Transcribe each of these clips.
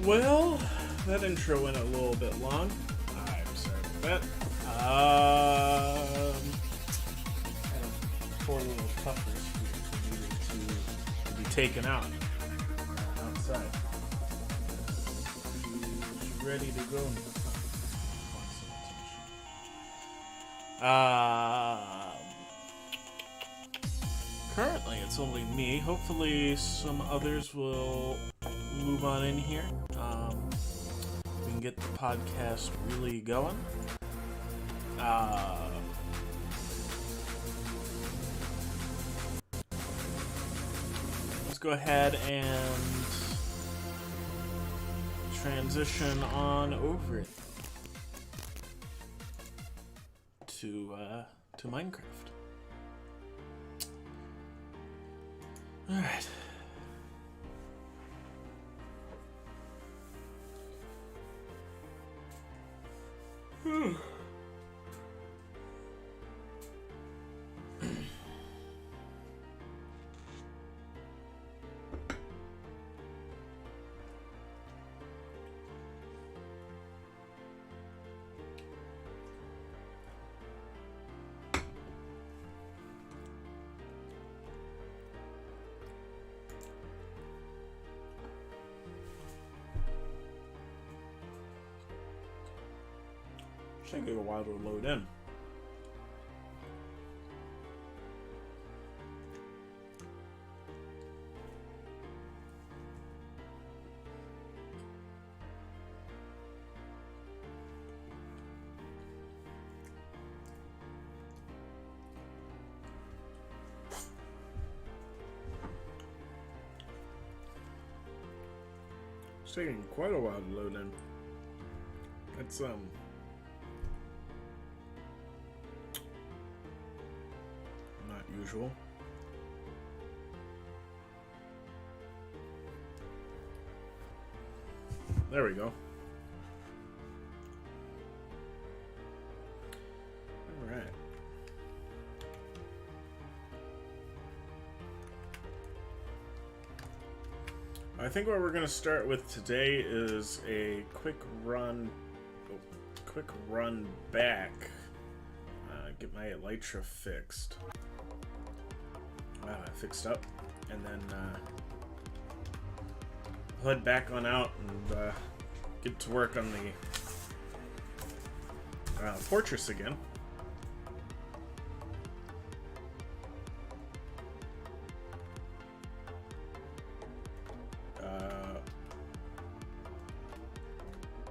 Well, that intro went a little bit long. I'm sorry about that. Kind of poor little puppers who needed to be taken out outside. She's ready to go. Currently, it's only me. Hopefully, some others will move on in here. We can get the podcast really going. Let's go ahead and transition on over to MineCraft. All right. It's taking a while to load in. It's taking quite a while to load in. It's not usual. There we go. All right. I think what we're going to start with today is a quick run back. Get my elytra fixed. Fixed up, and then head back on out and get to work on the fortress again.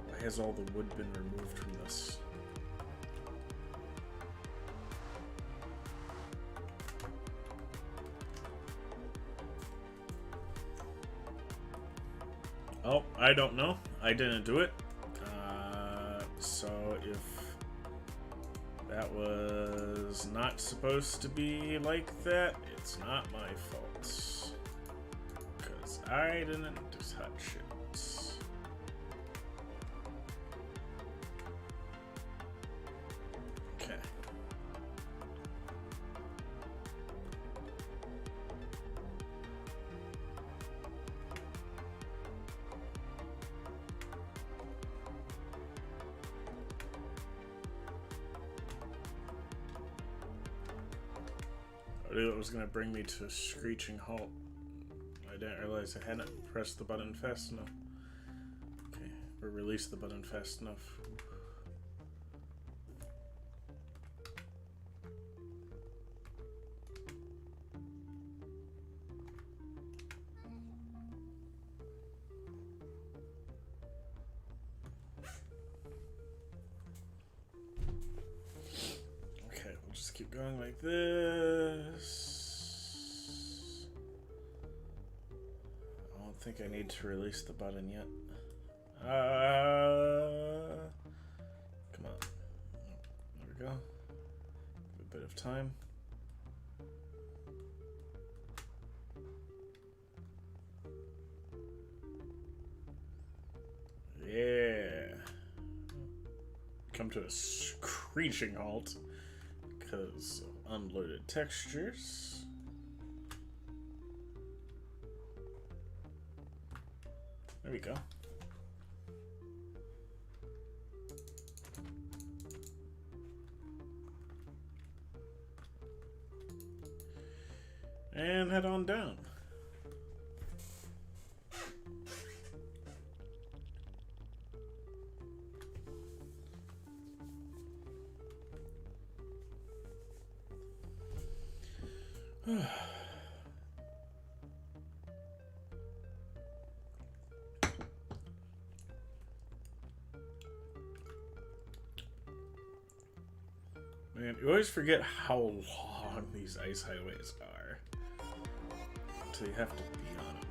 Why has all the wood been removed from this? Oh, I don't know. I didn't do it. So if that was not supposed to be like that, it's not my fault. Because I didn't touch it. Okay. I knew it was going to bring me to a screeching halt. I didn't realize I hadn't pressed the button fast enough. Okay, or released the button fast enough. Just keep going like this. I don't think I need to release the button yet. Come on. There we go. Give a bit of time. Yeah. Come to a screeching halt. Because of unloaded textures. There we go. And head on down. Man, you always forget how long these ice highways are until you have to be on them.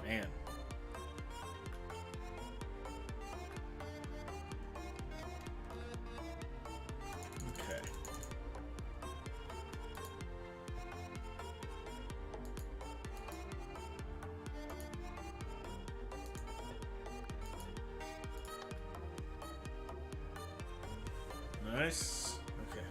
Man. Okay. Nice. Okay.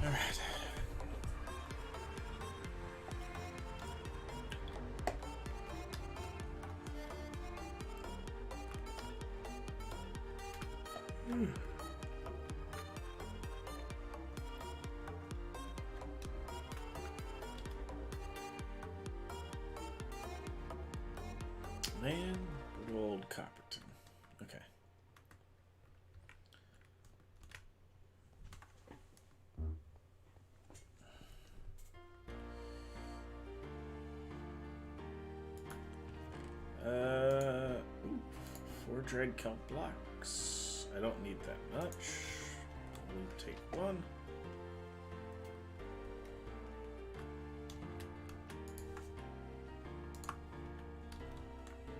All right. Man, good old Copperton. Okay. Ooh, 4 dread count blocks. I don't need that much. I'll take 1.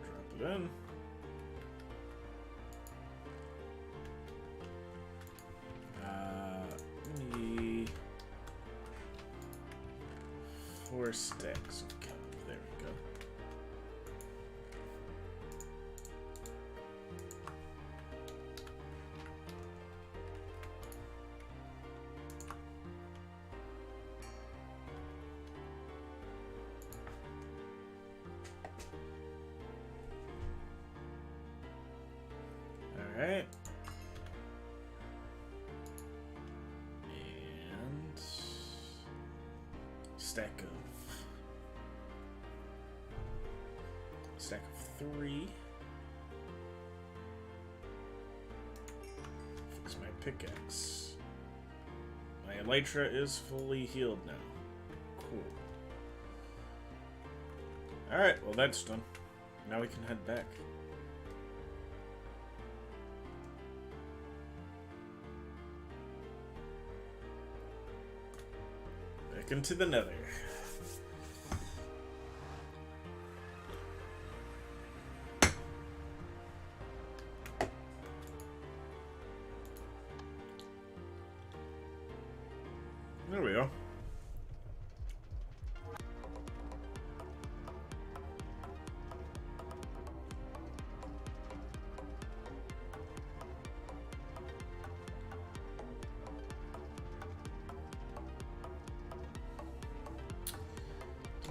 Drop it in. Need 4 stacks of kelp. There we go. Alright. And stack of 3. Fix my pickaxe. My elytra is fully healed now. Cool. Alright, well that's done. Now we can head back. Back into the nether. There we go.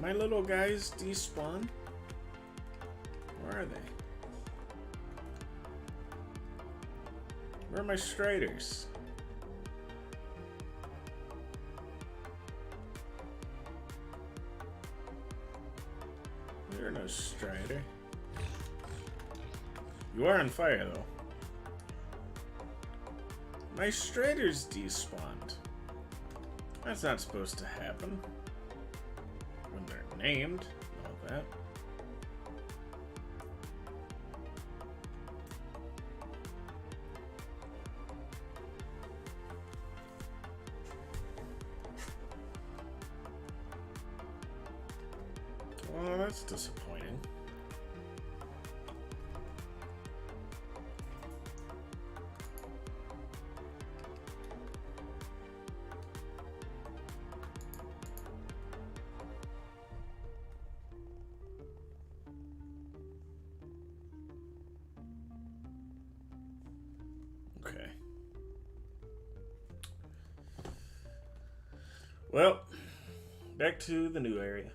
My little guys despawn? Where are they? Where are my striders? You're no strider. You are on fire though. My striders despawned. That's not supposed to happen. When they're named and all that. Well, that's disappointing. Well, back to the new area.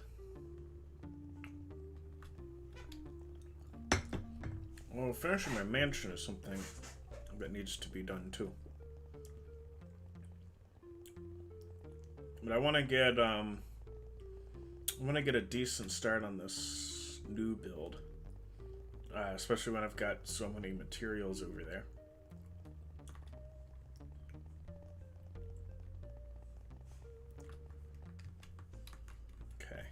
Well, finishing my mansion is something that needs to be done too. But I want to get a decent start on this new build, especially when I've got so many materials over there. Okay.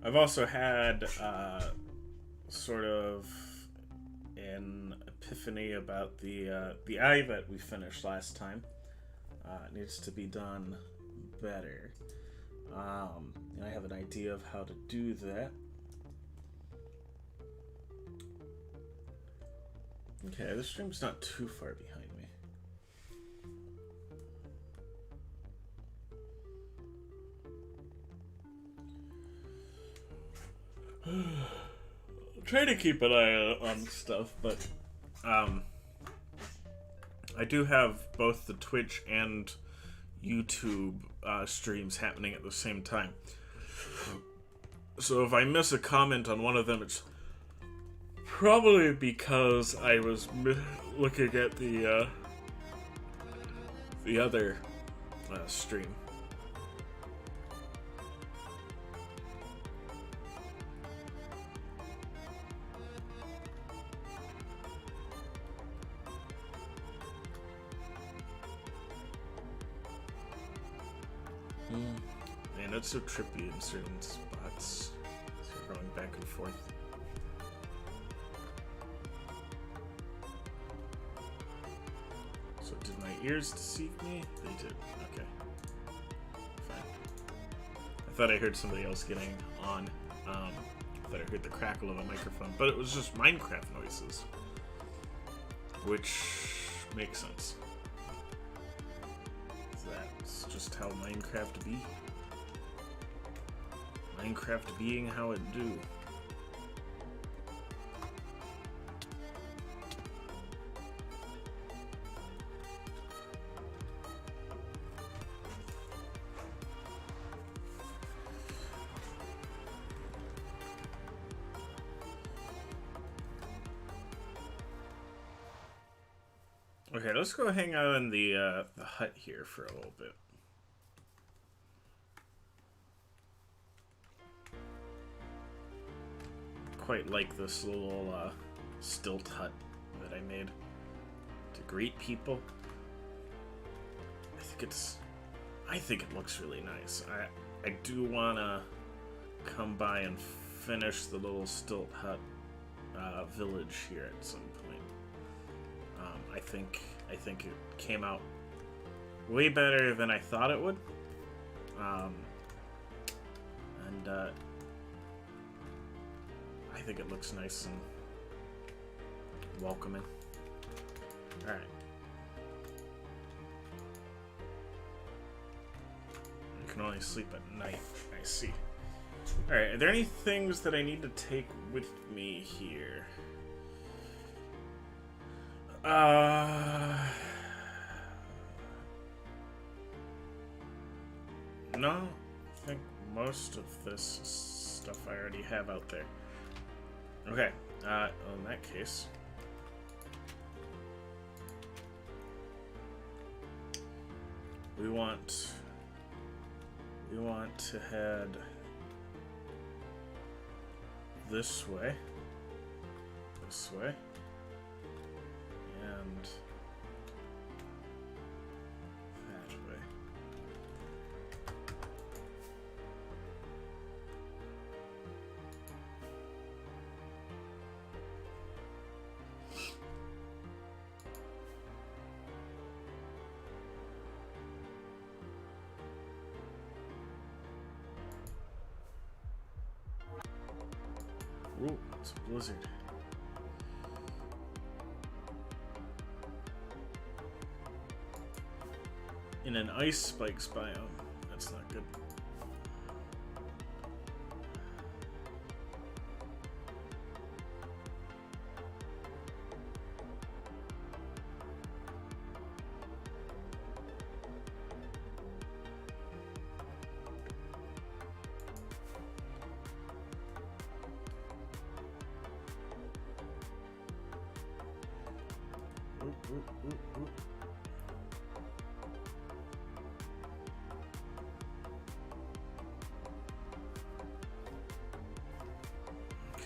I've also had sort of an epiphany about the eye that we finished last time. It needs to be done better. And I have an idea of how to do that. Okay, this stream's not too far behind me. I'll try to keep an eye on stuff, but I do have both the Twitch and YouTube streams happening at the same time. So if I miss a comment on one of them, it's probably because I was looking at the other stream. Man, it's so trippy in certain spots. So you're going back and forth. So did my ears deceive me? They did. Okay. Fine. I thought I heard somebody else getting on. I thought I heard the crackle of a microphone, but it was just MineCraft noises. Which makes sense. That's just how MineCraft be. MineCraft being how it do. Okay, let's go hang out in the hut here for a little bit. Quite like this little stilt hut that I made to greet people. I think it looks really nice. I do wanna come by and finish the little stilt hut village here at some point. I think it came out way better than I thought it would. And I think it looks nice and welcoming. Alright. You can only sleep at night. I see. Alright, are there any things that I need to take with me here? No, I think most of this stuff I already have out there. Okay, in that case, we want to head this way, and that way. Ooh, it's a blizzard. In an ice spikes biome. That's not good.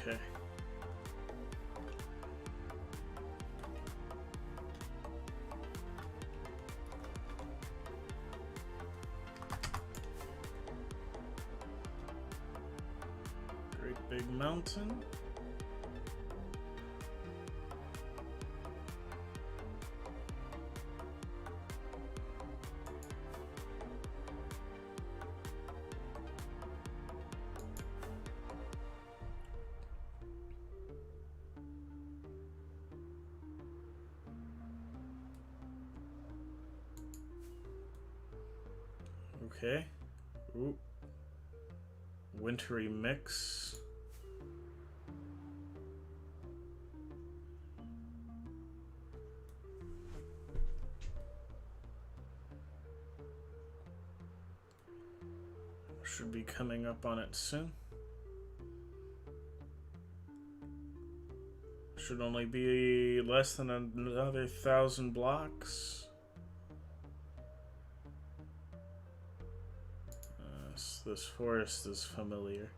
Okay. Great big mountain. Okay. Ooh. Wintry mix. Should be coming up on it soon. Should only be less than another 1,000 blocks. This forest is familiar.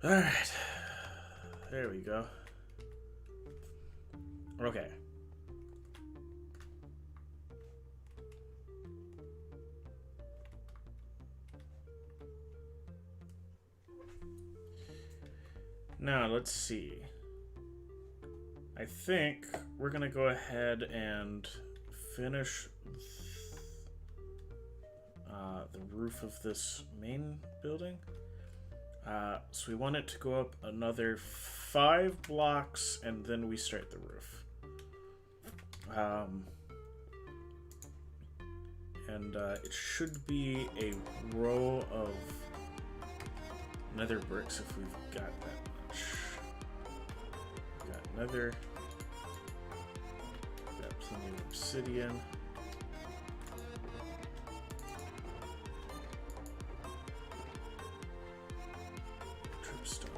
All right. There we go. Okay. Now, let's see. I think we're going to go ahead and finish the roof of this main building. So we want it to go up another 5 blocks, and then we start the roof. It should be a row of nether bricks if we've got that much. Got nether. Got plenty of obsidian. Tripstone.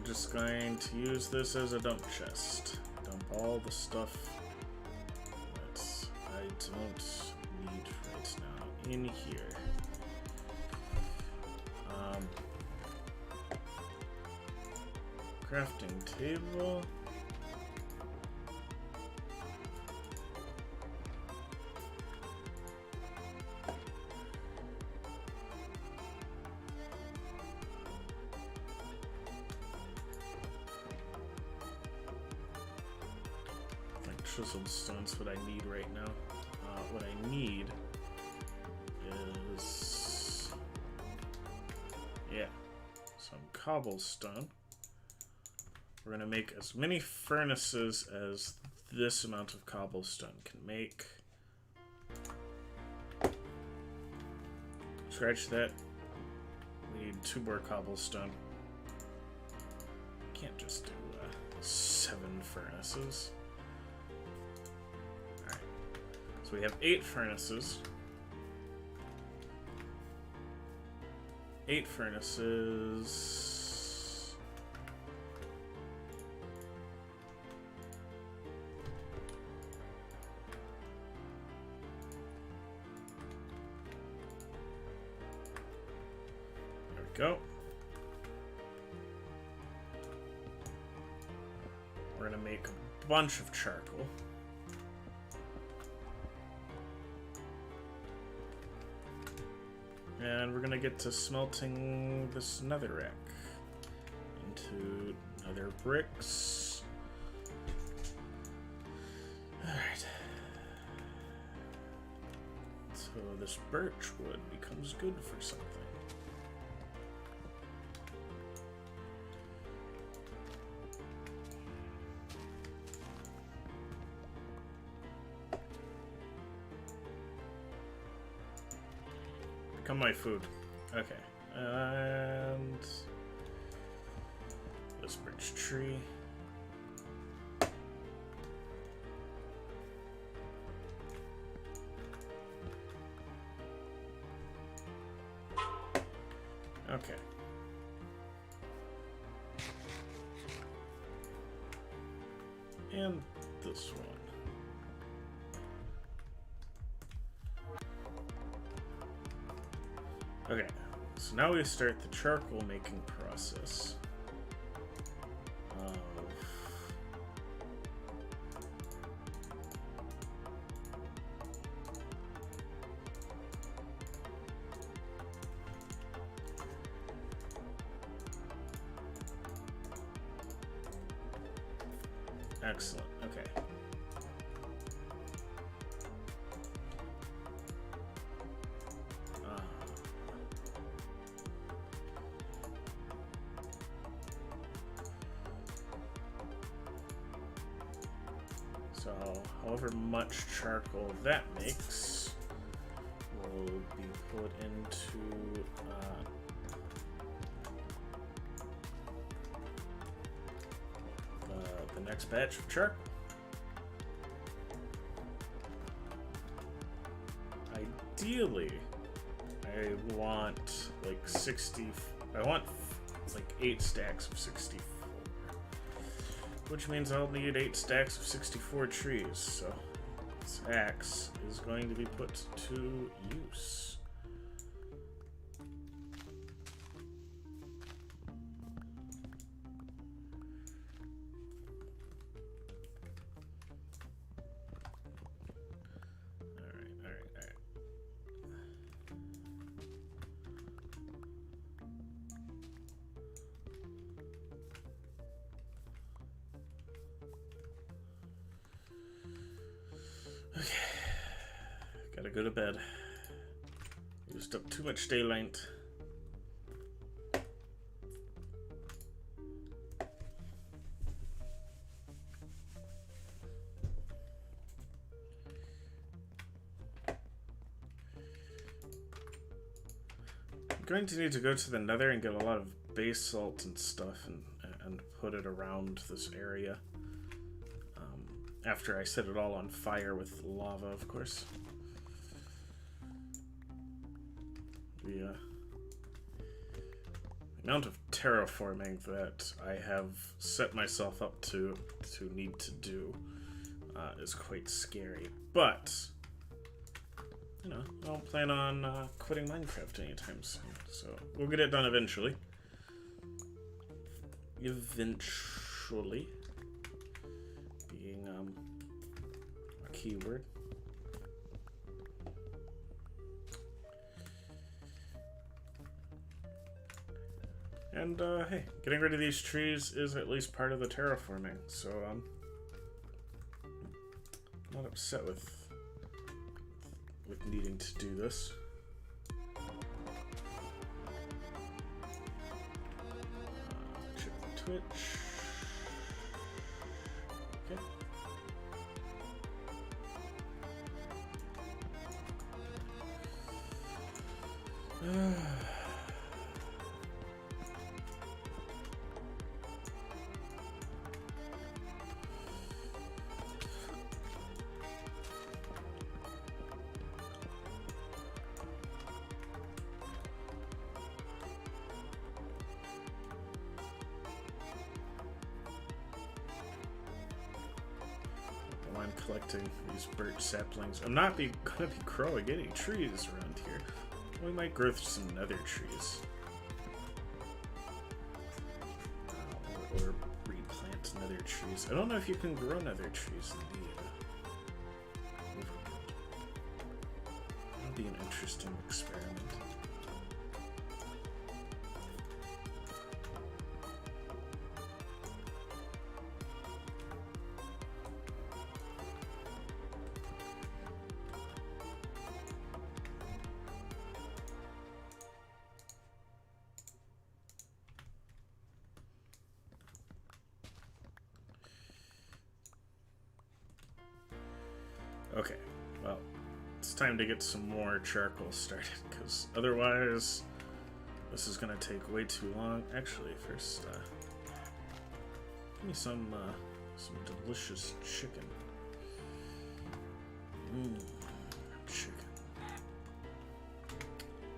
Just going to use this as a dump chest. Dump all the stuff that I don't need right now in here. Crafting table. Chiseled stone's what I need right now. What I need is, some cobblestone. We're gonna make as many furnaces as this amount of cobblestone can make. Scratch that. We need 2 more cobblestone. Can't just do 7 furnaces. So we have 8 furnaces. 8 furnaces. There we go. We're gonna make a bunch of charcoal. And we're gonna get to smelting this netherrack into nether bricks. Alright. So this birch wood becomes good for something. Become my food. Okay. And this birch tree. Okay. And this one. Okay, so now we start the charcoal making process. Excellent, okay. So, however much charcoal that makes will be put into the next batch of charcoal. Ideally, I want like 60. I want like 8 stacks of 64. Which means I'll need 8 stacks of 64 trees, so this axe is going to be put to use. Alright. Okay, gotta go to bed. Used up too much daylight. I'm going to need to go to the Nether and get a lot of base salt and stuff and put it around this area. After I set it all on fire with lava, of course. The amount of terraforming that I have set myself up to need to do is quite scary. But, you know, I don't plan on quitting Minecraft anytime soon. So we'll get it done eventually. Eventually. Being a keyword. And hey, getting rid of these trees is at least part of the terraforming, so I'm not upset with needing to do this. Check the Twitch. Okay. I'm collecting these birch saplings. I'm not gonna be growing any trees around here. We might grow some nether trees. Or replant nether trees. I don't know if you can grow nether trees in the overworld. That would be an interesting experiment. Okay, well, it's time to get some more charcoal started, because otherwise This is gonna take way too long. Actually, first, give me some delicious chicken. Chicken.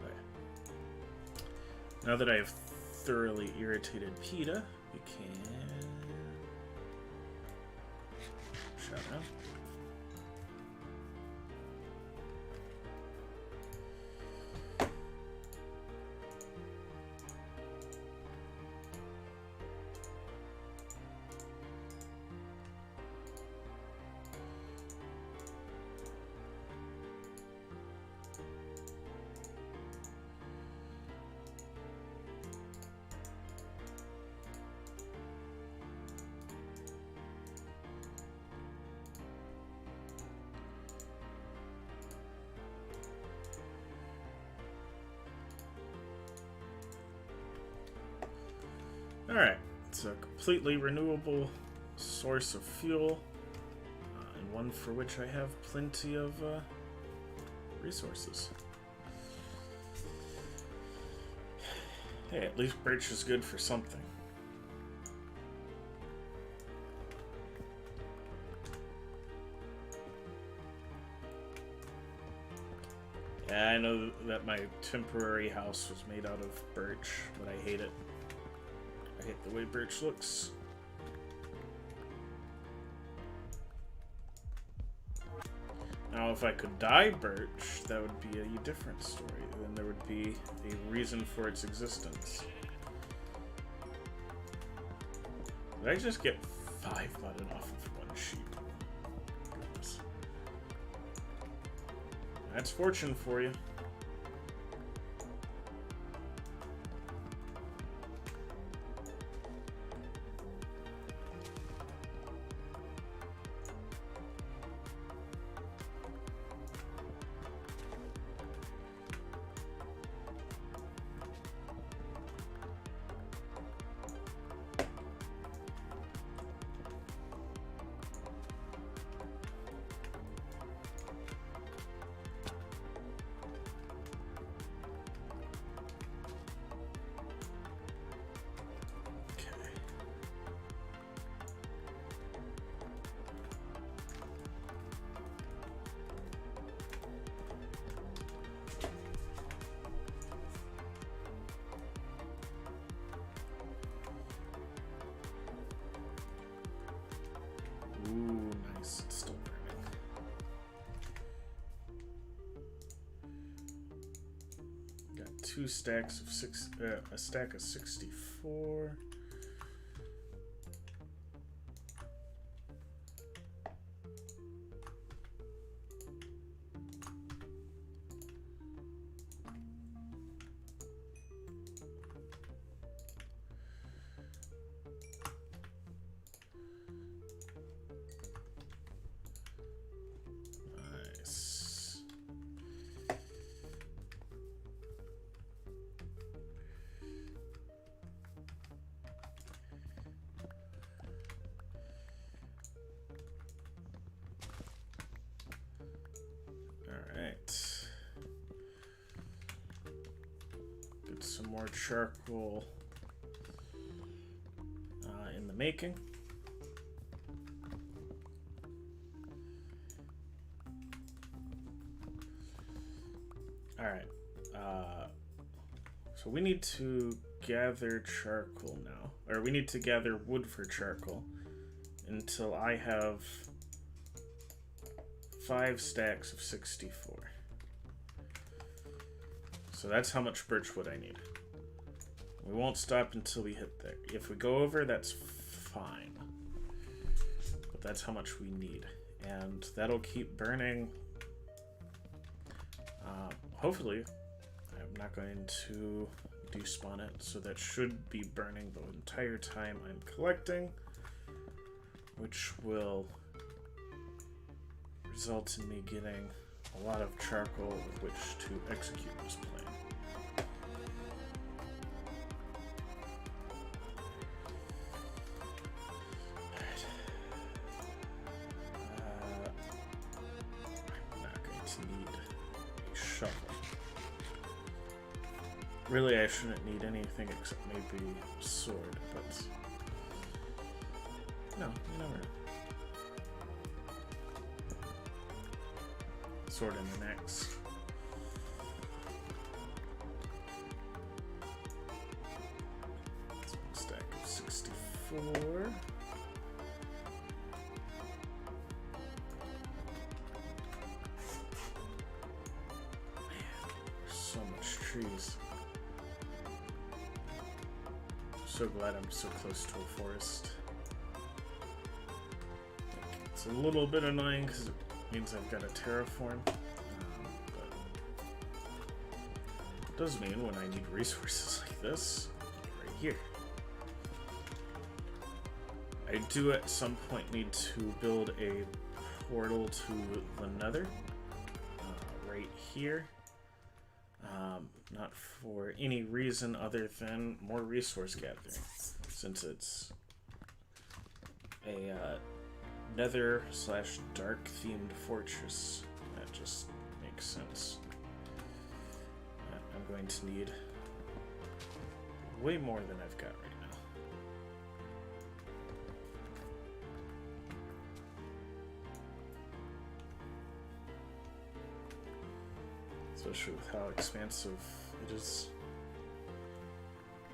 Okay. Now that I have thoroughly irritated PETA, we can shut up. Alright, it's a completely renewable source of fuel, and one for which I have plenty of resources. Hey, at least birch is good for something. Yeah, I know that my temporary house was made out of birch, but I hate it. I hate the way birch looks. Now, if I could dye birch, that would be a different story. Then there would be a reason for its existence. Did I just get 5 mutton off of 1 sheep? Goodness. That's fortune for you. Ooh, nice. It's still burning. Got 2 stacks of a stack of 64. Get some more charcoal in the making. Alright, so we need to gather charcoal now, or we need to gather wood for charcoal until I have 5 stacks of 64. So that's how much birch wood I need. We won't stop until we hit there. If we go over, that's fine. But that's how much we need. And that'll keep burning. Hopefully, I'm not going to despawn it, so that should be burning the entire time I'm collecting, which will result in me getting a lot of charcoal with which to execute this plan. I'm not going to need a shovel. Really, I shouldn't need anything except maybe a sword, but no, you never know. Sword and an axe. Stack of 64. Man, there's so much trees. So glad I'm so close to a forest. It's a little bit annoying because it means I've got to terraform, but it does mean when I need resources like this, right here. I do at some point need to build a portal to the Nether, right here. Not for any reason other than more resource gathering, since it's a Nether / dark themed fortress. That just makes sense. I'm going to need way more than I've got right now. Especially with how expansive it is.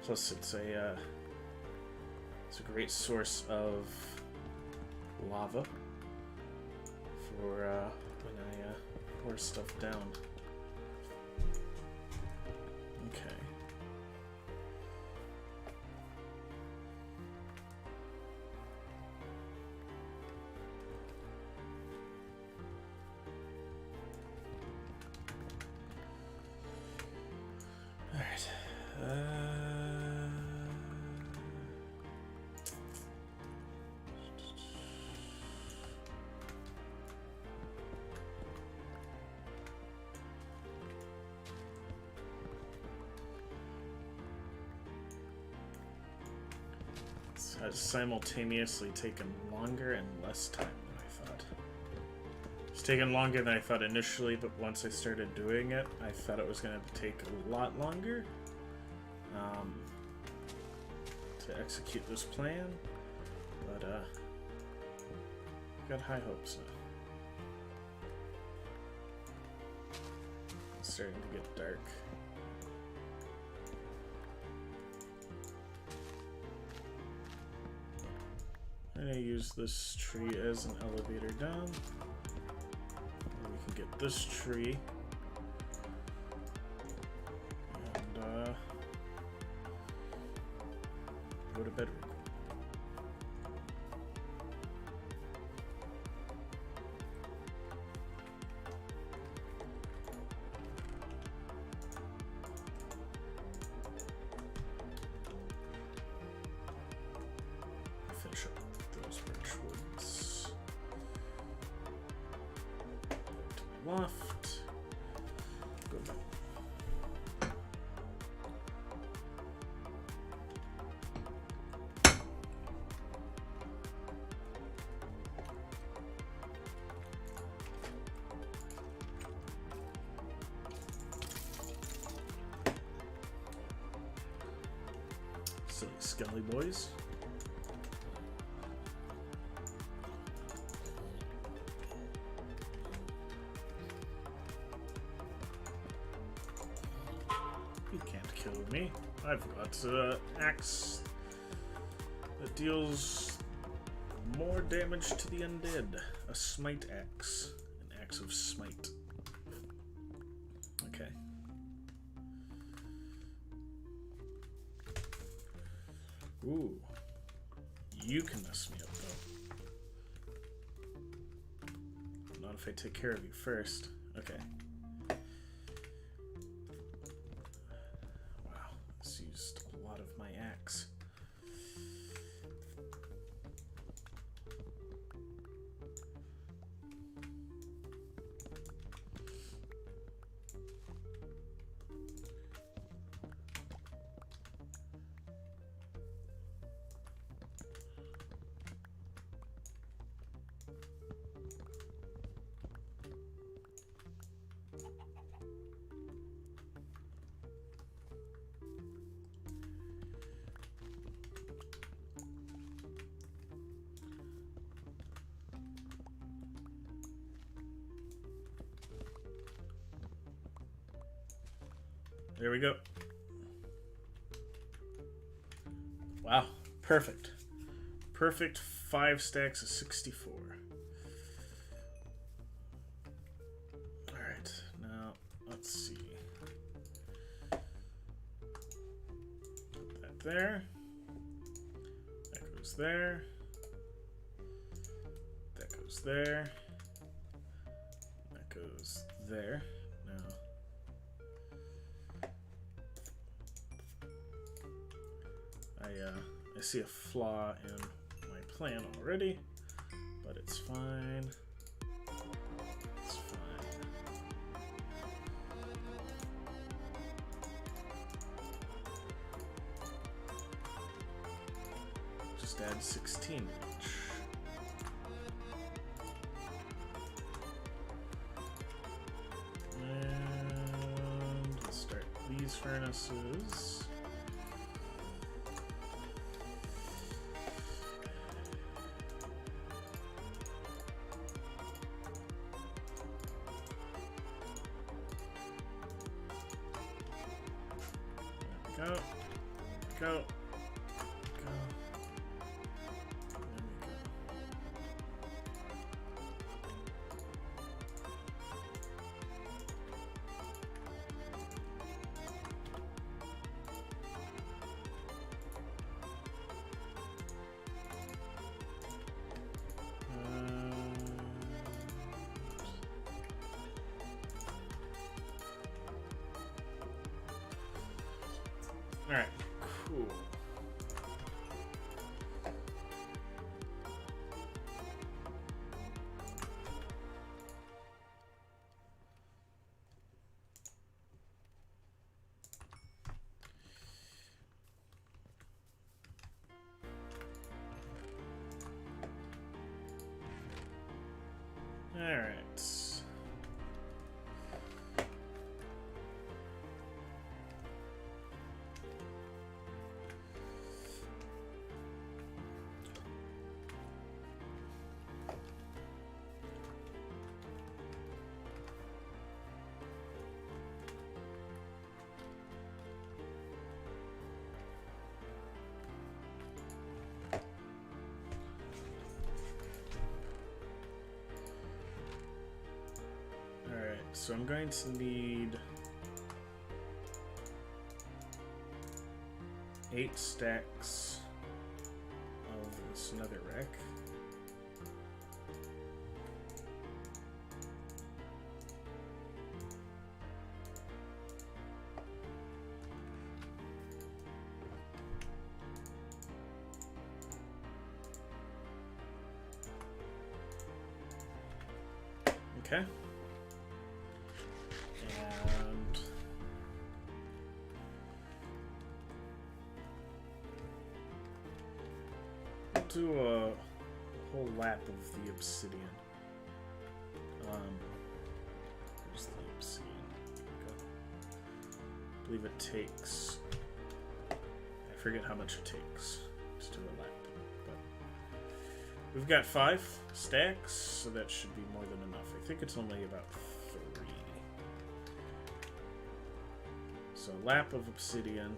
Plus, it's a great source of lava for when I pour stuff down. Okay. Alright. Has simultaneously taken longer and less time than I thought. It's taken longer than I thought initially, but once I started doing it, I thought it was going to take a lot longer to execute this plan, but got high hopes now. It's starting to get dark. I'm going to use this tree as an elevator down. And we can get this tree. And go to bed. Finish up those birch woods. Go to the left. Go back. Silly skelly boys. You can't kill me. I've got an axe that deals more damage to the undead. A smite axe. An axe of smite. Okay. Ooh. You can mess me up, though. Not if I take care of you first. Okay. Wow, this used a lot of my axe. There we go. Wow, perfect. Perfect 5 stacks of 64. Alright, now let's see. Put that there. That goes there. That goes there. That goes there. Now, I see a flaw in my plan already, but it's fine. It's fine. Just add 16 to each. And let's start these furnaces. Go. Go. Go. Alright, cool. Alright. So I'm going to need 8 stacks of this nether rack. Okay. Do a whole lap of the obsidian. Where's the obsidian? I believe it takes. I forget how much it takes to do a lap, but we've got 5 stacks, so that should be more than enough. I think it's only about 3. So lap of obsidian.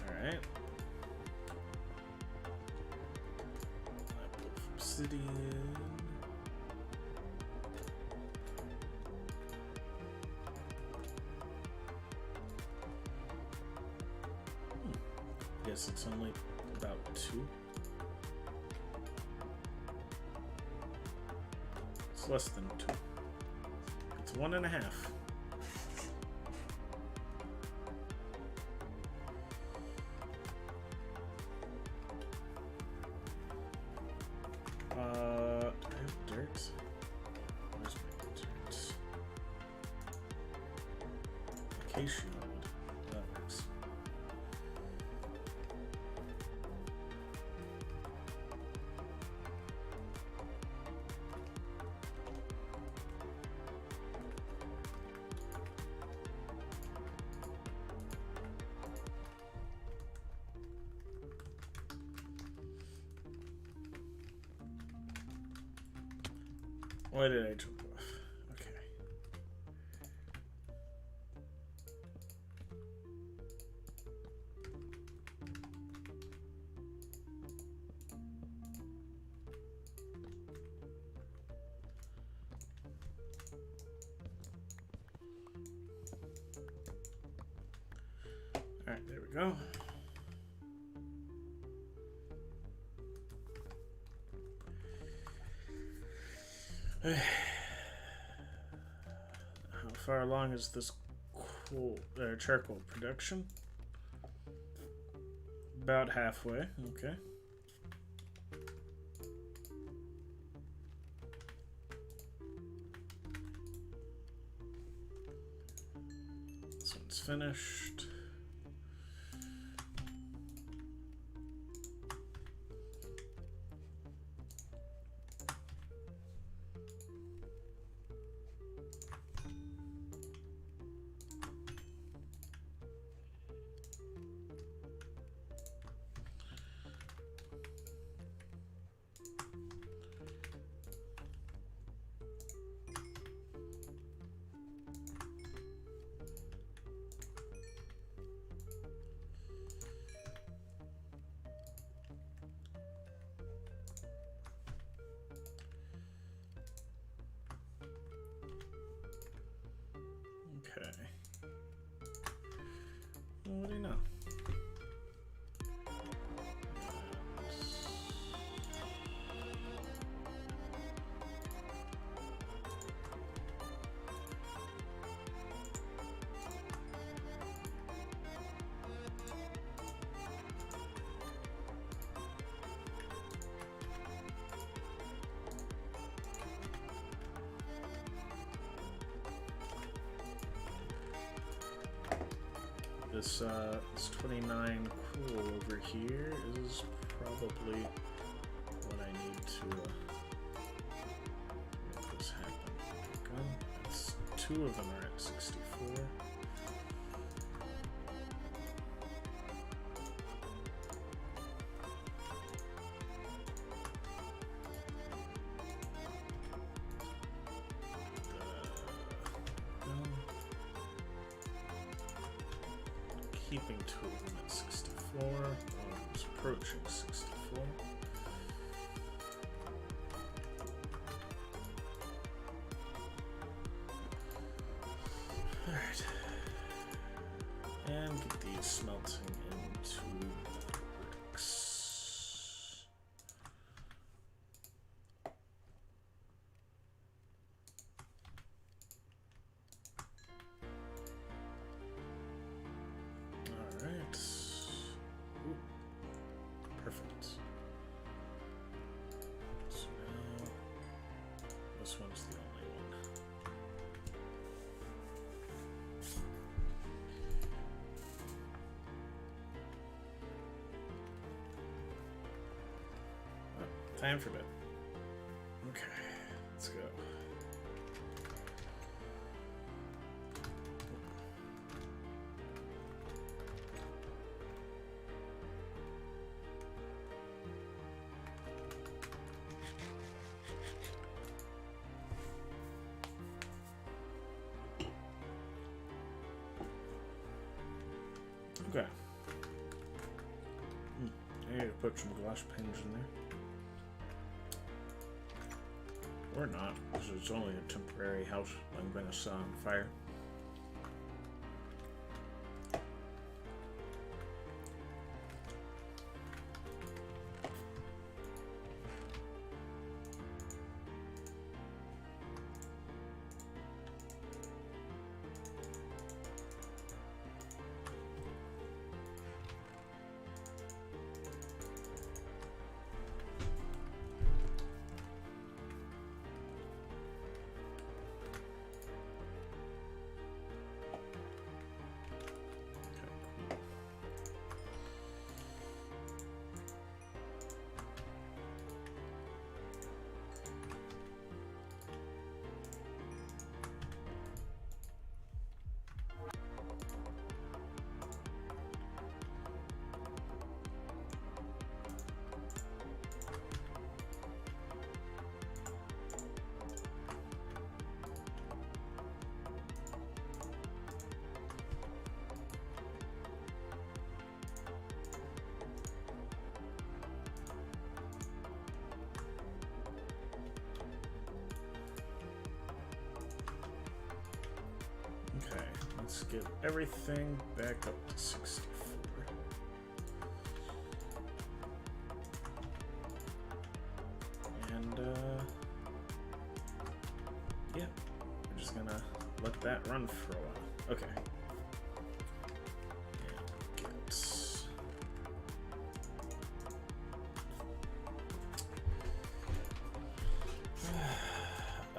Alright. Obsidian. Guess it's only about 2. It's less than 2. It's 1.5. Do I have dirt? Where's my dirt? Acacia wood. That works. Why did I jump off? Okay. Alright, there we go. How far along is this charcoal production? About halfway, okay. This one's finished. Okay. What do you know? This 29 cool over here is probably what I need to make this happen. That's, 2 of them are at 64. Keeping 2 of them at 64. It's approaching 64. Alright. And get these smelting into bricks. Perfect. So now this one's the only one. Oh, time for bed. Okay, let's go. Okay. I need to put some glass panes in there. Or not, because it's only a temporary house I'm going to set on fire. let's get everything back up to 64. And, yeah, we're just gonna let that run for a while. Okay.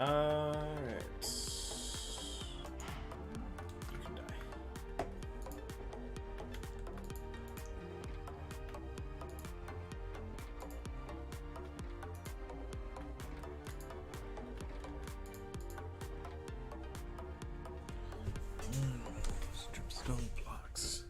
Alright. You can die. Strip stone blocks.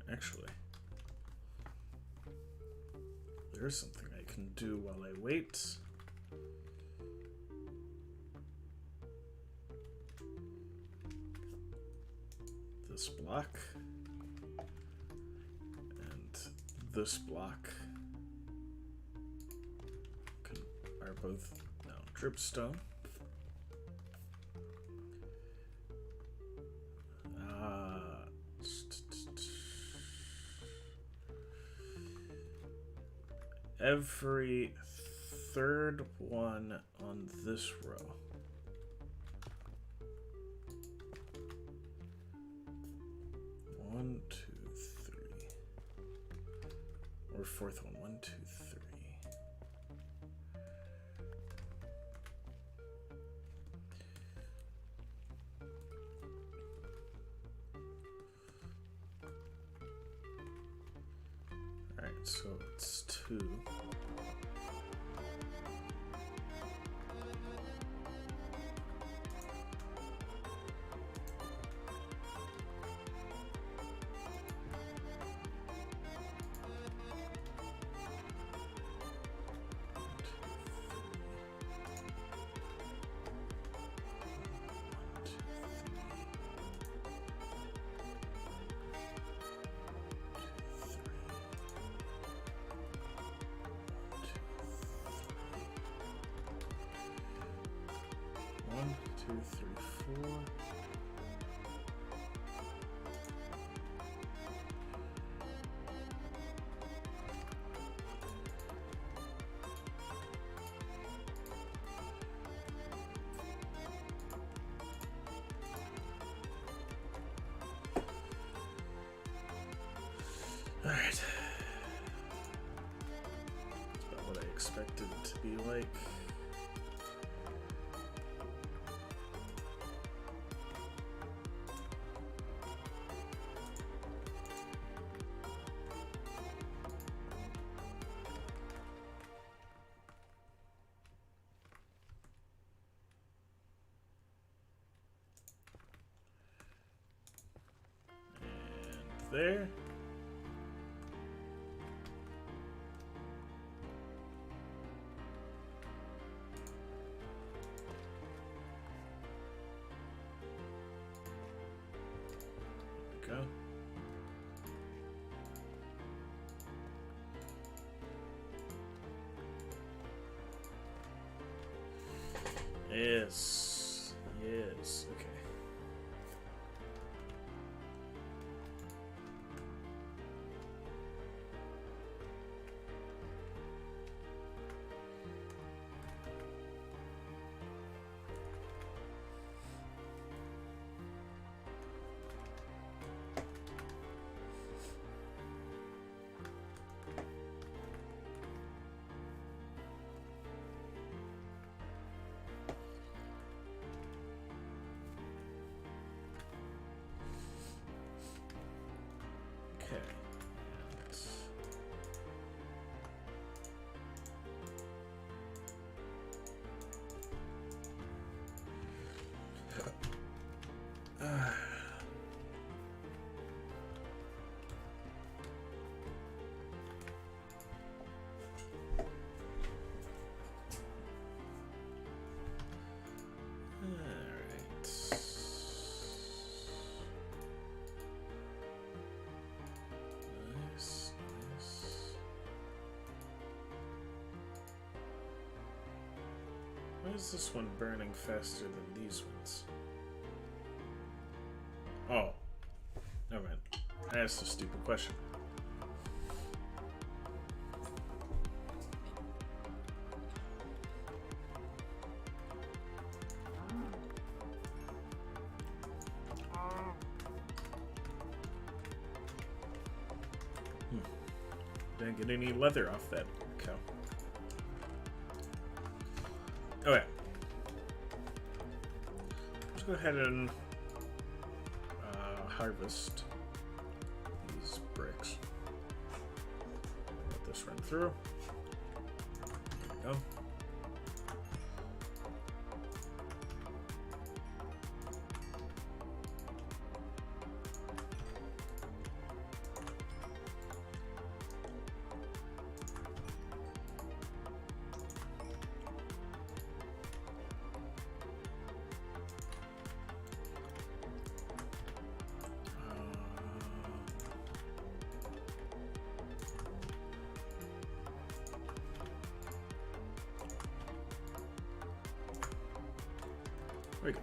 Actually, there's something I can do while I wait. This block and this block are both now dripstone. Every third one on this row. One, two, three. Or fourth one. 1, 2, 3. Alright, so it's 2. One, two, three, 4. All right. That's about what I expected it to be like. There. There we go. Yes. Yes. Okay. is this one burning faster than these ones? Oh. Never mind. I asked a stupid question. Didn't get any leather off that cow. Okay. Let's go ahead and harvest these bricks. Let this run through. There we go. There we go.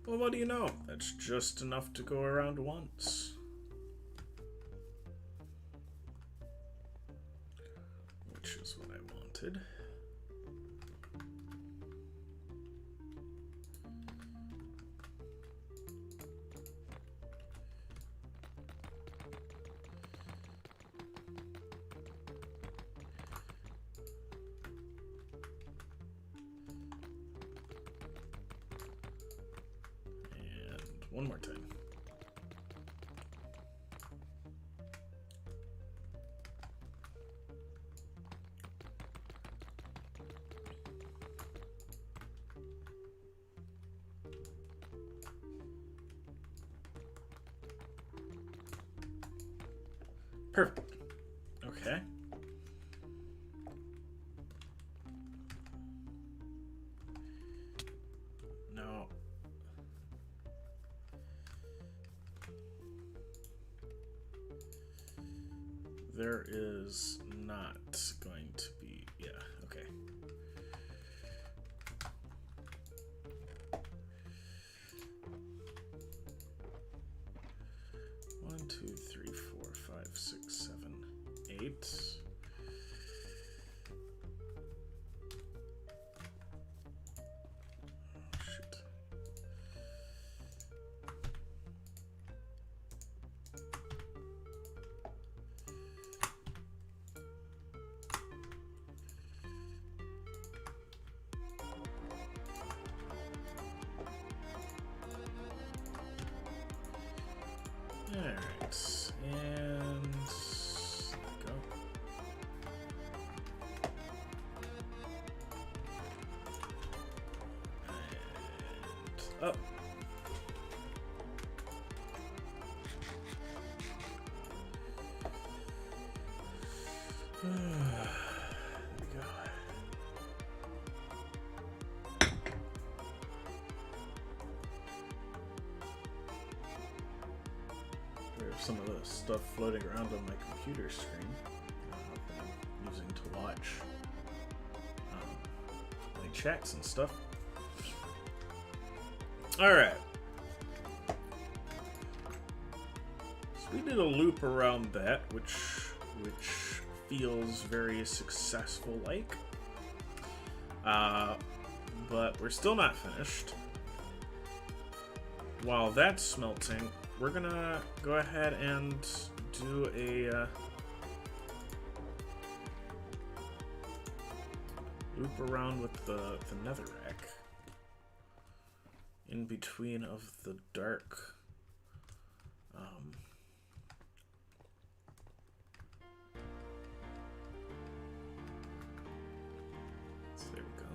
Well, what do you know? That's just enough to go around once. Which is what I wanted. One more time. Perfect. Okay. Now, there is not going to be, yeah, okay. One, two, three, four, five, six, 7, 8. Alright, and there we go. And up. There we go. There's some of the stuff floating around on my computer screen that I'm using to watch my chats and stuff. Alright. So we did a loop around that, which feels very successful like. But we're still not finished. While that's smelting, we're gonna go ahead and do a loop around with the netherrack in between of the dark so there we go.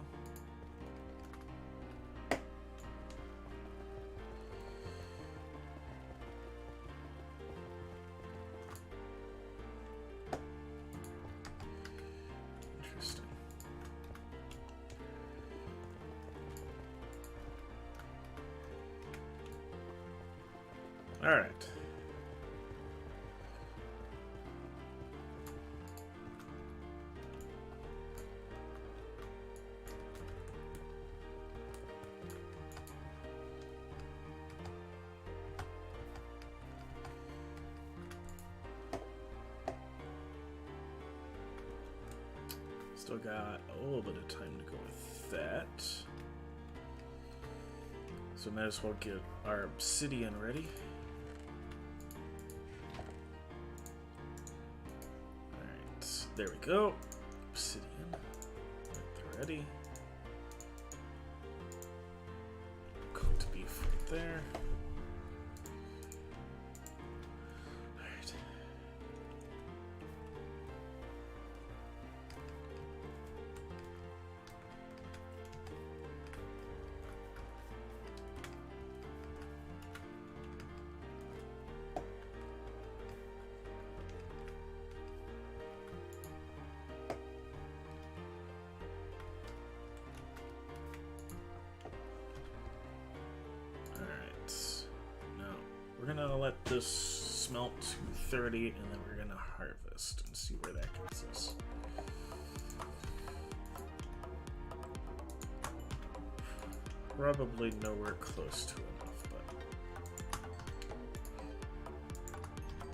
Interesting. All right. Still got a little bit of time to go with that. So might as well get our obsidian ready. Alright, there we go. Obsidian. Right, ready. Cooked beef right there. We're gonna let this smelt to 30 and then we're gonna harvest and see where that gets us. Probably nowhere close to enough, but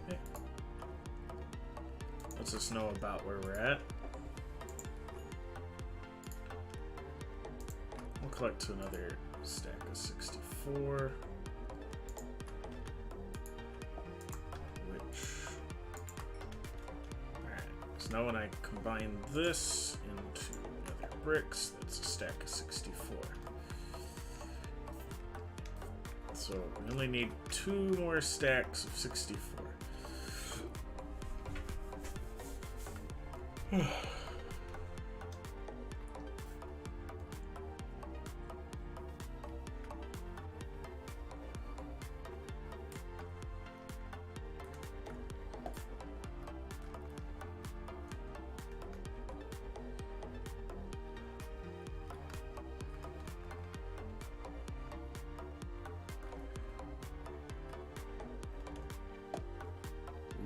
hey. Lets us know about where we're at. We'll collect another stack of 64. Now when I combine this into nether bricks, that's a stack of 64. So we only need 2 more stacks of 64.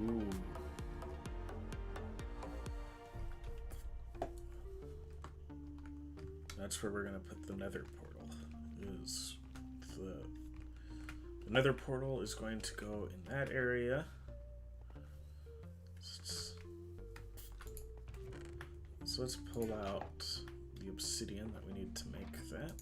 Ooh. That's where we're gonna put the nether portal. The nether portal is going to go in that area. So let's pull out the obsidian that we need to make that.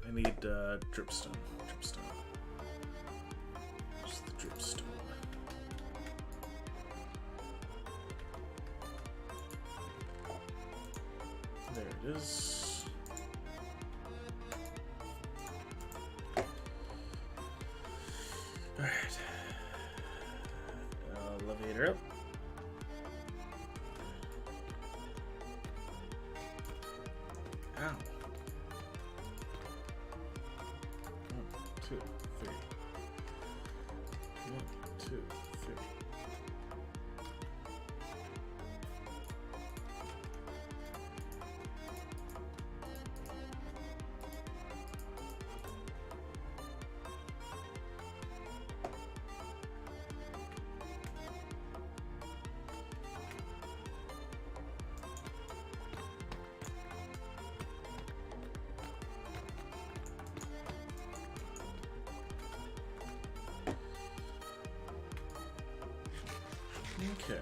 I need dripstone. Just the dripstone. There it is. Alright. Elevator up. Ow. 2, 3. 1, 2, 3. Okay.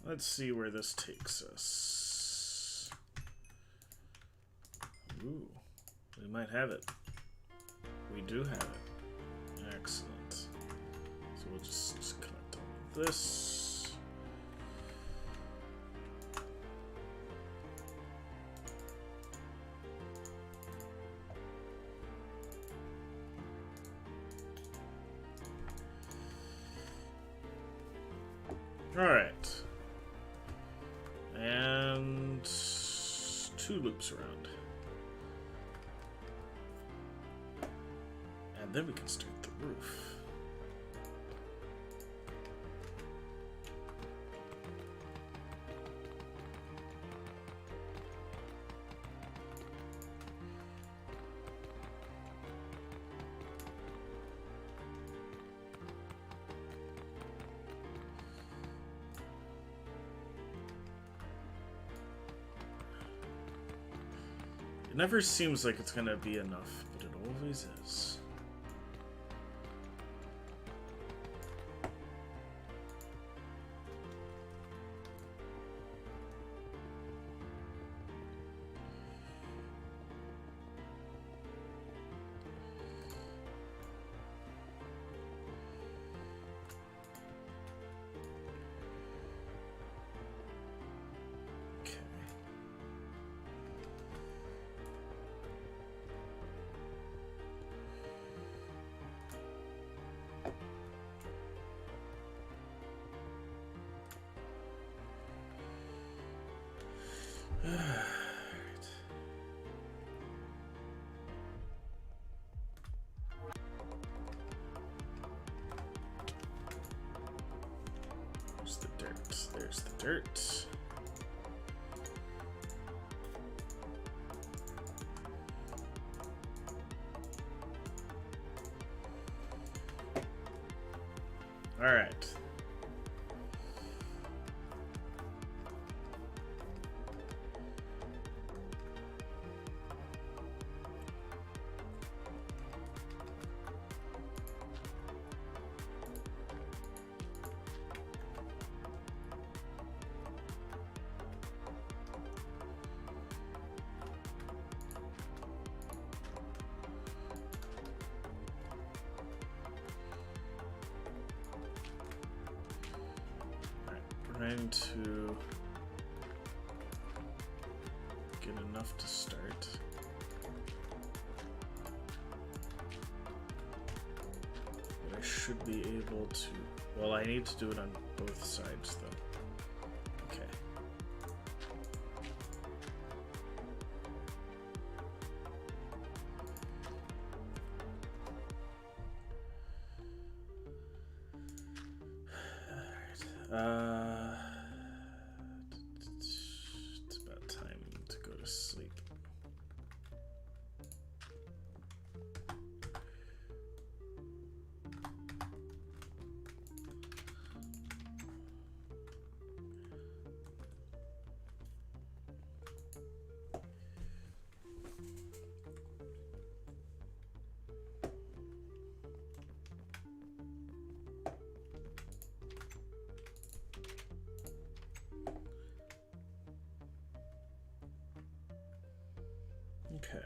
Let's see where this takes us. Ooh, we might have it. We do have it. Excellent. So we'll just connect all of this. Alright. And 2 loops around. And then we can start the roof. It never seems like it's gonna be enough, but it always is. There's the dirt. There's the dirt. All right. Trying to get enough to start. But I should be able to. Well, I need to do it on both sides, though. Okay. It's about time to go to sleep. Okay.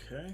Okay.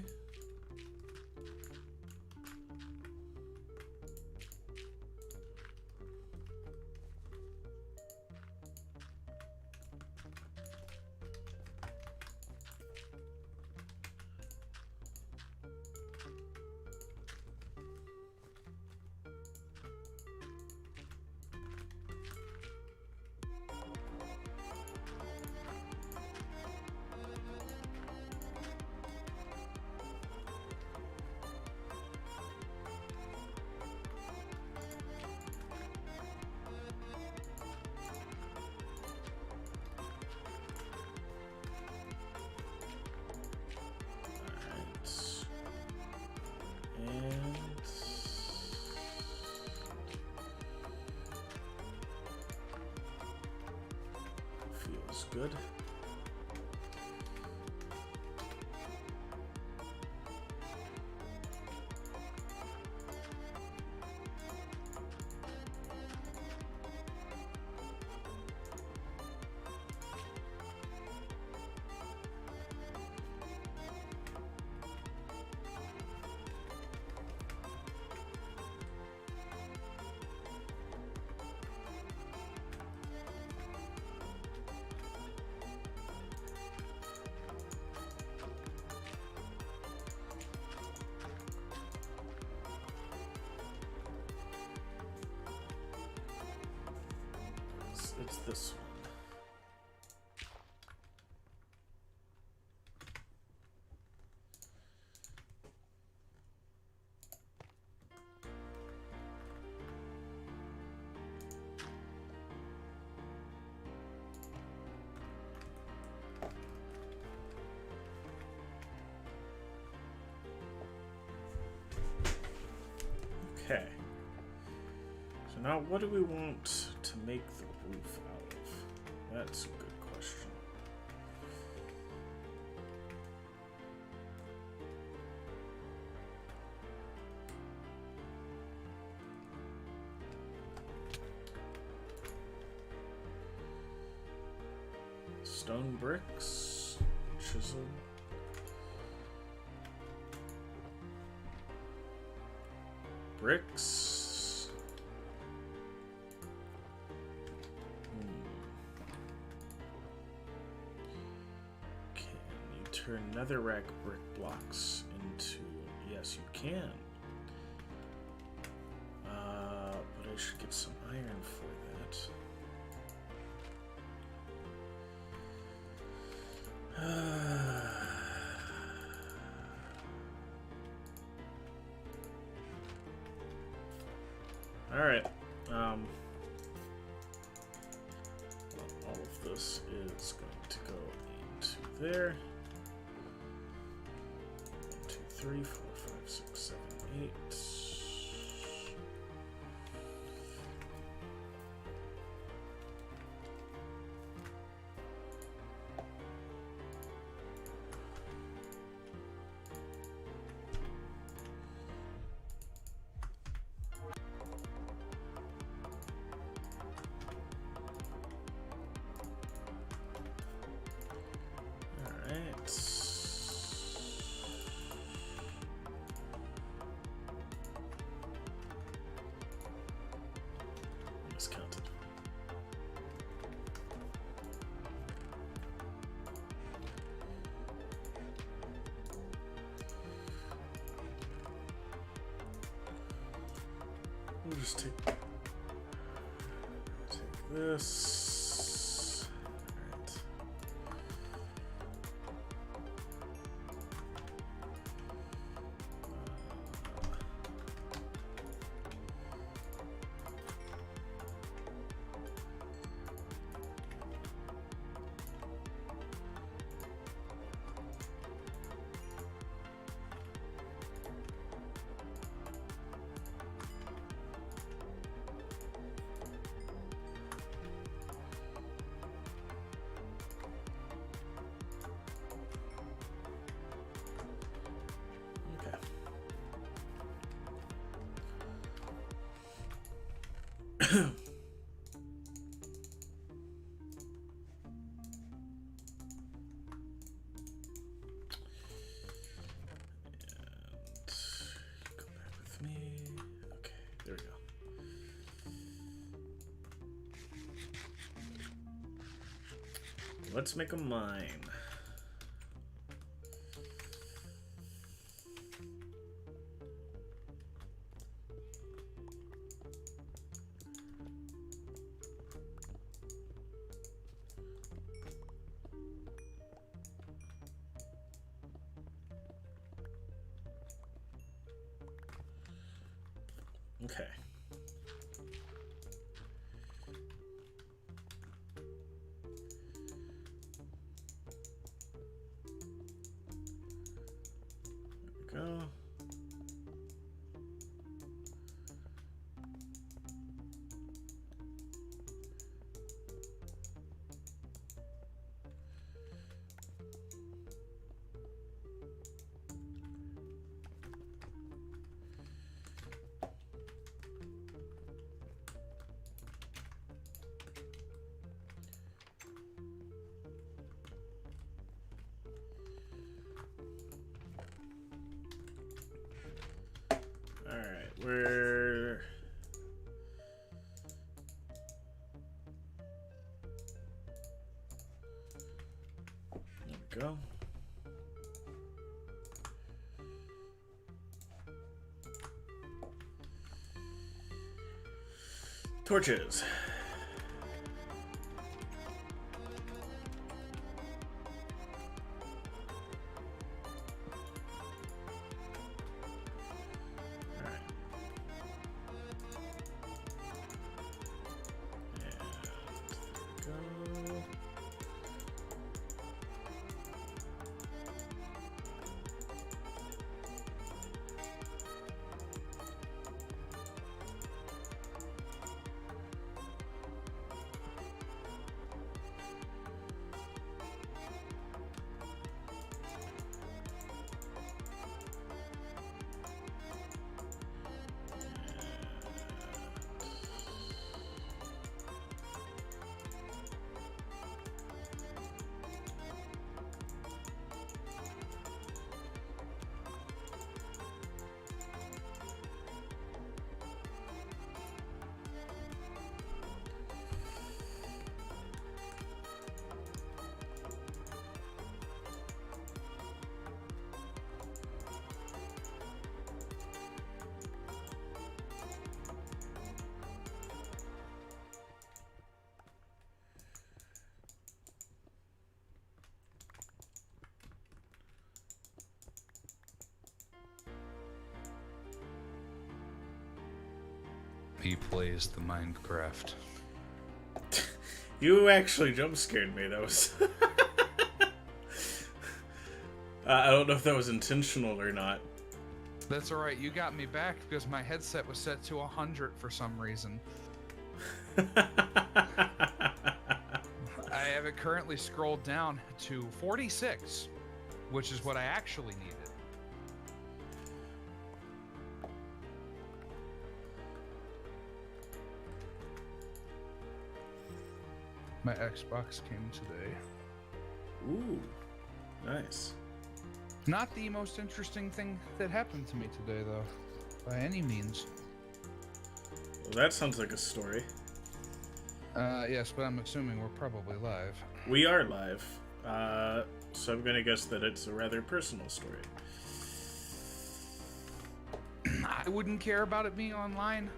good. It's this one. Okay. So now what do we want to make the roof out of? That's a good question. Stone bricks, chisel. Bricks. Can you turn netherrack brick blocks into... Yes, you can. But I should get some iron for that. Alright, all of this is going to go into there. 1, 2, 3, 4, 5, 6, 7, 8. Miscounted. We'll just take this. Okay. Go back with me. Okay, there we go. Let's make a mine. Okay. There we go. Where... There we go. Torches. He plays the MineCraft. You actually jump scared me. That was... I don't know if that was intentional or not. That's alright, you got me back because my headset was set to 100 for some reason. I have it currently scrolled down to 46, which is what I actually needed. My Xbox came today. Ooh, nice. Not the most interesting thing that happened to me today, though, by any means. Well, that sounds like a story. Yes, but I'm assuming we're probably live. We are live, so I'm gonna guess that it's a rather personal story. I wouldn't care about it being online.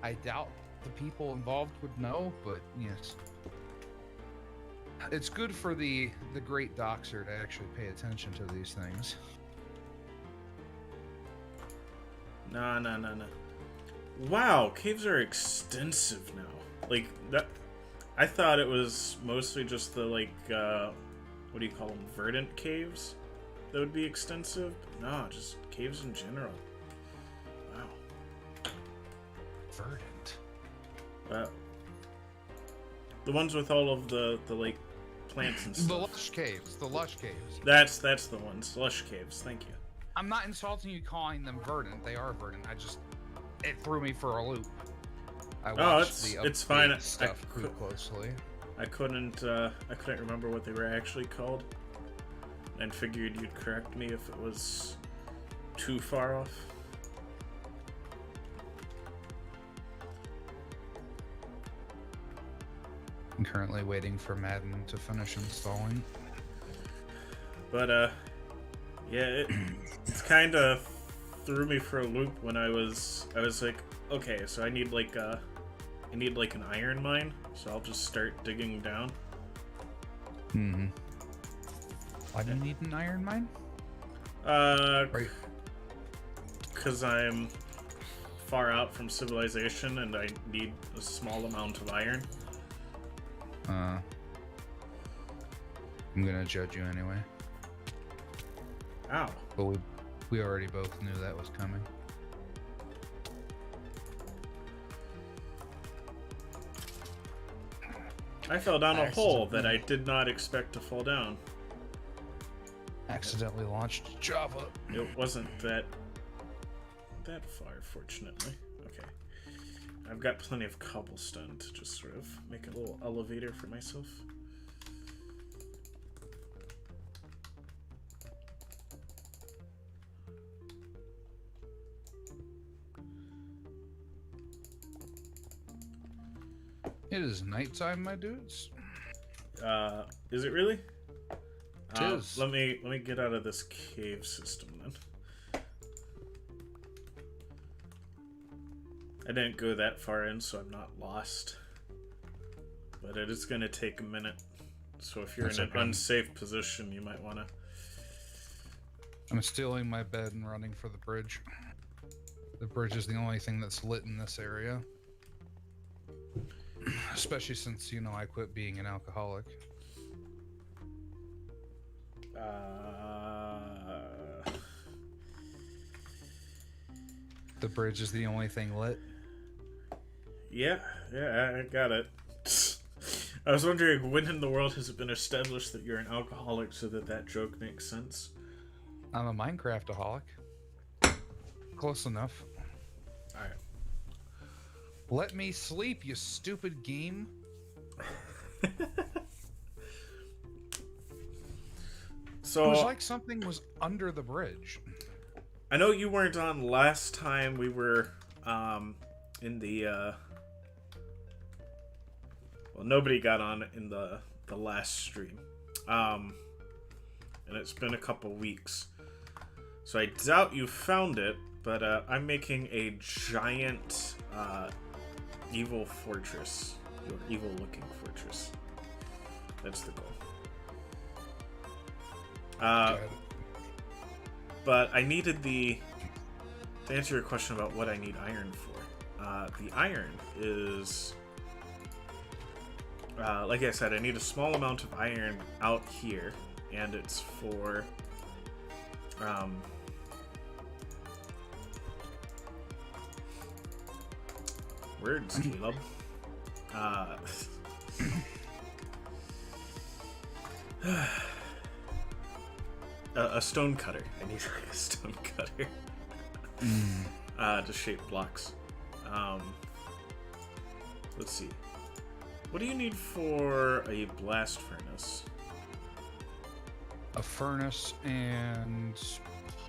I doubt the people involved would know, but yes. It's good for the great doxer to actually pay attention to these things. No. Wow, caves are extensive now. Like, that... I thought it was mostly just the, like, what do you call them? Verdant caves that would be extensive? But no, just caves in general. Wow. Verdant? The ones with all of the like, plants and stuff. The lush caves. The lush caves. That's the ones. Lush caves. Thank you. I'm not insulting you calling them verdant. They are verdant. It threw me for a loop. I watched it's fine. Stuff too closely. I couldn't remember what they were actually called, and figured you'd correct me if it was too far off. I'm currently waiting for Madden to finish installing. But yeah, it kind of threw me for a loop when I was like, okay, so I need like an iron mine, so I'll just start digging down. Mm-hmm. Why do you need an iron mine? Right. Because I'm far out from civilization and I need a small amount of iron. I'm gonna judge you anyway. Ow. But we already both knew that was coming. I fell down a hole that I did not expect to fall down. Accidentally launched Java. It wasn't that far, fortunately. Okay. I've got plenty of cobblestone to just sort of make a little elevator for myself. It is nighttime, my dudes. Is it really? It is. Let me get out of this cave system then. I didn't go that far in, so I'm not lost. But it is going to take a minute. So if you're in an unsafe position, you might want to... I'm stealing my bed and running for the bridge. The bridge is the only thing that's lit in this area. Especially since, you know, I quit being an alcoholic. The bridge is the only thing lit. Yeah, I got it. I was wondering, when in the world has it been established that you're an alcoholic so that joke makes sense? I'm a MineCraft-aholic. Close enough. Alright. Let me sleep, you stupid game. So, it was like something was under the bridge. I know you weren't on last time we were in the well, nobody got on in the last stream. And it's been a couple weeks. So I doubt you found it, but I'm making a giant evil fortress. Or evil looking fortress. That's the goal. But I needed to answer your question about what I need iron for. The iron is, like I said, I need a small amount of iron out here, and it's for, words, Caleb. A stone cutter. I need like a stone cutter. To shape blocks. Let's see. What do you need for a blast furnace? A furnace and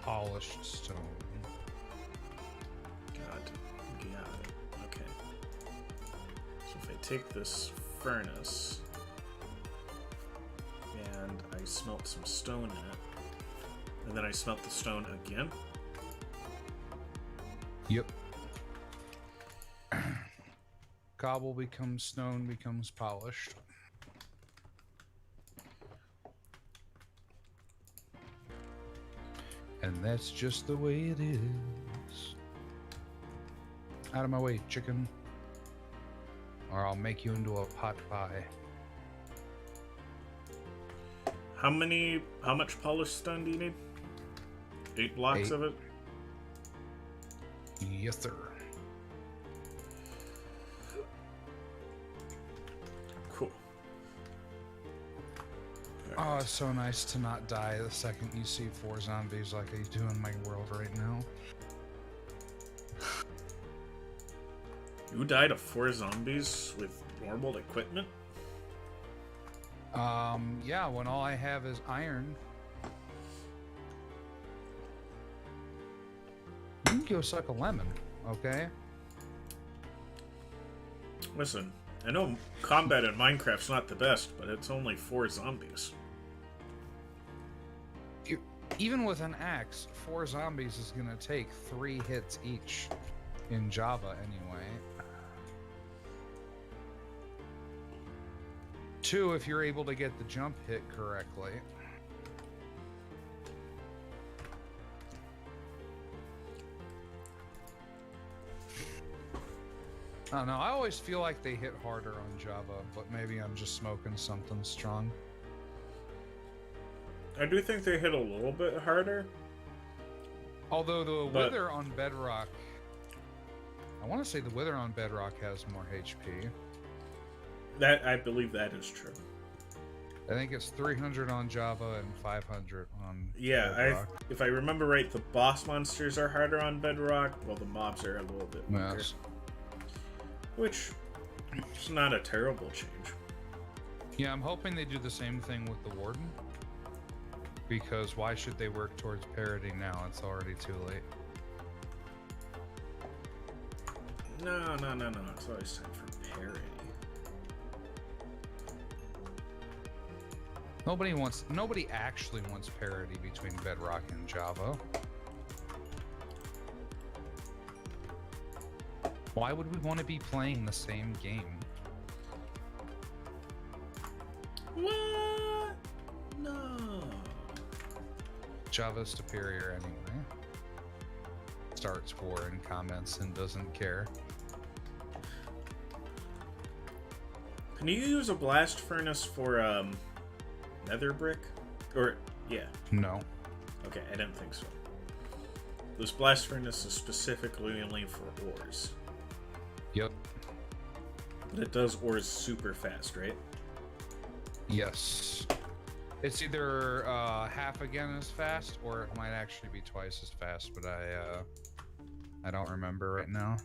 polished stone. Got it. Okay. So if I take this furnace and I smelt some stone in it, and then I smelt the stone again. Yep. Cobble becomes stone, becomes polished. And that's just the way it is. Out of my way, chicken. Or I'll make you into a pot pie. How much polished stone do you need? 8 blocks 8. of it? Yes, sir. Cool. Oh, it's so nice to not die the second you see 4 zombies like I do in my world right now. You died of 4 zombies with normal equipment? Yeah, when all I have is iron. You can go suck a lemon, okay? Listen, I know combat in Minecraft's not the best, but it's only 4 zombies. Even with an axe, 4 zombies is gonna take 3 hits each in Java anyway. 2 if you're able to get the jump hit correctly. I don't know, I always feel like they hit harder on Java, but maybe I'm just smoking something strong. I do think they hit a little bit harder. Although the Wither on Bedrock... I want to say the Wither on Bedrock has more HP. I believe that is true. I think it's 300 on Java and 500 on Bedrock. If I remember right, the boss monsters are harder on Bedrock, while the mobs are a little bit weaker. Yes. Which is not a terrible change. Yeah, I'm hoping they do the same thing with the Warden. Because why should they work towards parity now? It's already too late. No. It's always time for parity. Nobody actually wants parity between Bedrock and Java. Why would we want to be playing the same game? What? No. Java's superior anyway. Starts war and comments and doesn't care. Can you use a blast furnace for nether brick? Or yeah. No. Okay, I didn't think so. This blast furnace is specifically only for ores. Yep. But it does ores super fast, right? Yes. It's either half again as fast, or it might actually be twice as fast, but I don't remember right now.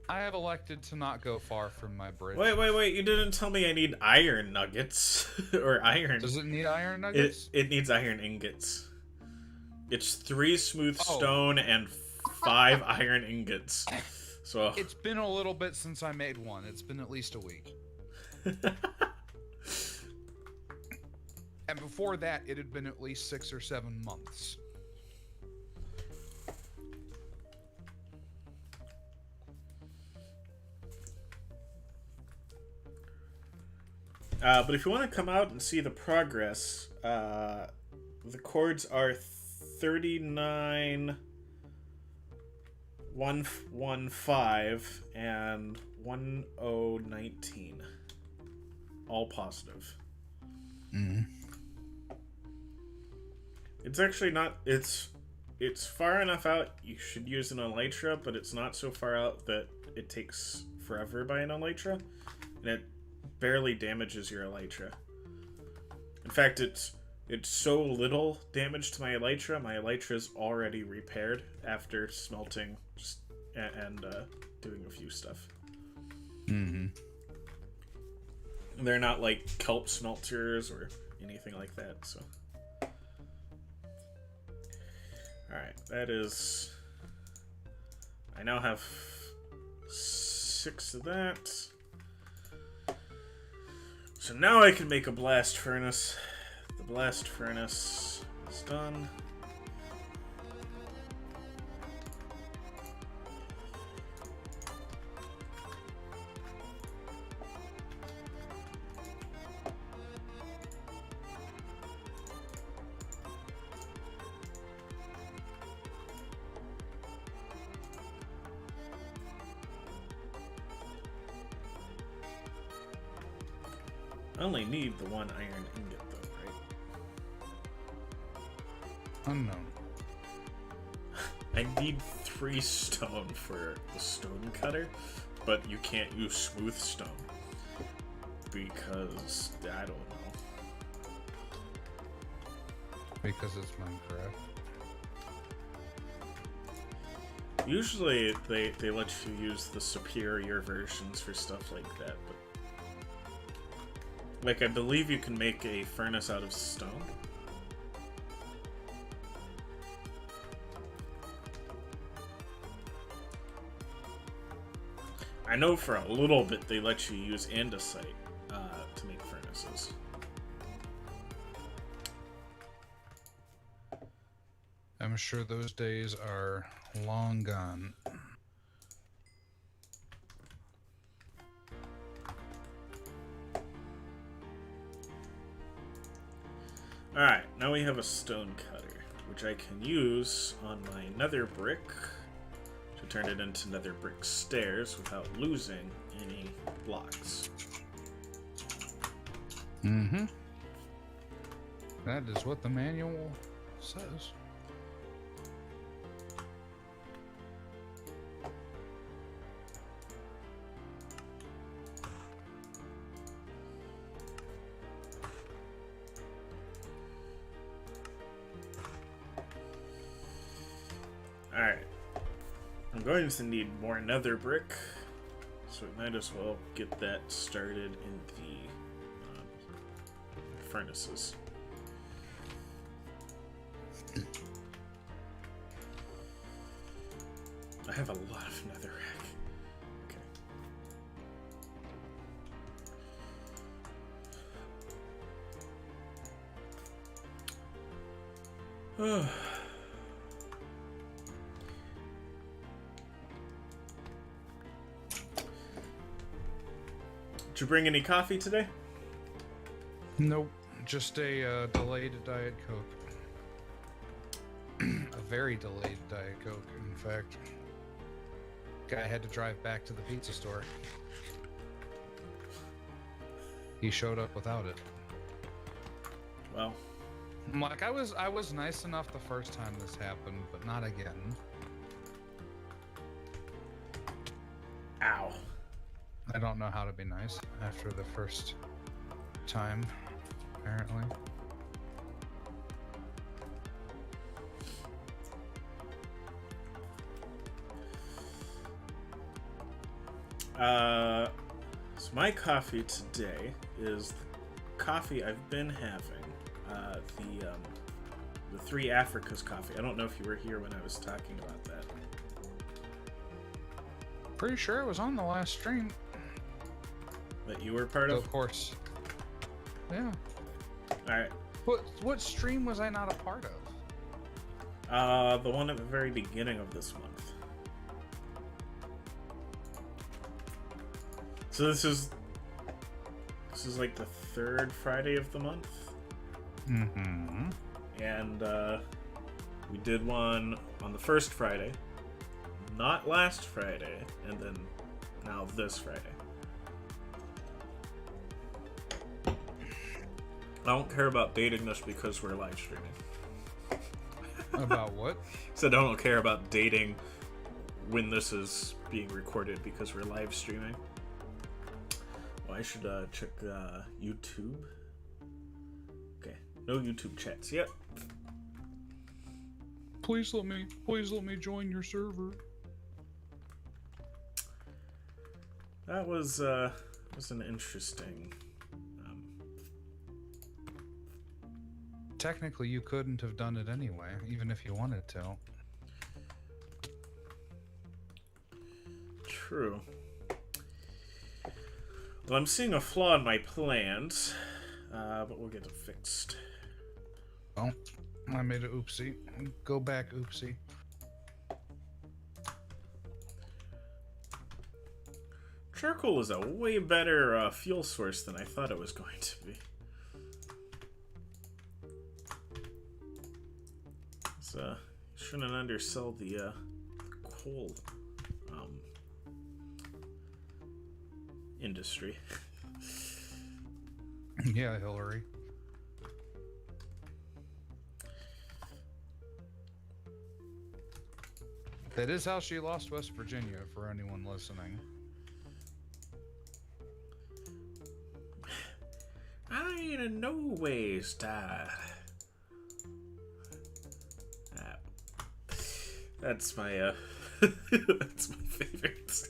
I have elected to not go far from my bridge. Wait, you didn't tell me I need iron nuggets. Or iron. Does it need iron nuggets? It needs iron ingots. It's 3 smooth stone and 5 iron ingots. So it's been a little bit since I made one. It's been at least a week. And before that, it had been at least 6 or 7 months. But if you want to come out and see the progress, the chords are 39, 115, and 1019. All positive. Mm. It's actually not... It's far enough out you should use an elytra, but it's not so far out that it takes forever by an elytra. And it barely damages your elytra. In fact, it's so little damage to my elytra is already repaired after smelting and doing a few stuff. Mm-hmm. They're not like kelp smelters or anything like that, so. Alright, that is... I now have 6 of that. So now I can make a blast furnace. The blast furnace is done. I only need the 1 iron ingot though, right? Unknown. I need 3 stone for the stone cutter, but you can't use smooth stone. Because, I don't know. Because it's Minecraft. Usually they let you use the superior versions for stuff like that, but like, I believe you can make a furnace out of stone. I know for a little bit they let you use andesite to make furnaces. I'm sure those days are long gone. Alright, now we have a stone cutter, which I can use on my nether brick to turn it into nether brick stairs without losing any blocks. Mm-hmm. That is what the manual says. Alright. I'm going to need more nether brick, so we might as well get that started in the furnaces. I have a lot of netherrack. Okay. Did you bring any coffee today? Nope, just a delayed Diet Coke. A very delayed Diet Coke, in fact. Guy had to drive back to the pizza store. He showed up without it. Well, I'm like, I was nice enough the first time this happened, but not again. ow. I don't know how to be nice after the first time, apparently. So my coffee today is the coffee I've been having. The Three Africas coffee. I don't know if you were here when I was talking about that. Pretty sure it was on the last stream. That you were part of? Of course. Yeah. Alright. What stream was I not a part of? The one at the very beginning of this month. So this is like the third Friday of the month. Mm-hmm. And we did one on the first Friday, not last Friday, and then now this Friday. I don't care about dating this because we're live streaming. About what? Said I don't care about dating when this is being recorded because we're live streaming. Well, I should check YouTube. Okay, no YouTube chats yet. Please let me join your server. That was an interesting. Technically, you couldn't have done it anyway, even if you wanted to. True. Well, I'm seeing a flaw in my plans, but we'll get it fixed. Well, I made an oopsie. Go back, oopsie. Charcoal is a way better fuel source than I thought it was going to be. So, you shouldn't undersell the coal industry. Yeah, Hillary. That is how she lost West Virginia, for anyone listening. I in no ways died. That's my that's my favorite.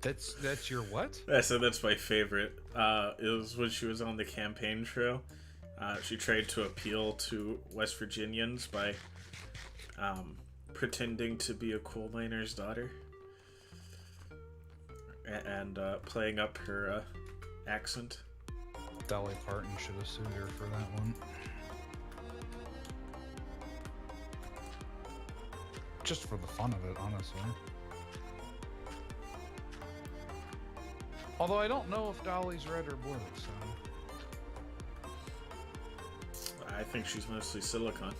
That's your what? I said that's my favorite. It was when she was on the campaign trail. She tried to appeal to West Virginians by pretending to be a coal miner's daughter and playing up her accent. Dolly Parton should have sued her for that one. Just for the fun of it, honestly. Although I don't know if Dolly's red or blue, so... I think she's mostly silicone.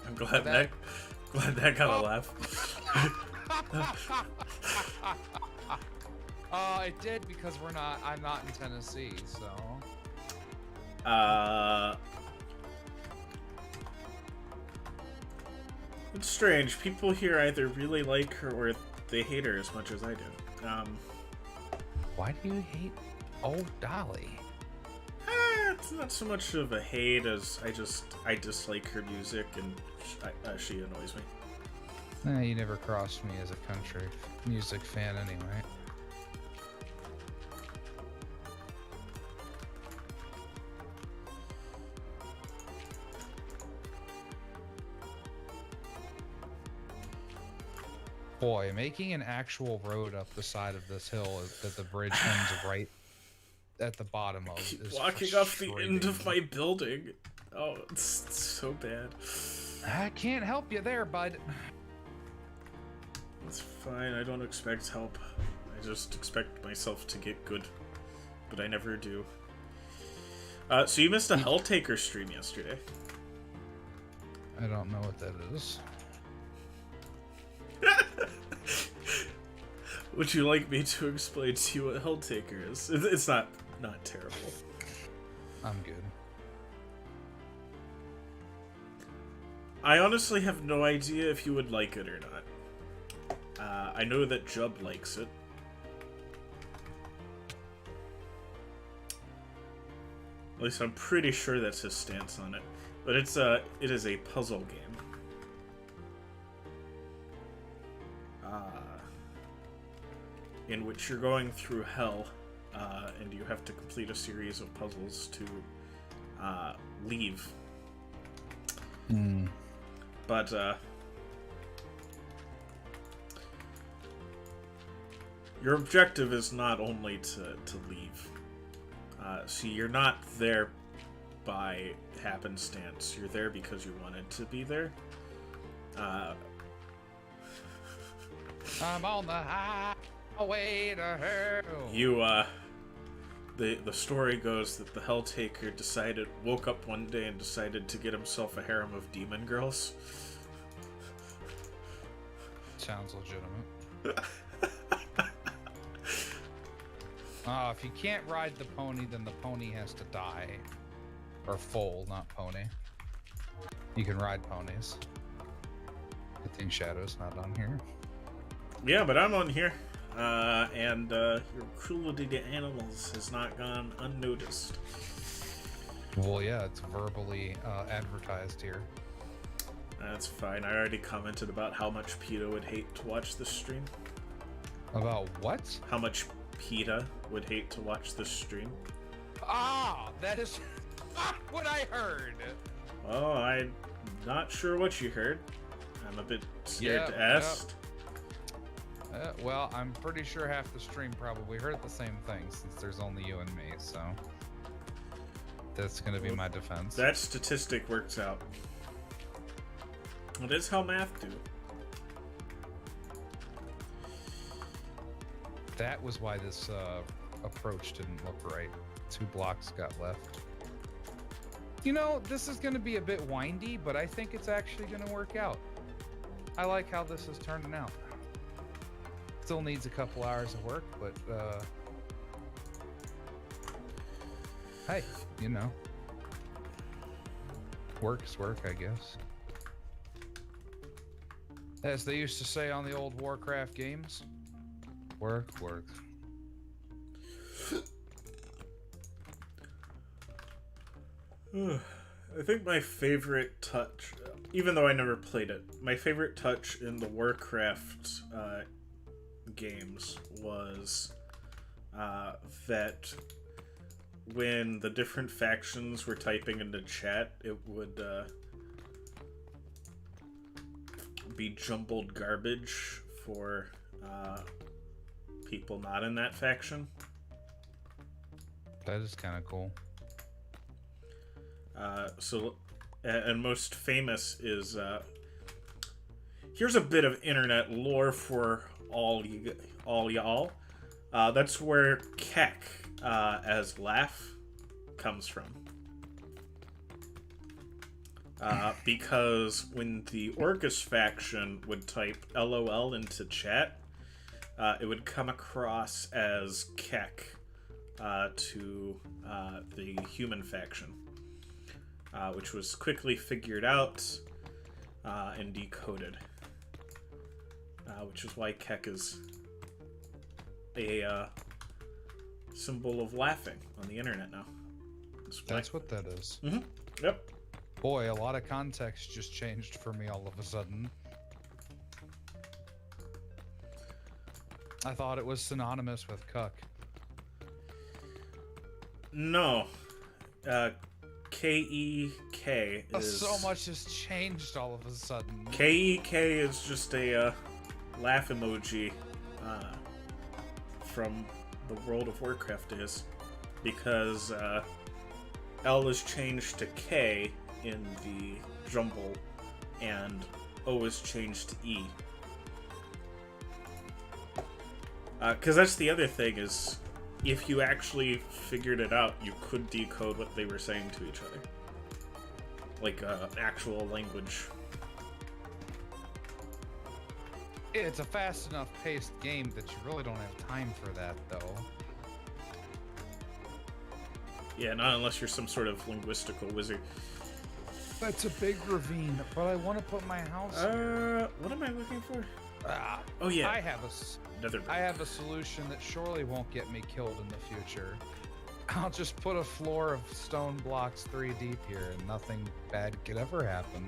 I'm glad that got a laugh. It did because I'm not in Tennessee, so... It's strange. People here either really like her or they hate her as much as I do. Why do you hate old Dolly? It's not so much of a hate as I dislike her music and she annoys me. You never crossed me as a country music fan anyway. Boy, making an actual road up the side of this hill that the bridge ends right at the bottom of Keep is walking off the end of frustrating. my building. Oh, it's so bad. I can't help you there, bud. It's fine, I don't expect help. I just expect myself to get good. But I never do. So you missed a Helltaker stream yesterday. I don't know what that is. Would you like me to explain to you what Helltaker is? It's not terrible. I'm good. I honestly have no idea if you would like it or not. I know that Jub likes it. At least I'm pretty sure that's his stance on it. But it is a puzzle game. In which you're going through hell, and you have to complete a series of puzzles to leave. But your objective is not only to leave. See, you're not there by happenstance. You're there because you wanted to be there. I'm on the highway to hell. You, the story goes that the Helltaker woke up one day and decided to get himself a harem of demon girls. Sounds legitimate. If you can't ride the pony, then the pony has to die. Or foal, not pony. You can ride ponies. Good thing Shadow's not on here. Yeah, but I'm on here. And your cruelty to animals has not gone unnoticed. Well, yeah, it's verbally advertised here. That's fine. I already commented about how much PETA would hate to watch this stream. About what? How much PETA would hate to watch this stream. That is not what I heard. Well, I'm not sure what you heard. I'm a bit scared to ask. Well, I'm pretty sure half the stream probably heard the same thing since there's only you and me, so that's going to be my defense. That statistic works out. It is how math do. That was why this approach didn't look right. 2 blocks got left. You know, this is going to be a bit windy, but I think it's actually going to work out. I like how this is turning out. Still needs a couple hours of work, but hey, you know, work's work, I guess. As they used to say on the old Warcraft games, work. I think my favorite touch, even though I never played it, my favorite touch in the Warcraft games was that when the different factions were typing into chat, it would be jumbled garbage for people not in that faction. That is kind of cool. And most famous is here's a bit of internet lore for all y'all. That's where Keck as laugh comes from. Because when the Orcus faction would type LOL into chat, it would come across as Keck to the human faction, which was quickly figured out and decoded, which is why Keck is a symbol of laughing on the internet now. That's what that is. Mm-hmm. Yep. Boy, a lot of context just changed for me all of a sudden. I thought it was synonymous with cuck. No. K-E-K is... So much has changed all of a sudden. K-E-K is just a laugh emoji from the World of Warcraft days, because L is changed to K in the jumble, and O is changed to E. Because that's the other thing, is if you actually figured it out, you could decode what they were saying to each other. Like actual language. It's a fast enough paced game that you really don't have time for that, though. Yeah, not unless you're some sort of linguistical wizard. That's a big ravine, but I want to put my house here. What am I looking for? Oh yeah. I have a solution that surely won't get me killed in the future. I'll just put a floor of stone blocks 3 deep here, and nothing bad could ever happen.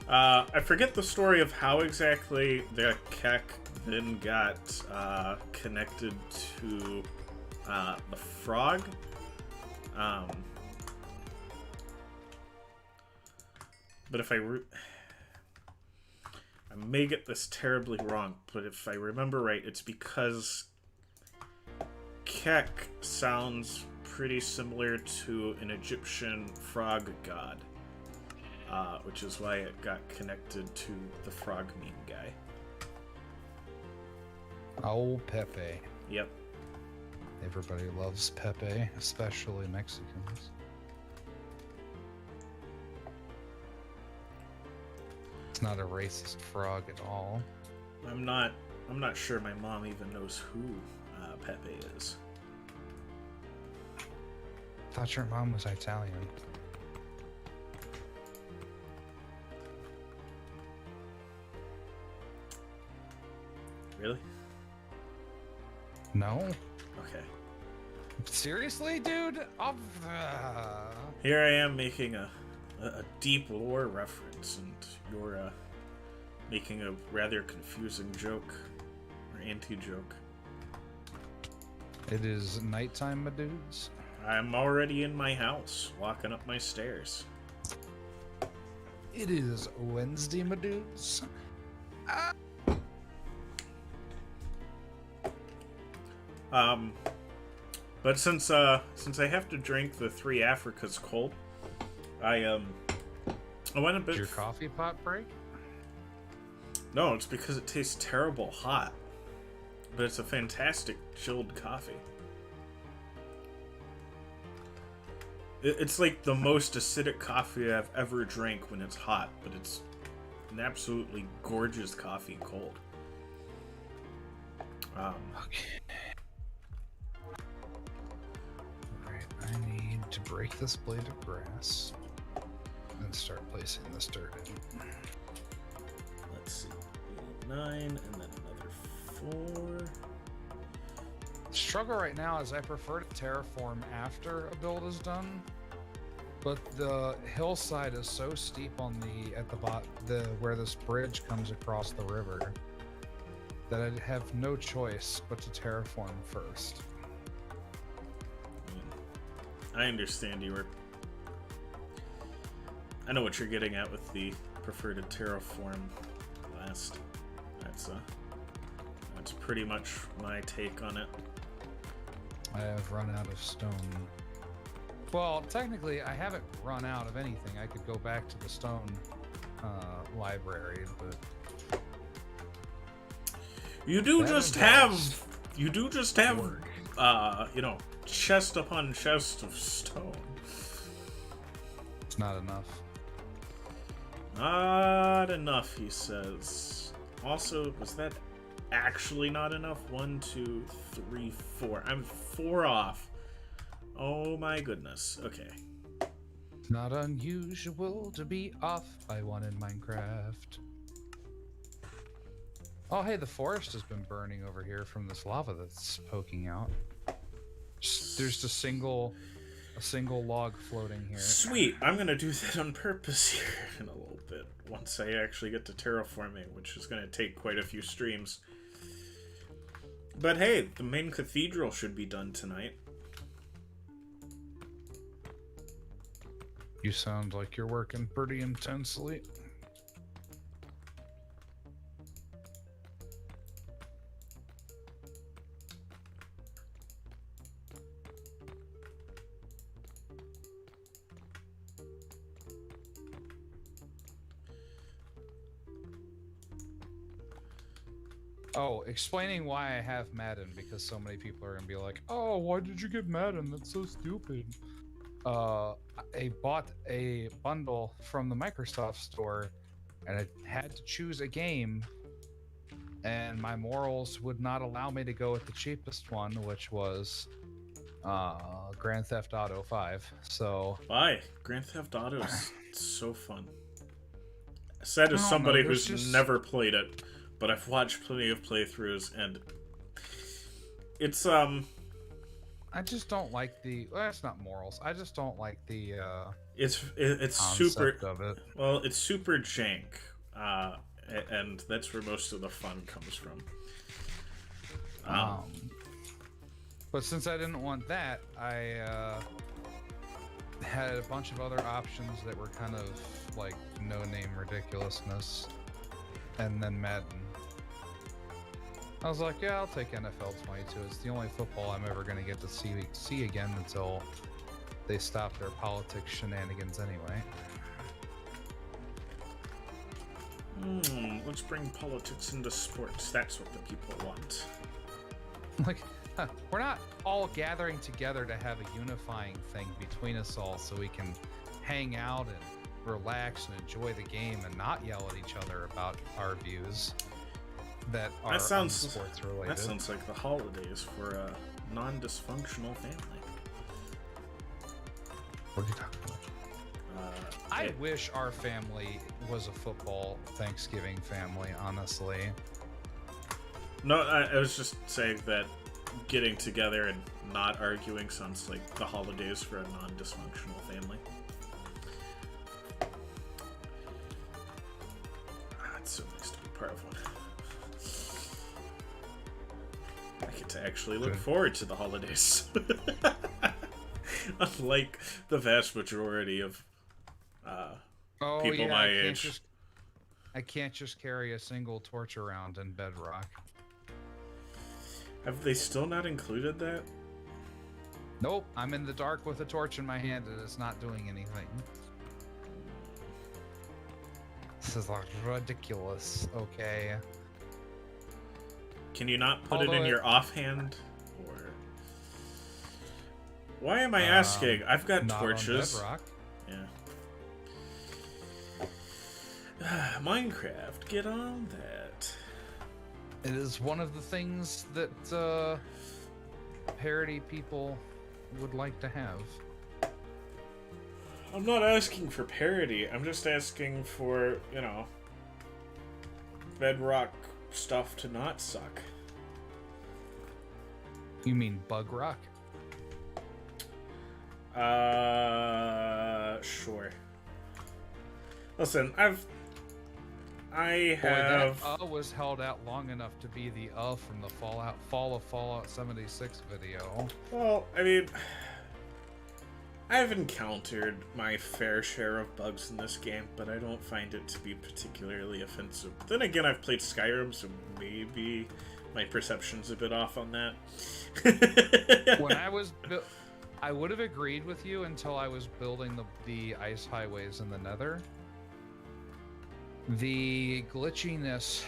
I forget the story of how exactly the Keck then got connected to the frog. But if I may get this terribly wrong, but if I remember right, it's because Keck sounds pretty similar to an Egyptian frog god, which is why it got connected to the frog meme guy. Oh, Pepe. Yep. Everybody loves Pepe, especially Mexicans. It's not a racist frog at all. I'm not sure my mom even knows who Pepe is. Thought your mom was Italian. Really? No? Okay. Seriously, dude? Here I am making a deep lore reference, and you're making a rather confusing joke, or anti-joke. It is nighttime, my dudes. I'm already in my house, walking up my stairs. It is Wednesday, my dudes. But since I have to drink the 3 Africas cold, I went a bit. Did your coffee pot break? No, it's because it tastes terrible hot, but it's a fantastic chilled coffee. It's like the most acidic coffee I've ever drank when it's hot, but it's an absolutely gorgeous coffee cold. Okay. Alright, I need to break this blade of grass and start placing this dirt in. Let's see. 9, and then another 4. The struggle right now is I prefer to terraform after a build is done, but the hillside is so steep on where this bridge comes across the river that I'd have no choice but to terraform first. I understand I know what you're getting at with the prefer to terraform last. That's pretty much my take on it. I have run out of stone. Well, technically, I haven't run out of anything. I could go back to the stone library, but you do just have chest upon chest of stone. It's not enough. Not enough, he says. Also, was that actually not enough? 1, 2, 3, 4. I'm 4 off. Oh my goodness. Okay. It's not unusual to be off by 1 in Minecraft. Oh, hey, the forest has been burning over here from this lava that's poking out. There's a single log floating here. Sweet. I'm gonna do that on purpose here in a little bit. Once I actually get to terraforming, which is gonna take quite a few streams. But hey, the main cathedral should be done tonight. You sound like you're working pretty intensely. Oh, explaining why I have Madden, because so many people are gonna be like, "Oh, why did you get Madden? That's so stupid." I bought a bundle from the Microsoft store, and I had to choose a game, and my morals would not allow me to go with the cheapest one, which was Grand Theft Auto 5. So Why? Grand Theft Auto is so fun. Said as I don't somebody know, who's just... never played it, but I've watched plenty of playthroughs, and it's I just don't like the. Well, that's not morals. I just don't like the. it's super. Concept of it. Well, it's super jank, and that's where most of the fun comes from. But since I didn't want that, I had a bunch of other options that were kind of like no-name ridiculousness, and then Madden. I was like, yeah, I'll take NFL 22. It's the only football I'm ever going to get to see again until they stop their politics shenanigans anyway. Let's bring politics into sports. That's what the people want. Like, we're not all gathering together to have a unifying thing between us all so we can hang out and relax and enjoy the game and not yell at each other about our views that are sports related. That sounds like the holidays for a non-dysfunctional family. What are you talking about? I wish our family was a football Thanksgiving family, honestly. No, I was just saying that getting together and not arguing sounds like the holidays for a non-dysfunctional family. It's so nice to be part of one. I get to actually look forward to the holidays. Unlike the vast majority of people my age. I can't just carry a single torch around in Bedrock. Have they still not included that? Nope, I'm in the dark with a torch in my hand and it's not doing anything. This is like ridiculous, okay? Can you not put it in your offhand? Or why am I asking? I've got torches. On Bedrock. Yeah. MineCraft, get on that. It is one of the things that parody people would like to have. I'm not asking for parody. I'm just asking for, Bedrock stuff to not suck. You mean Bug Rock? Sure. Listen, I have... That was held out long enough to be the from the Fall of Fallout 76 video. Well, I mean, I've encountered my fair share of bugs in this game, but I don't find it to be particularly offensive. Then again, I've played Skyrim, so maybe my perception's a bit off on that. When I would have agreed with you until I was building the ice highways in the Nether. The glitchiness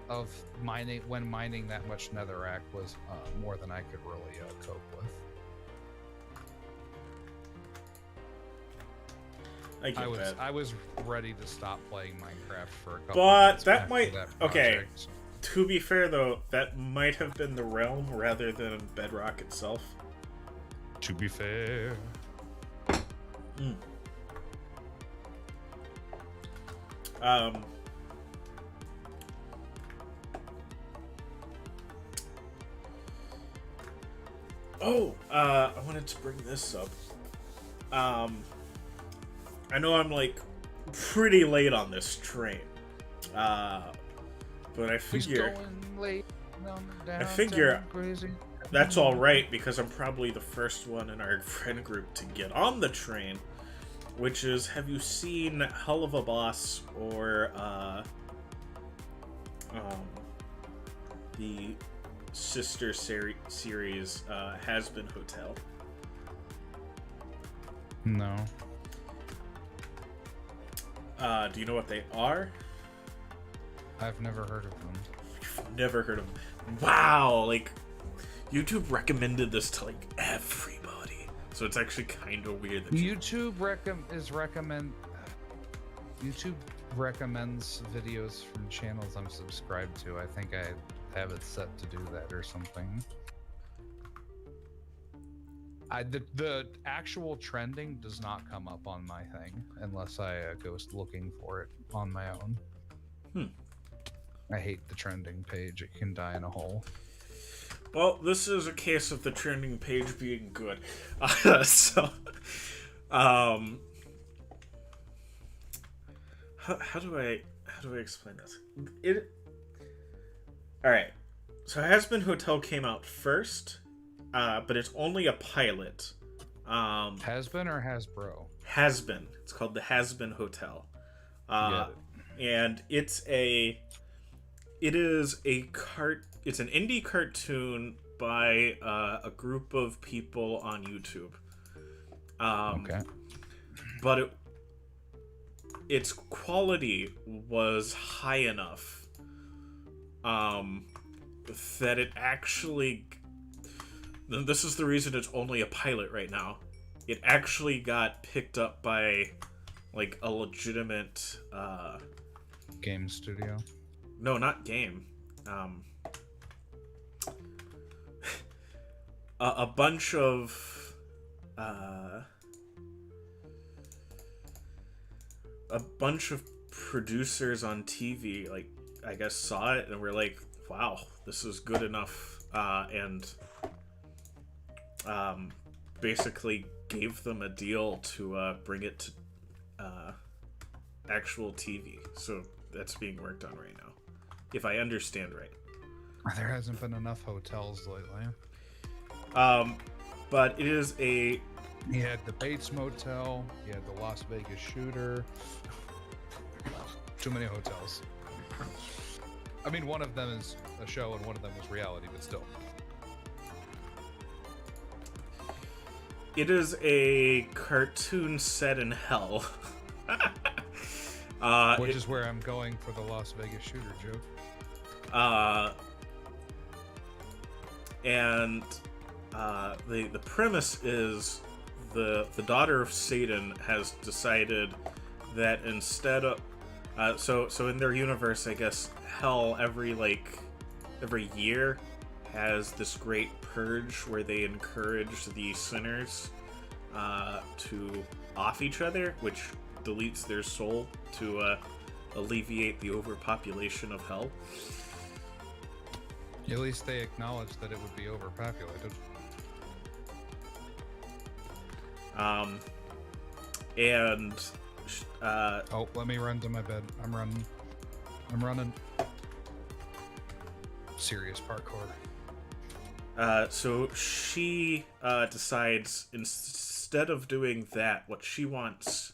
of mining that much netherrack was more than I could really cope with. I was ready to stop playing Minecraft for a couple months. But that might... Okay, to be fair though, that might have been the realm rather than Bedrock itself. To be fair. I wanted to bring this up. I know I'm like pretty late on this train, but I figure that's all right because I'm probably the first one in our friend group to get on the train, which is, have you seen Hell of a Boss or the sister series Has Been Hotel? No. Do you know what they are? I've never heard of them. You've never heard of them? Wow! Like, YouTube recommended this to, like, everybody. So it's actually kind of weird that YouTube recommends videos from channels I'm subscribed to. I think I have it set to do that or something. The actual trending does not come up on my thing unless I go looking for it on my own. I hate the trending page. It can die in a hole. Well, this is a case of the trending page being good. So, how do I explain this? All right. So, Has Been Hotel came out first, but it's only a pilot. Has Been or Hasbro? Has Been. It's called the Has Been Hotel, and it's an indie cartoon by a group of people on YouTube. Okay. But its quality was high enough that it actually... This is the reason it's only a pilot right now. It actually got picked up by, like, a legitimate... game studio? No, not game. A bunch of producers on TV, like, I guess, saw it and were like, "Wow, this is good enough," and basically gave them a deal to bring it to actual TV. So that's being worked on right now, if I understand right. There hasn't been enough hotels lately. But it is a... You had the Bates Motel, you had the Las Vegas Shooter. Too many hotels. I mean, one of them is a show and one of them is reality, but still. It is a cartoon set in hell. Which is where I'm going for the Las Vegas Shooter joke. And the premise is the daughter of Satan has decided that instead of so in their universe, I guess, hell every year has this great purge where they encourage the sinners to off each other, which deletes their soul to alleviate the overpopulation of hell. At least they acknowledge that it would be overpopulated. Oh, let me run to my bed. I'm running. Serious parkour. So she decides, instead of doing that, what she wants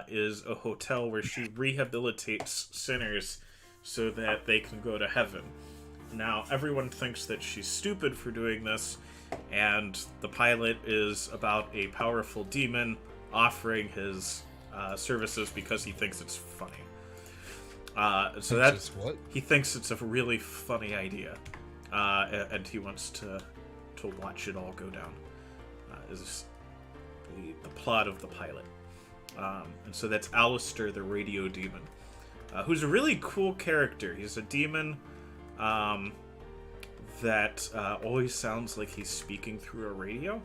is a hotel where she rehabilitates sinners so that they can go to heaven. Now, everyone thinks that she's stupid for doing this, and the pilot is about a powerful demon offering his services because he thinks it's funny. So that's what? He thinks it's a really funny idea, and he wants to watch it all go down. Is the plot of the pilot, and so that's Alistair, the radio demon, who's a really cool character. He's a demon that always sounds like he's speaking through a radio.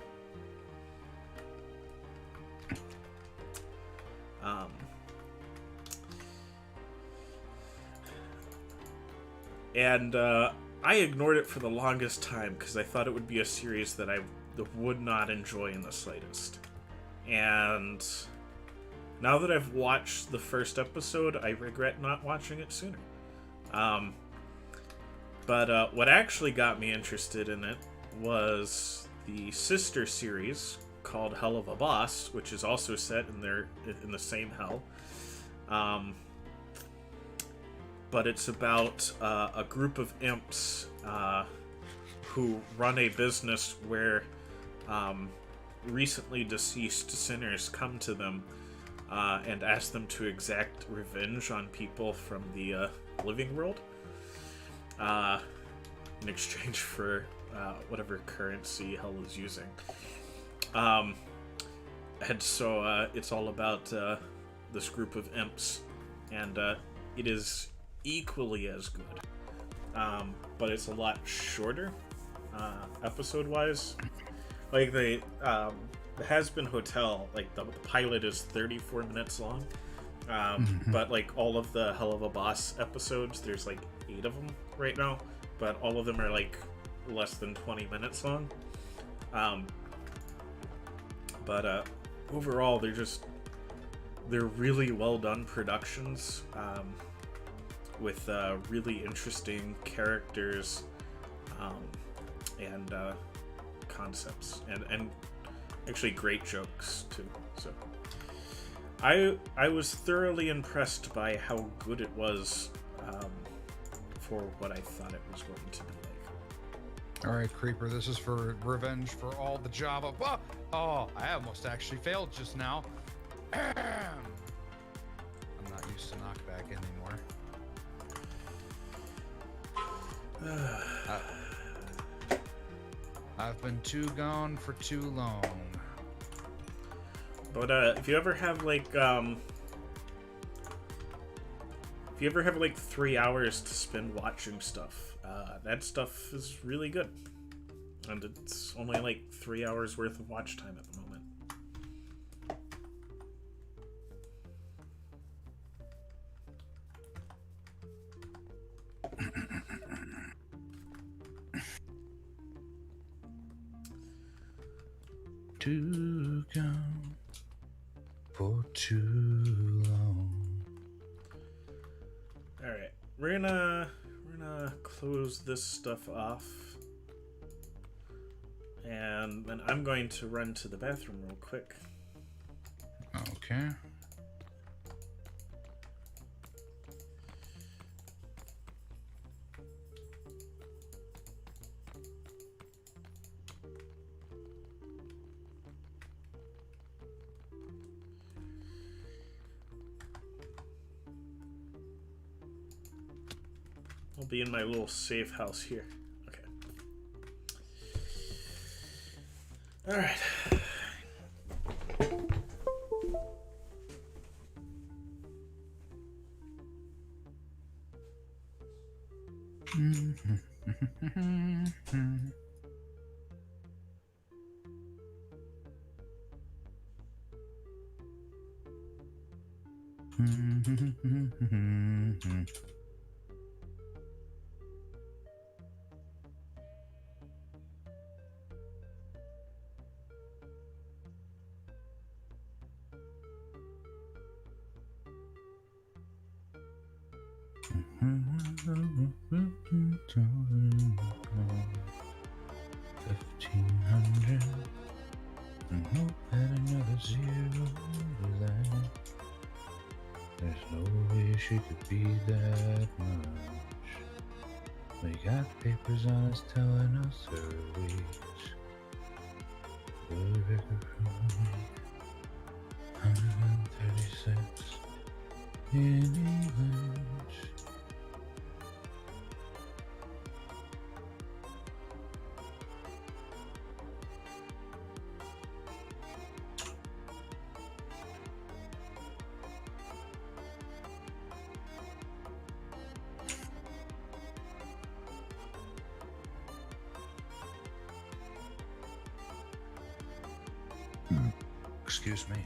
And I ignored it for the longest time because I thought it would be a series that I would not enjoy in the slightest. And now that I've watched the first episode, I regret not watching it sooner. But what actually got me interested in it was the sister series called Hell of a Boss, which is also set in the same hell. But it's about a group of imps who run a business where recently deceased sinners come to them and ask them to exact revenge on people from the living world in exchange for whatever currency hell is using. And so it's all about this group of imps, and it is equally as good, but it's a lot shorter episode-wise. Like the Has-Been Hotel, like the pilot is 34 minutes long, but like all of the Hell of a Boss episodes, there's like 8 of them right now, but all of them are like less than 20 minutes long. But overall, they're really well done productions, with really interesting characters and concepts, and actually great jokes too. So I was thoroughly impressed by how good it was for what I thought it was going to be like. All right, Creeper, this is for revenge for all the Java. Oh, I almost actually failed just now. I'm not used to knockback anymore. I've been too gone for too long. But if you ever have like 3 hours to spend watching stuff, that stuff is really good, and it's only like 3 hours worth of watch time at the moment. Too gone for too long. All right, we're gonna close this stuff off, and then I'm going to run to the bathroom real quick. Okay. I'll be in my little safe house here. Okay. All right. $1,500. And hope that another zero to that. There's no way she could be that much. We got papers on us telling us her wage. Good record from me. 136 in English. Excuse me.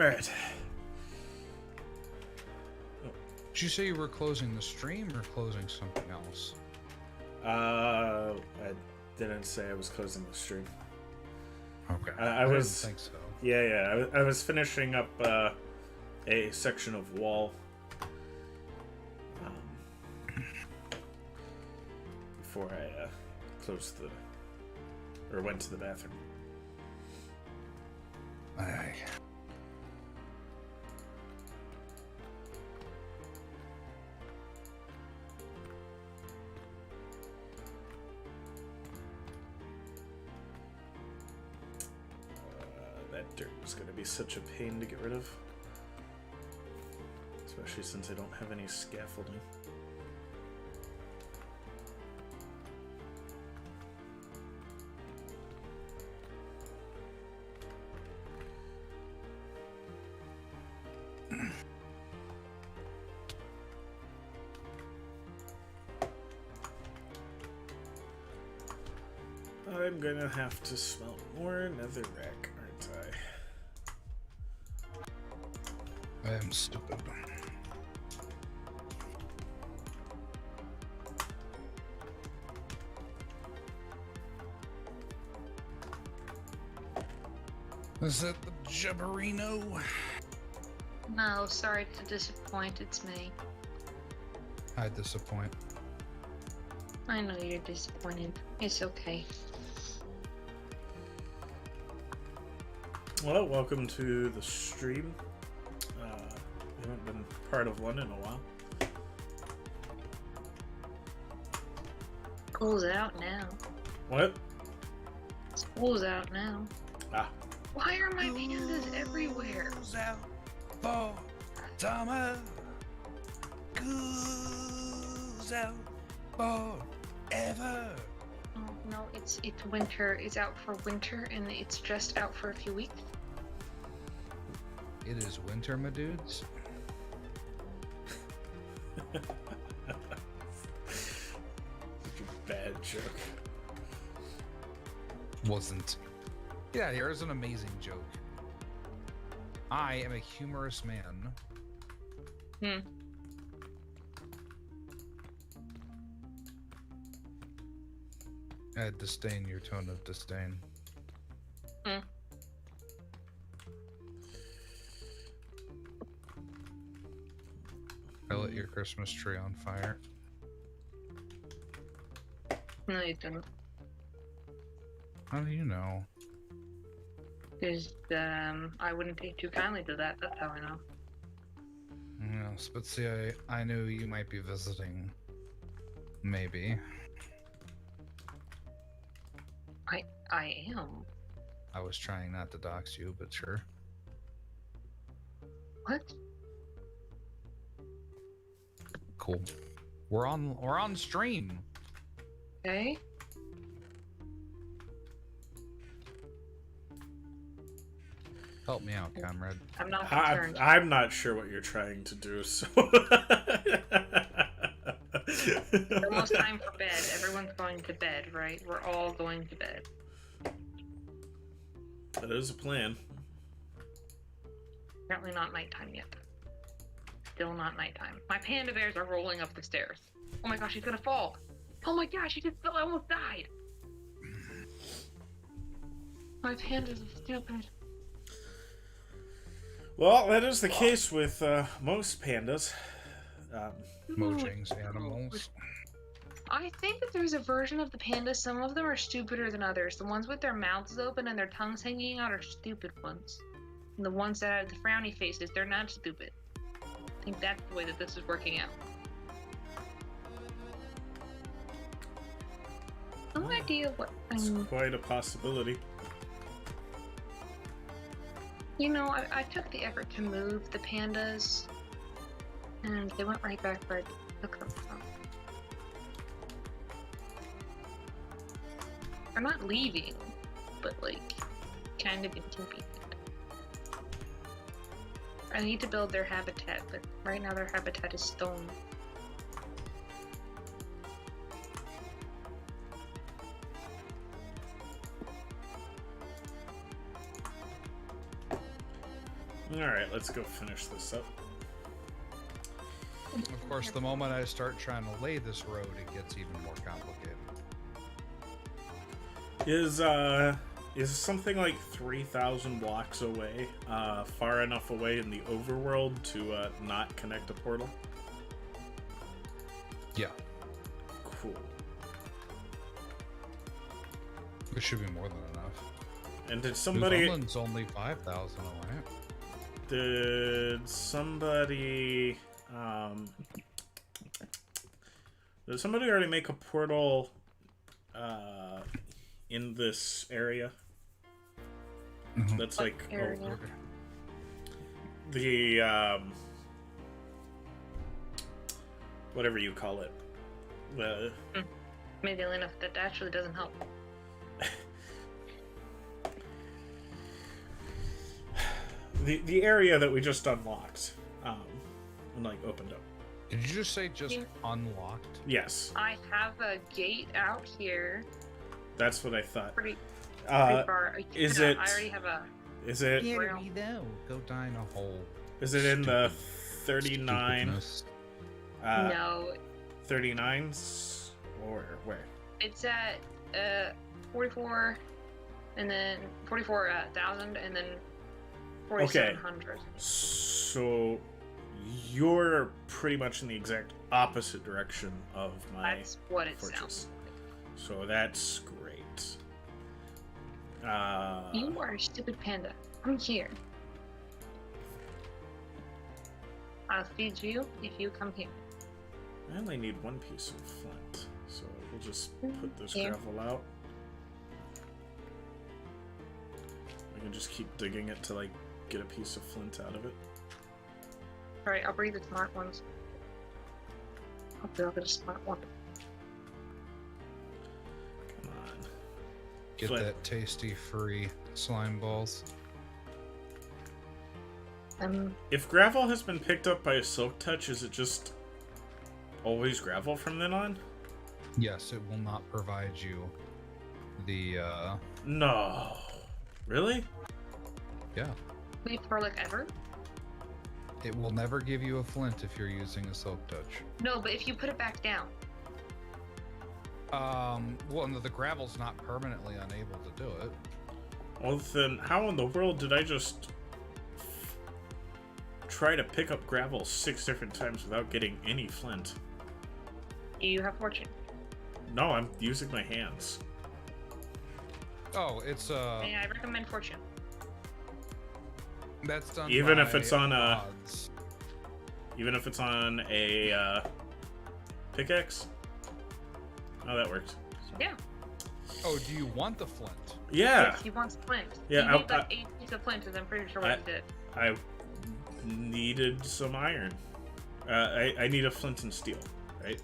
Alright. Did you say you were closing the stream or closing something else? I didn't say I was closing the stream. Okay. I was. Didn't think so. Yeah. I was finishing up a section of wall before I closed or went to the bathroom. Aye. That dirt was going to be such a pain to get rid of. Especially since I don't have any scaffolding. I'm gonna have to smelt more netherrack, aren't I? I am stupid. Is that the Jabberino? No, sorry to disappoint, it's me. I disappoint. I know you're disappointed. It's okay. Well, welcome to the stream. We haven't been part of one in a while. School's out now. What? School's out now. Ah. Why are my pandas everywhere? Goes out for summer. Goes out forever. Oh, no, it's winter. It's out for winter, and it's just out for a few weeks. It is winter, my dudes. Such a bad joke. Wasn't. Yeah, here's an amazing joke. I am a humorous man. I disdain your tone of disdain. I lit your Christmas tree on fire. No, you don't. How do you know? Because I wouldn't take too kindly to that. That's how I know. Yes, but see, I knew you might be visiting. Maybe. I am. I was trying not to dox you, but sure. What? Cool. We're on stream. Okay. Help me out, comrade. I'm not concerned. I'm not sure what you're trying to do, so... It's almost time for bed. Everyone's going to bed, right? We're all going to bed. That is a plan. Apparently not nighttime yet. Still not nighttime. My panda bears are rolling up the stairs. Oh my gosh, he's gonna fall. Oh my gosh, he just fell. I almost died. My pandas are stupid. Well, that is the case with most pandas. Mojang's animals. I think that there's a version of the pandas. Some of them are stupider than others. The ones with their mouths open and their tongues hanging out are stupid ones. And the ones that have the frowny faces, they're not stupid. I think that's the way that this is working out. No idea what It's quite a possibility. You know, I took the effort to move the pandas, and they went right back where I took them from. They're not leaving, but like, kind of inconvenient. I need to build their habitat, but right now their habitat is stone. Alright, let's go finish this up. Of course, the moment I start trying to lay this road, it gets even more complicated. Is something like 3,000 blocks away, far enough away in the overworld to not connect a portal? Yeah, Cool. it should be more than enough. And did somebody... Newfoundland's only 5,000 away. Did somebody already make a portal in this area? Mhm. That's like area? the whatever you call it. The Maybe enough that actually doesn't help. the area that we just unlocked and like opened up. Did you just say just Yeah. unlocked? Yes, I have a gate out here. that's what I thought. Pretty Uh, far. is Yeah, it- I already have a. is it Where we know? Go die in a hole. is it in the 39 Stupidness. No, 39s or where? it's at 44, and then 44,000, and then 4,700. So you're pretty much in the exact opposite direction of my That's what it fortress. sounds. So that's great. You are a stupid panda. I'm here. I'll feed you if you come here. I only need one piece of flint, so we'll just put this Yeah. gravel out. We can just keep digging it to like get a piece of flint out of it. Alright, I'll bring the smart ones. Hopefully I'll get a smart one. Come on. Get Flint. that tasty free slime balls. If gravel has been picked up by a silk touch, is it just always gravel from then on? Yes, it will not provide you the No. Really? yeah. Wait for like ever? It will never give you a flint if you're using a silk touch. No, but if you put it back down. Well, no, the gravel's not permanently unable to do it. Well, then how in the world did I just try to pick up gravel 6 different times without getting any flint? You have fortune. No, I'm using my hands. Oh, it's And I recommend fortune. that's done Even if by it's on a- odds. Even if it's on a pickaxe? Oh, that worked. Yeah. Oh, do you want the flint? Yeah, Yes, he wants flint. Yeah, He need like 8 pieces of flint, and I'm pretty sure what he did. I needed some iron. I need a flint and steel, right?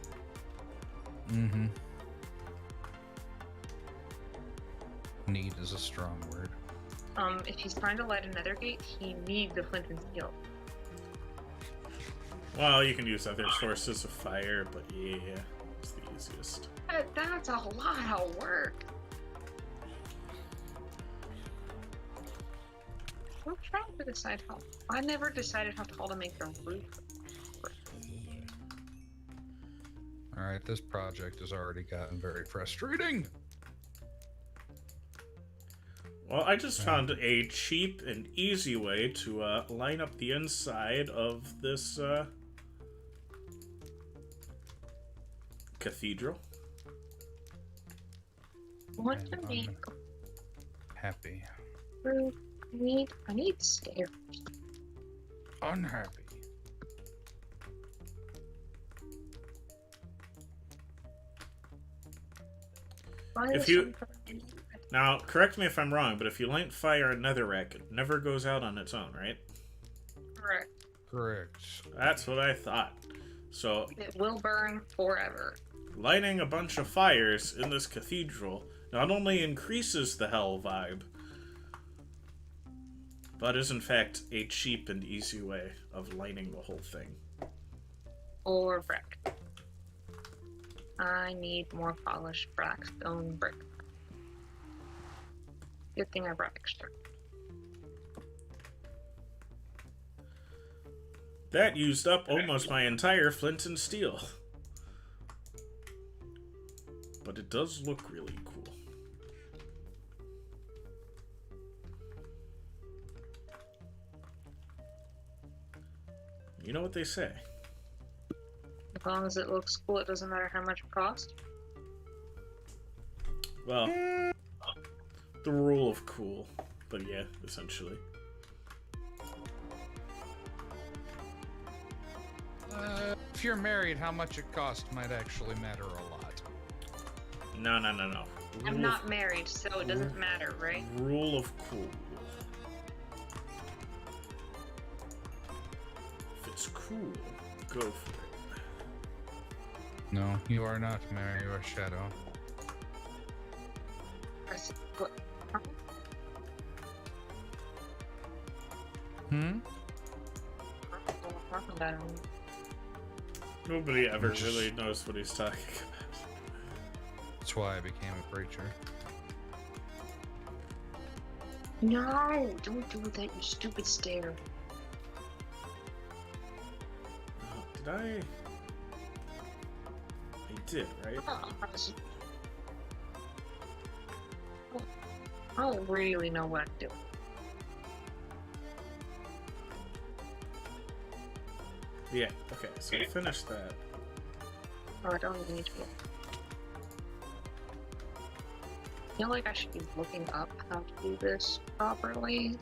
Mm-hmm. Need is a strong word. If he's trying to light another gate, he needs the flint and steel. Well, you can use other sources of fire, but yeah, it's the easiest. That's a lot of work. I'm trying to decide how. I never decided how tall to make the roof. Alright, this project has already gotten very frustrating. Well, I just found a cheap and easy way to line up the inside of this cathedral. What And to make Happy. roof? I need stairs. Unhappy. Why If is you- some- Now, correct me if I'm wrong, but if you light fire a netherrack, it never goes out on its own, right? Correct. Correct. That's what I thought. So, It will burn forever. lighting a bunch of fires in this cathedral not only increases the hell vibe, but is in fact a cheap and easy way of lighting the whole thing. Or brick. I need more polished black stone brick. Good thing I brought extra. That used up almost my entire flint and steel. But it does look really cool. You know what they say. As long as it looks cool, it doesn't matter how much it costs. Well, the rule of cool. But yeah, essentially. If you're married, how much it costs might actually matter a lot. No. I'm not married, so it doesn't matter, right? Rule of cool. If it's cool, go for it. No, you are not married. You are Shadow. What? Hmm? Nobody ever really knows what he's talking about. That's why I became a preacher. No, don't do that, you stupid stare. Did I? I did, right? I don't really know what I'm doing. Yeah, okay, so finish that. Oh, I don't even need to look. I feel like I should be looking up how to do this properly.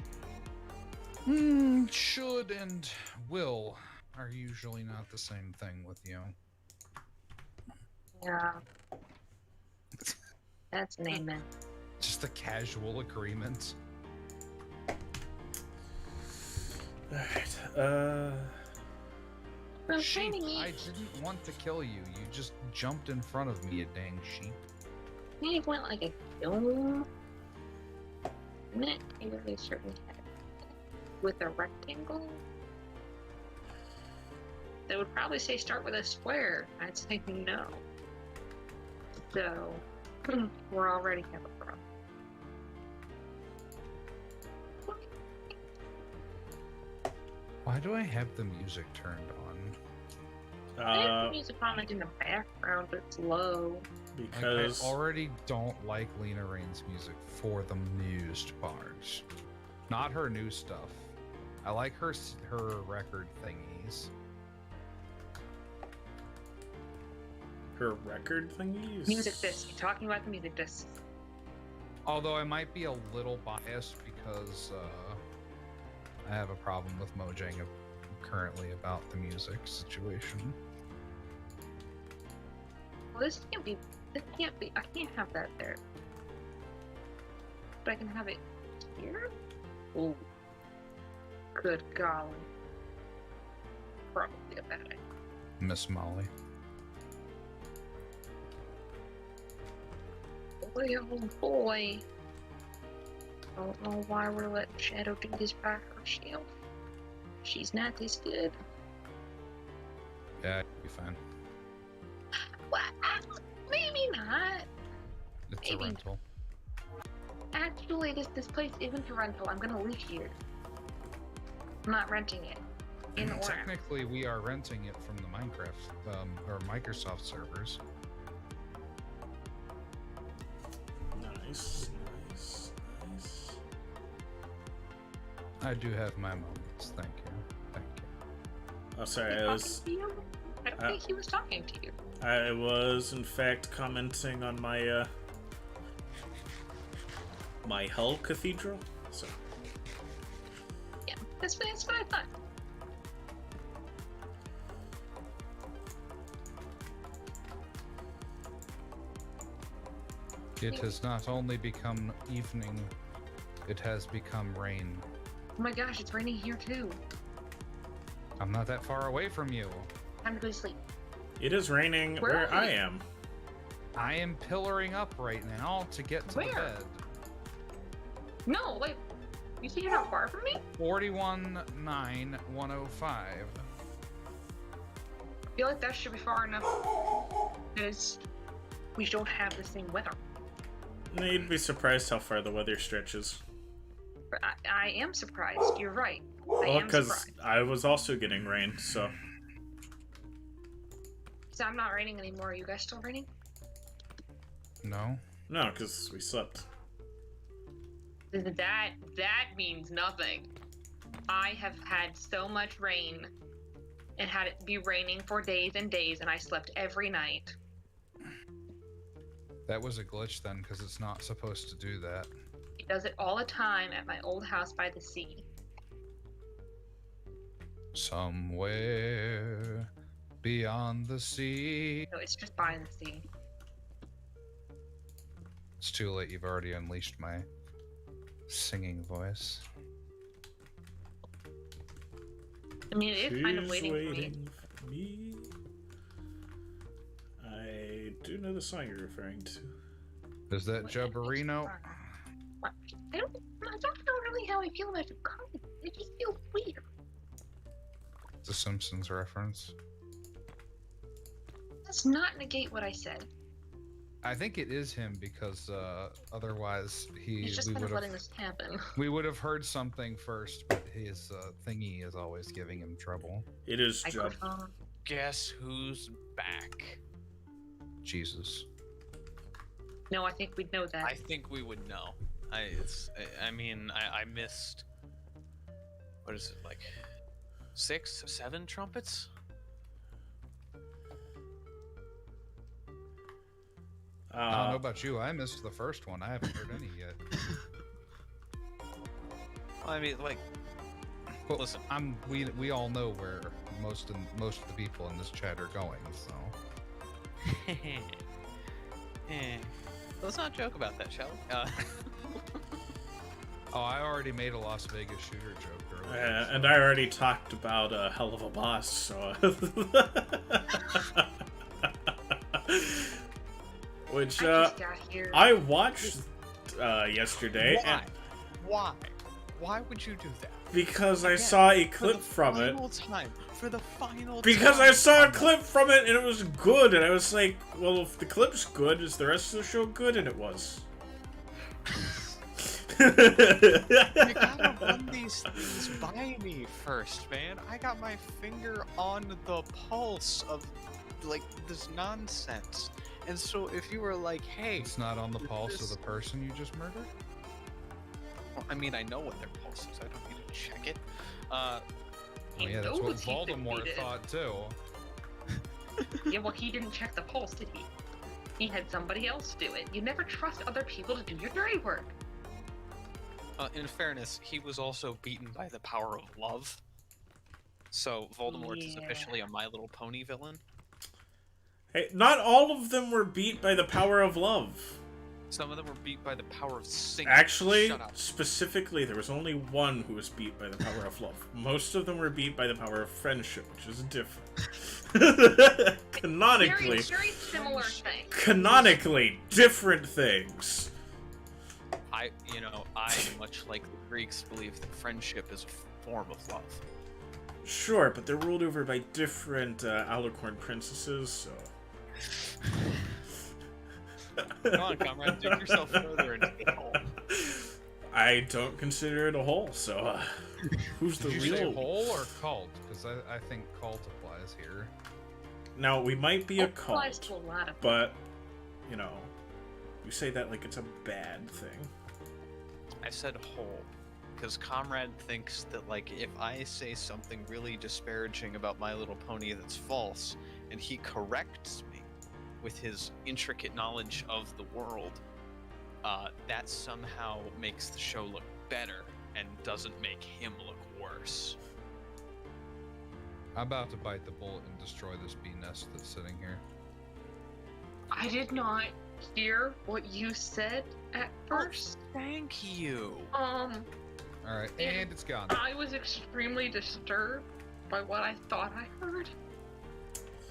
Should and will are usually not the same thing with you. Yeah. That's an amen. Just a casual agreement. Alright, I'm Sheep, finding I it. didn't want to kill you. You just jumped in front of me, you dang sheep. Maybe it went like a dome. Minute, I really certainly had it. With a rectangle? They would probably say start with a square. I'd say no. So, we're already have a problem. Why do I have the music turned on? I have the music on like in the background, but it's low. because I already don't like Lena Raine's music for the mused parts. Not her new stuff. I like her record thingies. her record thingies. Music disc. You're talking about the music disc. Although I might be a little biased because I have a problem with Mojang currently about the music situation. Well, this can't be. I can't have that there. But I can have it here? Oh. Good golly. Probably a bad idea. Miss Molly. Boy, oh boy. Don't know why we're letting Shadow do this by herself. She's not this good. Yeah, it'll be fine. What? Maybe not. It's Maybe. a rental. Actually, this place isn't a rental. I'm gonna live here. I'm not renting it. In order. Technically, we are renting it from the MineCraft or Microsoft servers. Nice. I do have my moments. Thank you. Oh, sorry. I don't think he was talking to you. I was in fact commenting on my my Hell Cathedral. So Yeah, that's what I thought. It has not only become evening, it has become rain. Oh my gosh, it's raining here too. I'm not that far away from you. Time to go to sleep. it is raining Where where are I you? am. I am pillaring up right now to get to the Where? bed. No, wait. You see you're not far from me? 419105. I feel like that should be far enough. Because we don't have the same weather. You'd be surprised how far the weather stretches. But I am surprised. You're right. Well, am because surprised. I was also getting rain, so. So I'm not raining anymore. Are you guys still raining? No. No, because we slept. That means nothing. I have had so much rain and had it be raining for days and days, and I slept every night. That was a glitch then, because it's not supposed to do that. It does it all the time at my old house by the sea. Somewhere beyond the sea. No, it's just by the sea. It's too late. You've already unleashed my singing voice. I mean, it is kind of She's waiting for me. waiting for me. I do know the song you're referring to. Is that Jabberino? I don't know really how I feel about your comment. It just feels weird. It's a Simpsons reference. Does not negate what I said. I think it is him because otherwise He's just kind of letting this happen. we would have heard something first, but his thingy is always giving him trouble. It is Jub. Microphone. Guess who's back? Jesus. No, I think we'd know that. I think we would know. I missed. What is it, like 6, 7 trumpets? I don't know about you. I missed the first one. I haven't heard any yet. I mean, like, But listen. we all know where most of the people in this chat are going. So Let's not joke about that, shall we? oh, I already made a Las Vegas shooter joke earlier. And I already talked about a hell of a boss, so. Which I just got here. I watched yesterday. Why? And Why? Why would you do that? because I Again, saw a for clip the from it. final time. For the final Because time. I saw a clip from it and it was good, and I was like, well, if the clip's good, is the rest of the show good? And it was. You gotta run these things by me first, man. I got my finger on the pulse of, like, this nonsense. And so if you were like, hey... It's not on the pulse of this- the person you just murdered? Well, I mean, I know what their pulse is. I don't need to check it. Oh, He yeah, that's what knows he Voldemort defeated. thought too. Yeah, well, he didn't check the pulse, did he? He had somebody else do it. You never trust other people to do your dirty work. In fairness, he was also beaten by the power of love. So Voldemort is Yeah. officially a My Little Pony villain. Hey, not all of them were beat by the power of love. Some of them were beat by the power of singing. Actually, Shut up. specifically, there was only one who was beat by the power of love. Most of them were beat by the power of friendship, which is different. Canonically, Very similar thing. canonically, different things. I, much like the Greeks, believe that friendship is a form of love. Sure, but they're ruled over by different Alicorn princesses, so... Come on, comrade, dig yourself further into the hole. I don't consider it a hole, so who's the Did you say real... hole or cult? Because I think cult applies here. Now, we might be a Applies cult, to a lot of but, you know, you say that like it's a bad thing. I said whole, because Comrade thinks that, like, if I say something really disparaging about My Little Pony that's false, and he corrects me with his intricate knowledge of the world, that somehow makes the show look better and doesn't make him look worse. I'm about to bite the bullet and destroy this bee nest that's sitting here. I did not hear what you said at first. Thank you. Alright, and it's gone. I was extremely disturbed by what I thought I heard.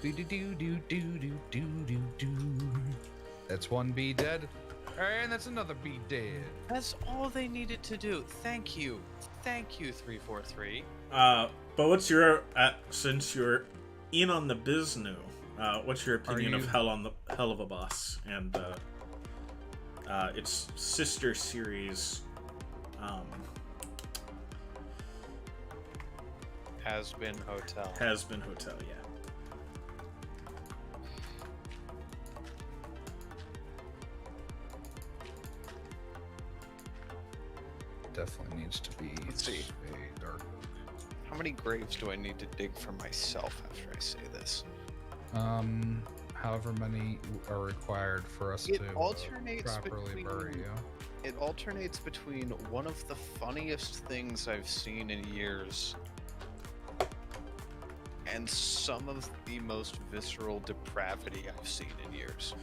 Do do do do do do do do do. That's one bee dead. And that's another bee dead. That's all they needed to do. Thank you. Thank you, 343. But what's your, since you're in on the biz new, what's your opinion of you- Hell of a Boss and its sister series, Has been hotel. Has been hotel, yeah. Definitely needs to be Let's see. a dark oak. How many graves do I need to dig for myself after I say this? However many are required for us It to alternates properly between- bury you. It alternates between one of the funniest things I've seen in years and some of the most visceral depravity I've seen in years.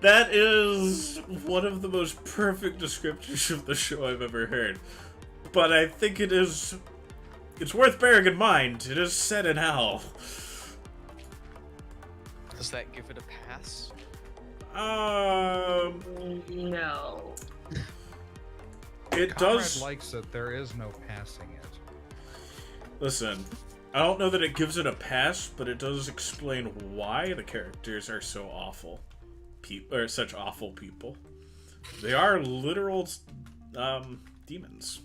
That is one of the most perfect descriptors of the show I've ever heard. But I think it's worth bearing in mind. It is set in hell. Does that give it a pass? No. It Conrad does. likes it. There is no passing it. Listen, I don't know that it gives it a pass, but it does explain why the characters are so awful. Or such awful people. They are literal demons.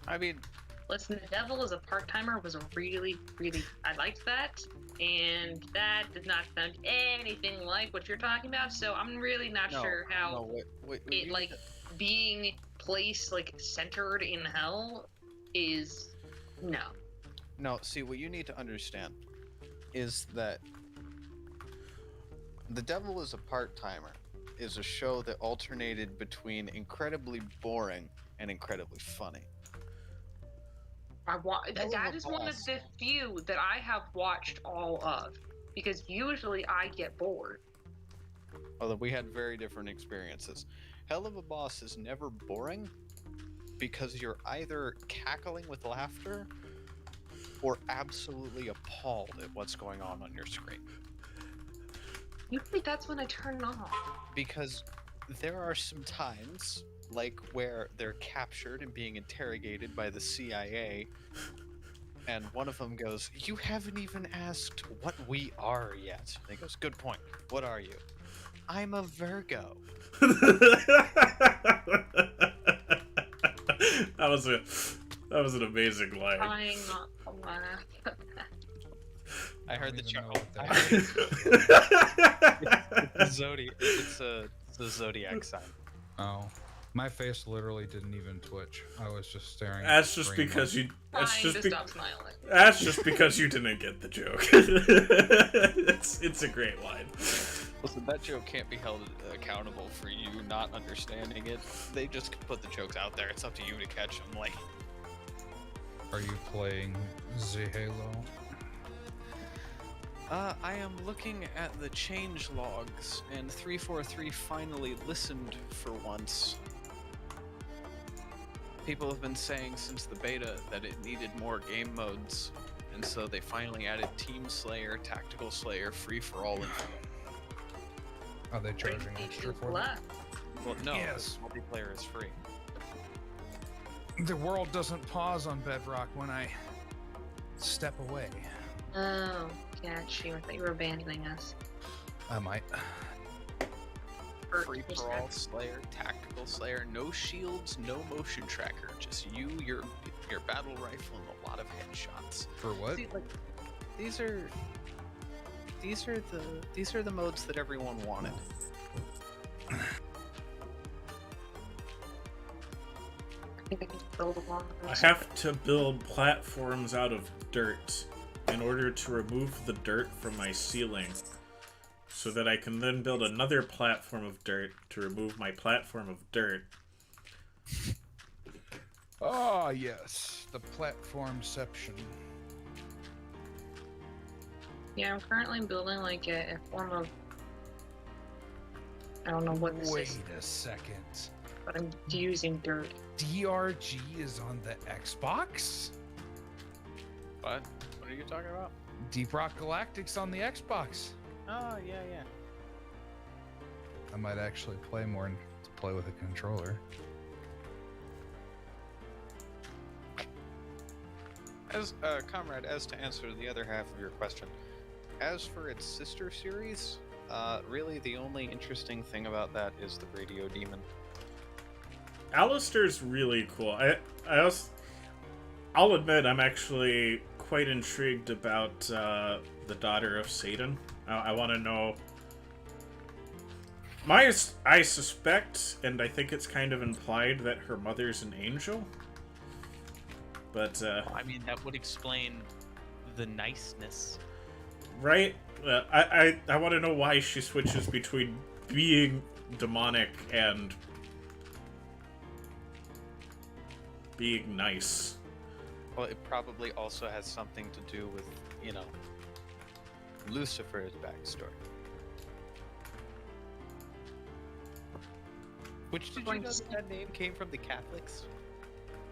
I mean, Listen, the devil as a part-timer was a really, I liked that, and that did not sound anything like what you're talking about, so I'm really not sure how it, you- like, being placed, like, centered in hell is... No. No, see, what you need to understand is that The Devil is a Part-Timer is a show that alternated between incredibly boring and incredibly funny. That is one of the few that I have watched all of, because usually I get bored. Although we had very different experiences. Hell of a Boss is never boring because you're either cackling with laughter or absolutely appalled at what's going on your screen. Usually that's when I turn it off. Because there are some times, like where they're captured and being interrogated by the CIA, and one of them goes, "You haven't even asked what we are yet." And he goes, "Good point. What are you?" "I'm a Virgo." That was an amazing line. Trying not to laugh. I heard the don't even know chuckle. what I that heard it's a zodiac sign. Oh. My face literally didn't even twitch. I was just staring. That's at just the screen because like, you. That's Trying just to stop smiling. That's just because you didn't get the joke. It's a great line. Listen, that joke can't be held accountable for you not understanding it. They just put the jokes out there. It's up to you to catch them. Like, Are you playing the Halo? I am looking at the change logs, and 343 finally listened for once. People have been saying since the beta that it needed more game modes, and so they finally added Team Slayer, Tactical Slayer, Free for All, and Are they charging extra for that? Left. well, no, Yes. multiplayer is free. The world doesn't pause on Bedrock when I step away. Oh, got you. I thought you were abandoning us. I might. Free for All, Slayer, Tactical Slayer, no shields, no motion tracker, just you, your battle rifle, and a lot of headshots. For what? See, like, These are the modes that everyone wanted. I think I can build a wall. I have to build platforms out of dirt in order to remove the dirt from my ceiling, so that I can then build another platform of dirt to remove my platform of dirt. Ah, yes. The platformception. Yeah, I'm currently building like a form of... I don't know what this Wait is, a second. but I'm using dirt. DRG is on the Xbox? What? What are you talking about? Deep Rock Galactic's on the Xbox. Oh, yeah. I might actually play more and play with a controller. As comrade, as to answer the other half of your question, as for its sister series, really the only interesting thing about that is the Radio Demon. Alistair's really cool. I'll admit I'm actually quite intrigued about the daughter of Satan. I want to know. I suspect, and I think it's kind of implied, that her mother's an angel. But I mean, that would explain the niceness. right? I want to know why she switches between being demonic and being nice. Well, it probably also has something to do with, Lucifer's backstory. Which did you know that name came from the Catholics?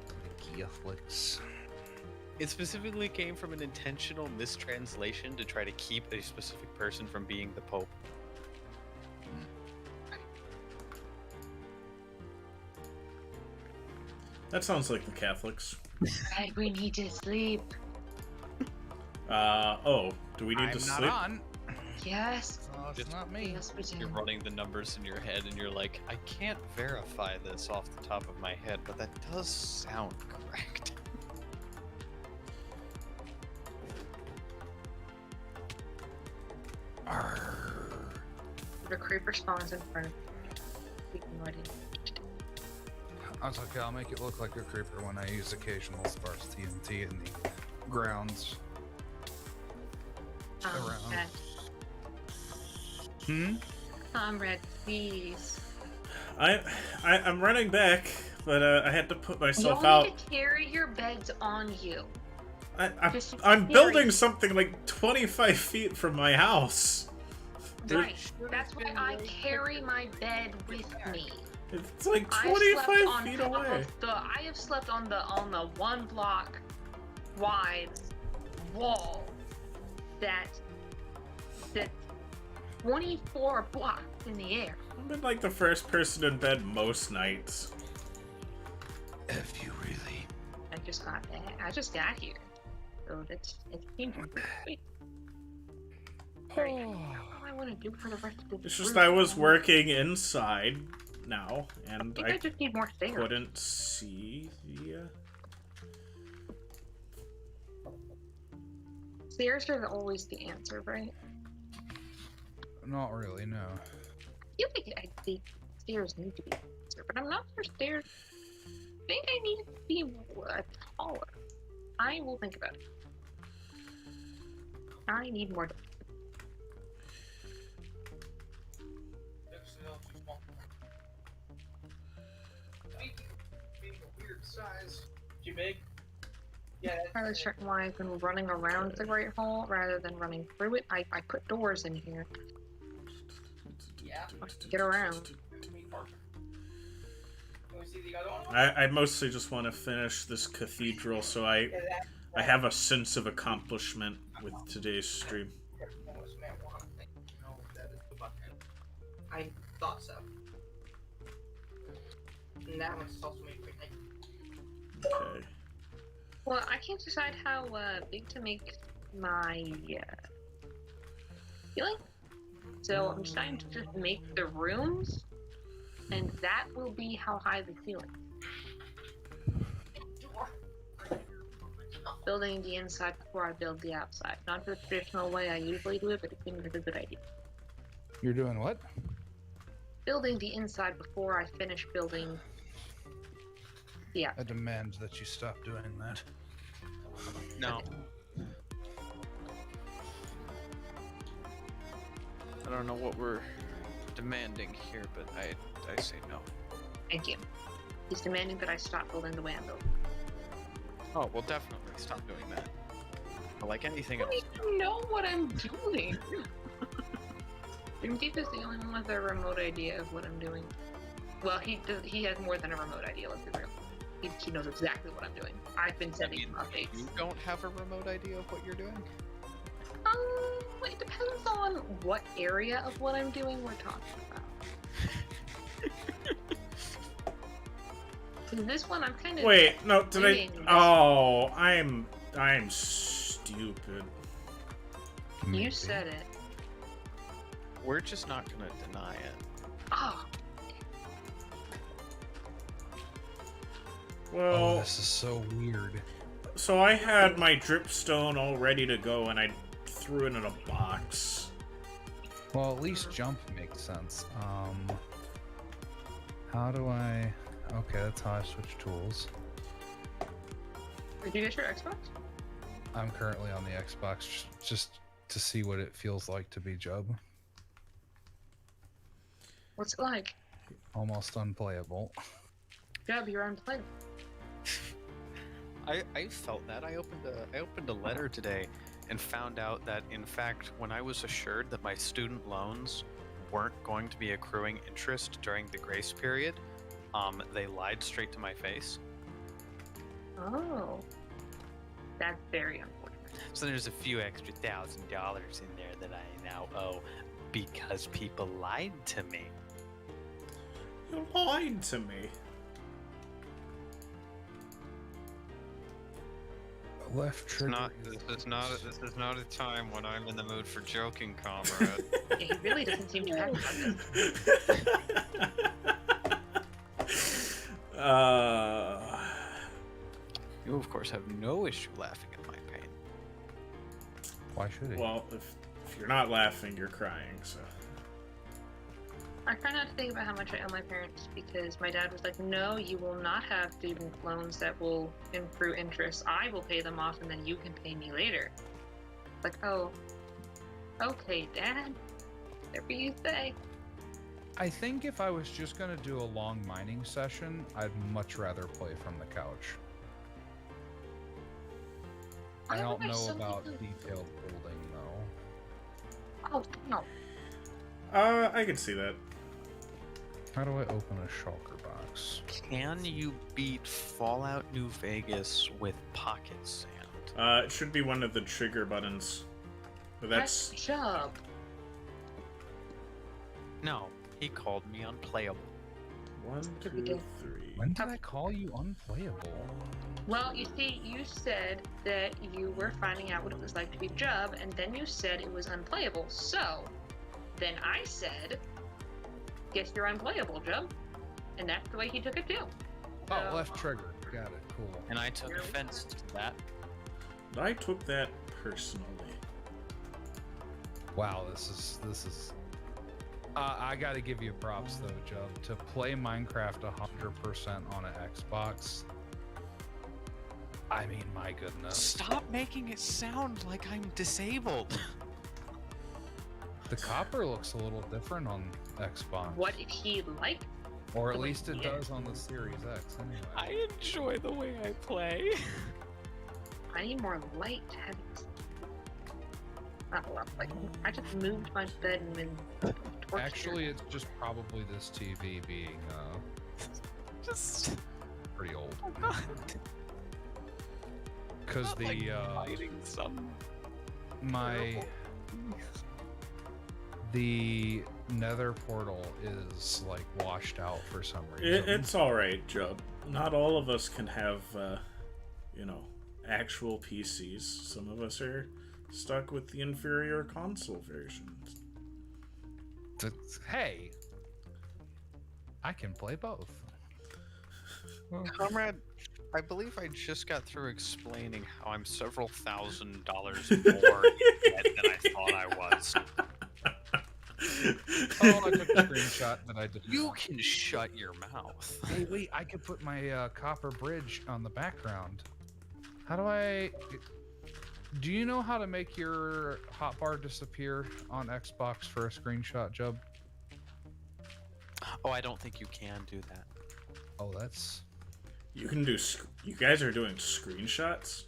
The Catholics. It specifically came from an intentional mistranslation to try to keep a specific person from being the Pope. That sounds like the Catholics. Right, we need to sleep. Do we need to I'm sleep? not on. Yes. Oh, it's Just- not me. Yes, we do. You're running the numbers in your head and you're like, I can't verify this off the top of my head, but that does sound correct. The creeper spawns in front of me. We can let it. That's okay, I'll make it look like a creeper when I use occasional sparse TNT in the grounds. Around. Red. Comrade, please. I'm running back, but I had to put myself You out. need to carry your beds on you. Just I'm carry- building something like 25 feet from my house. Right. That's why I carry my bed with me. It's like I 25 feet away. I have slept on the 1 block wide wall that's 24 blocks in the air. I've been like the first person in bed most nights. If you really. I just got here. So it seems pretty quick. Alright, what do I want to do for the rest of the It's just group? I was working inside now, I and think I just need more stairs. couldn't see the. Stairs are always the answer, right? Not really, no. I feel like I think stairs need to be the answer, but I'm not sure stairs. I think I need to be taller. I will think about it. I need more. Too big? Yeah. Probably certain why I've been running around the Great Hall rather than running through it. I put doors in here. Yeah. Get around. I mostly just want to finish this cathedral, so I have a sense of accomplishment with today's stream. I thought so. And that one's also made quick. Okay. Well, I can't decide how big to make my ceiling. So I'm deciding to just make the rooms, and that will be how high the ceiling. Building the inside before I build the outside. Not the traditional way I usually do it, but it seems like a good idea. You're doing what? Building the inside before I finish building the outside. I demand that you stop doing that. No. I don't know what we're demanding here, but I say no. Thank you. He's demanding that I stop building the way I'm building. Oh, well, definitely stop doing that. But like anything I else, don't even know what I'm doing. Dreamdeep is the only one with a remote idea of what I'm doing. Well, he has more than a remote idea, let's be real. He knows exactly what I'm doing. I've been sending him updates. you don't have a remote idea of what you're doing? It depends on what area of what I'm doing we're talking about. So this one, I'm kind of... Wait, no, did I? doing this. Oh, I'm stupid. You Maybe. said it. We're just not gonna deny it. Oh. Well, Oh, this is so weird. so I had my dripstone all ready to go, and I threw it in a box. Well, at least jump makes sense. How do I... Okay, that's how I switch tools. Did you get your Xbox? I'm currently on the Xbox just to see what it feels like to be Jub. What's it like? Almost unplayable. Jub, you're unplayable. I felt that. I opened a letter today and found out that, in fact, when I was assured that my student loans weren't going to be accruing interest during the grace period, they lied straight to my face. Oh. That's very unfortunate. So there's a few extra $1,000 in there that I now owe because people lied to me. You lied to me. Left trigger. This is not a time when I'm in the mood for joking, comrade. Yeah, he really doesn't seem to have about this. You, of course, have no issue laughing at my pain. Why should he? Well, if you're not laughing, you're crying, so... I try not to think about how much I owe my parents because my dad was like, no, you will not have student loans that will accrue interest. I will pay them off and then you can pay me later. Like, oh, okay, Dad. Whatever you say. I think if I was just going to do a long mining session, I'd much rather play from the couch. I don't know about detailed building, though. Oh, no. I can see that. How do I open a shulker box? Can you beat Fallout New Vegas with pocket sand? It should be one of the trigger buttons. But That's that's... job. No, he called me unplayable. 1, Could be 2, good. 3. When did I call you unplayable? Well, you see, you said that you were finding out what it was like to be Jub, and then you said it was unplayable. So, then I said, guess you're unplayable, Jub. And that's the way he took it too. Oh, So- left trigger. Got it. Cool. And I took offense to that. I took that personally. Wow, this is. I gotta give you props though, Jub. To play Minecraft 100% on an Xbox. I mean, my goodness. Stop making it sound like I'm disabled. The copper looks a little different on Xbox. What if he liked? Or at the way least it he does is? on the Series X anyway. I enjoy the way I play. I need more light to have it. Not a lot. Like, I just moved my bed and been tortured. Actually, it's just probably this TV being Just pretty old. not Because the like hiding some my the Nether portal is like washed out for some reason. It's alright, Jub. Not all of us can have, you know, actual PCs. Some of us are stuck with the inferior console versions. Hey, I can play both. Comrade, I believe I just got through explaining how I'm several $1,000s more in debt than I thought I was. Oh, I took a screenshot that I did. You can shut your mouth. Hey, wait! I could put my copper bridge on the background. How do I? Do you know how to make your hotbar disappear on Xbox for a screenshot, Jub? Oh, I don't think you can do that. Oh, that's. You can do... You guys are doing screenshots?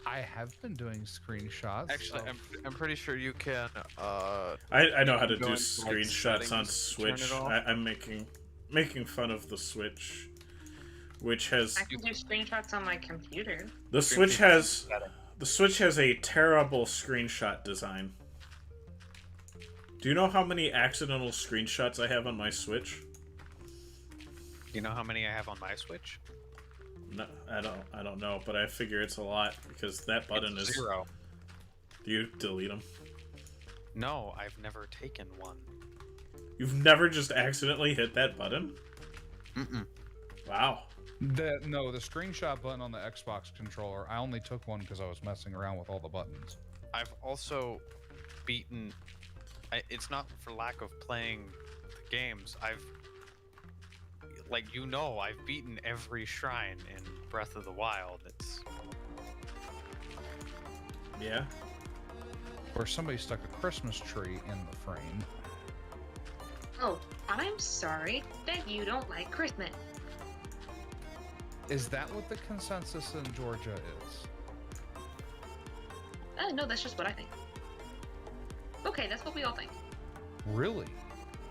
I have been doing screenshots. Actually, I'm pretty sure you can. I know how to Go do into, like, screenshots on settings, turn it Switch. off. I'm making fun of the Switch, which has... I can do screenshots on my computer. The Switch has a terrible screenshot design. Do you know how many accidental screenshots I have on my Switch? You know how many I have on my Switch? No, I don't know, but I figure it's a lot because that button It's is 0. Do you delete them? No, I've never taken one. You've never just accidentally hit that button? Mm-mm. Wow. No, the screenshot button on the Xbox controller, I only took one because I was messing around with all the buttons. I've also beaten. It's not for lack of playing the games. I've beaten every shrine in Breath of the Wild. It's Yeah. Or somebody stuck a Christmas tree in the frame. Oh, I'm sorry that you don't like Christmas. Is that what the consensus in Georgia is? No, that's just what I think. Okay, that's what we all think. Really?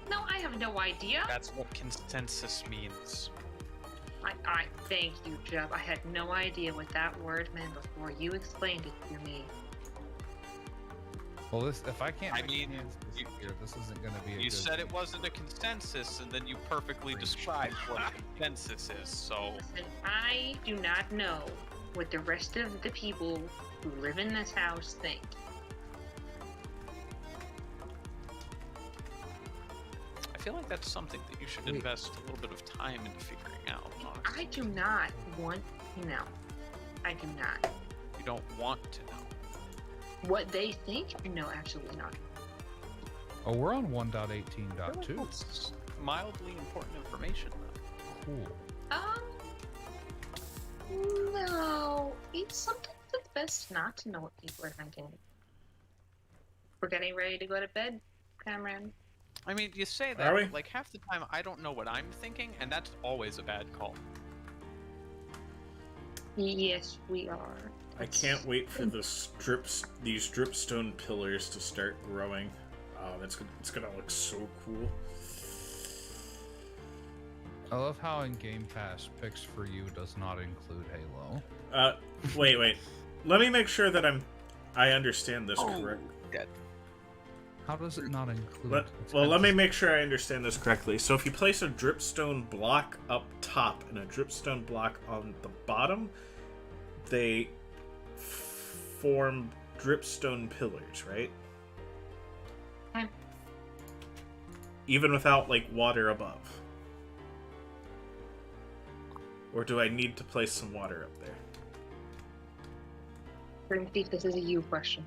No, I have no idea. That's what consensus means. I thank you, Jeff. I had no idea what that word meant before you explained it to me. Well, if I can't, I mean, this isn't going to be. You said it wasn't a consensus, and then you perfectly described what a consensus is. So Listen, I do not know what the rest of the people who live in this house think. I feel like that's something that you should invest a little bit of time into figuring out. Honestly. I do not want to know. I do not. You don't want to know. What they think? No, absolutely not. Oh, we're on 1.18.2. It's mildly important information, though. Cool. No. It's sometimes it's best not to know what people are thinking. We're getting ready to go to bed, Cameron. I mean, you say Are that, we? but like half the time I don't know what I'm thinking, and that's always a bad call. Yes, we are. I can't wait for these dripstone pillars to start growing. Oh, it's gonna look so cool. I love how in Game Pass Picks for You does not include Halo. Wait. Let me make sure that I understand this correct. Dead. How does it not include? Let me make sure I understand this correctly. So if you place a dripstone block up top and a dripstone block on the bottom, they form dripstone pillars, right? Okay. Even without, like, water above. Or do I need to place some water up there? Think this is a you question.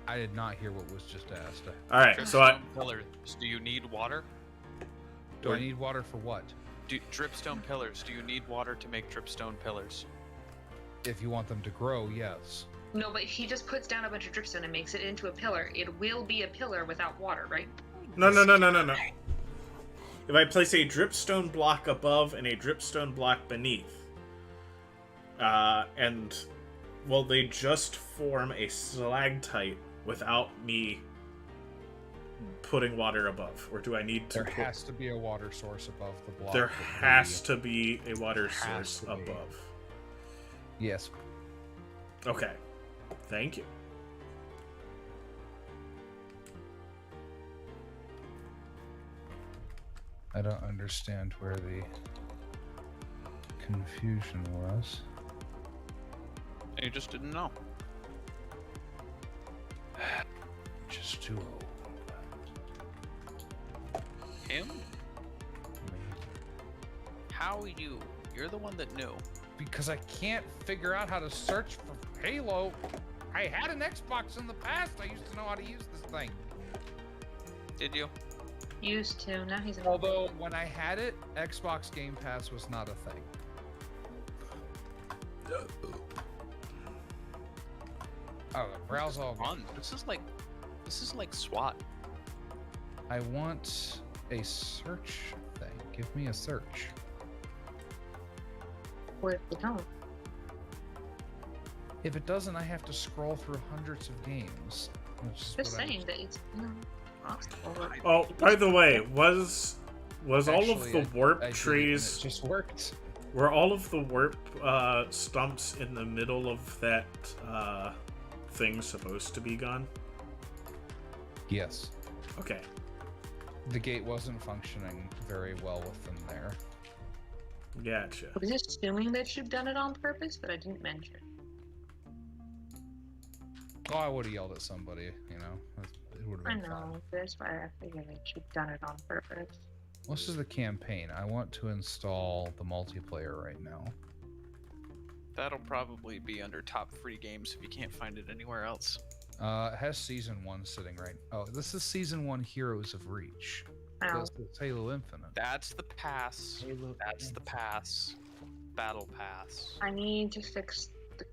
I did not hear what was just asked. Alright, so I... Dripstone pillars. Do you need water? Do I need water for what? Dripstone pillars. Do you need water to make dripstone pillars? If you want them to grow, yes. No, but if he just puts down a bunch of dripstone and makes it into a pillar, it will be a pillar without water, right? No. If I place a dripstone block above and a dripstone block beneath, will they just form a stalactite without me putting water above? Or do I need to There has to be a water source above the block. There has to be a water source above. Yes. Okay. Thank you. I don't understand where the confusion was. You just didn't know. Just too old. Him? Me. How you? You're the one that knew. Because I can't figure out how to search for Halo. I had an Xbox in the past. I used to know how to use this thing. Did you? Used to. Now he's. Although when I had it, Xbox Game Pass was not a thing. Oh, browse all. Fun. This is like SWAT. I want a search thing. Give me a search. What if we don't? If it doesn't, I have to scroll through hundreds of games. Just saying that it's possible. Oh, by the way, was all of the warp I did it, trees... and it just worked. Were all of the warp stumps in the middle of that thing supposed to be gone? Yes. Okay. The gate wasn't functioning very well with them there. Gotcha. I was assuming that you've done it on purpose, but I didn't mention. Oh, I would have yelled at somebody, you know. It would have I been know, fun. that's why I figured that you've done it on purpose. This is the campaign. I want to install the multiplayer right now. That'll probably be under top free games if you can't find it anywhere else. It has season 1 sitting right. Oh, this is season 1 Heroes of Reach. Ow. This is Halo Infinite. That's the pass. That's the pass. Battle pass. I need to fix the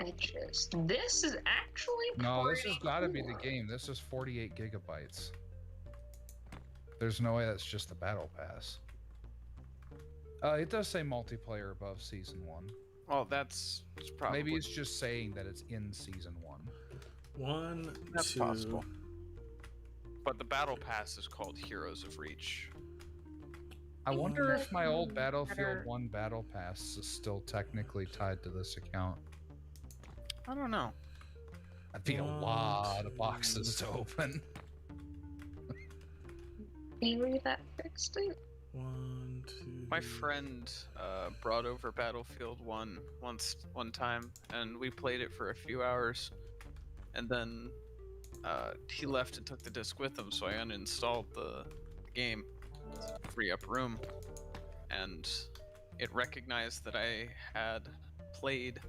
edges. This is actually No, this has pretty got to be the cool. game. This is 48 gigabytes. There's no way that's just the battle pass. It does say multiplayer above season 1. Well, that's probably... Maybe it's just saying that it's in season 1. 1, That's 2. possible. But the battle pass is called Heroes of Reach. I wonder if my old Better. Battlefield 1 battle pass is still technically tied to this account. I don't know. That'd be a lot of boxes to open. Can you read that fixed it? 1, 2. My friend brought over Battlefield 1 one time, and we played it for a few hours. And then he left and took the disc with him, so I uninstalled the game to free up room. And it recognized that I had played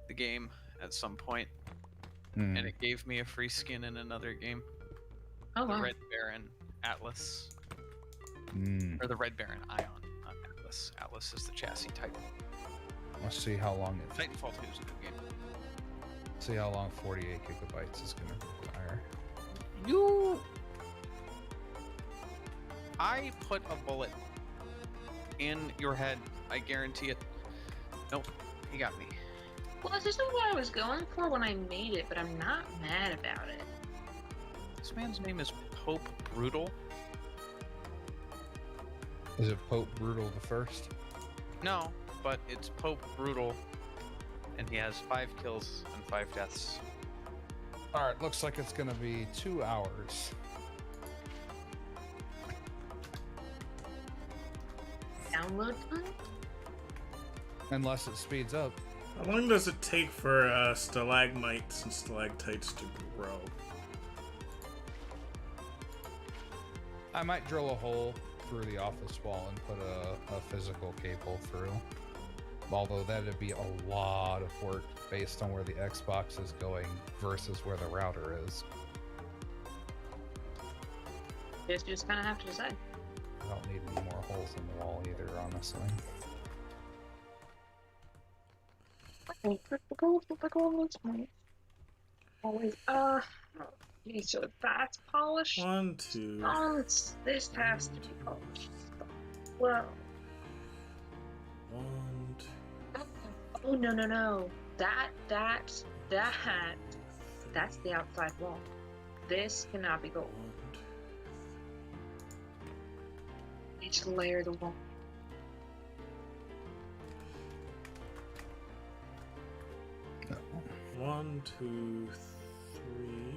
the game at some point, and it gave me a free skin in another game. Oh The wow. Red Baron Atlas. Or the Red Baron Ion, not Atlas. Atlas is the chassis type. Let's see how long it. Titanfall 2 is a good game. See how long 48 gigabytes is gonna require. I put a bullet in your head. I guarantee it. Nope, he got me. Well, this isn't what I was going for when I made it, but I'm not mad about it. This man's name is Pope Brutal. Is it Pope Brutal the First? No, but it's Pope Brutal, and he has 5 kills and 5 deaths. All right, looks like it's gonna be 2 hours. Download time? Unless it speeds up. How long does it take for stalagmites and stalactites to grow? I might drill a hole through the office wall and put a physical cable through. Although that'd be a lot of work based on where the Xbox is going versus where the router is. Just kind of have to decide. I don't need any more holes in the wall either, honestly. Always, okay, so that's polished. 1, 2. This has to be polished. Well, 1, 2. oh no. That's the outside wall. This cannot be gold. 1, 2. Need to layer the wall. No. 1, 2, 3.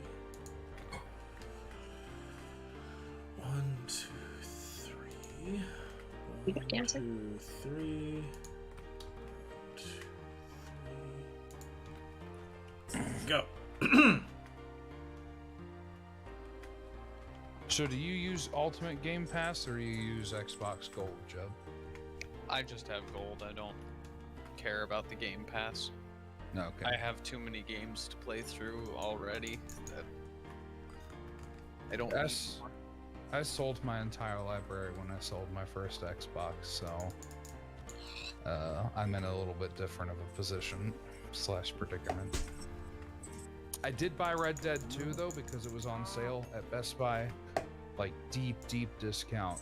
1, 2, 3. You got cancer? 2, 3. 2, 3. Go. So do you use Ultimate Game Pass or do you use Xbox Gold, Jeb? I just have gold. I don't care about the Game Pass. No, okay. I have too many games to play through already that I don't need Yes. more. I sold my entire library when I sold my first Xbox, so I'm in a little bit different of a position / predicament. I did buy Red Dead 2 though because it was on sale at Best Buy, like deep discount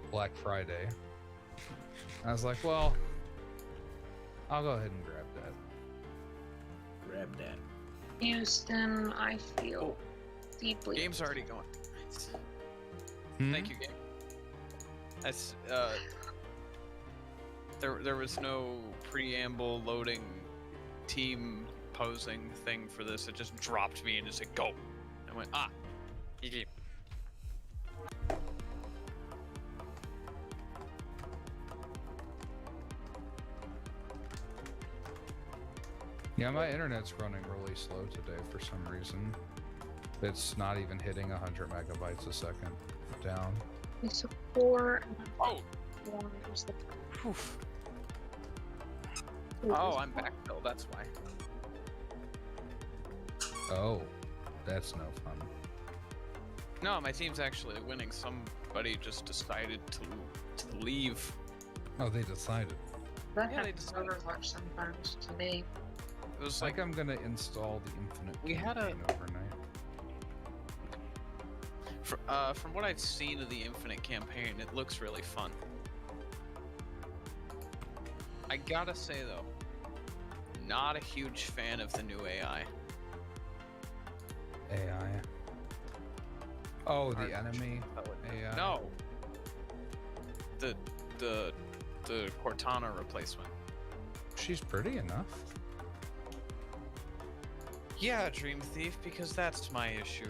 Black Friday. I was like, well, I'll go ahead and grab that. Grab that. Houston, I feel deeply. Game's already going. Thank you, game. That's there was no preamble loading team posing thing for this. It just dropped me and just said go. I went GG. Yeah, my internet's running really slow today for some reason. It's not even hitting 100 megabytes a second down. It's a 4. Oh. 1 is the Oof. 2 Oh, is I'm back, Bill. That's why. Oh, that's no fun. No, my team's actually winning. Somebody just decided to leave. Oh, they decided. That Yeah, they happens decided. overwatch sometimes to me. It was Like I'm gonna install the Infinite We had a- campaign overnight. from what I've seen of the Infinite campaign, it looks really fun. I gotta say though, not a huge fan of the new AI. AI. Oh, the Artificial enemy intelligence. AI. No. The Cortana replacement. She's pretty enough. Yeah, Dream Thief, because that's my issue.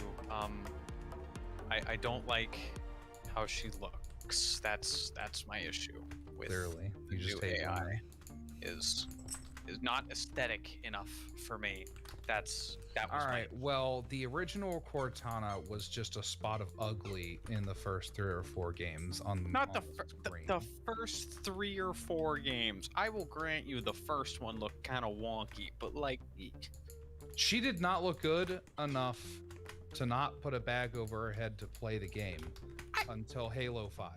I don't like how she looks. That's my issue with Clearly, the you just new hate AI. women. Is not aesthetic enough for me. That was All right. my Well, the original Cortana was just a spot of ugly in the first 3 or 4 games on not the, on screen. the first 3 or 4 games. I will grant you the first one looked kind of wonky, but like She did not look good enough to not put a bag over her head to play the game until Halo 5.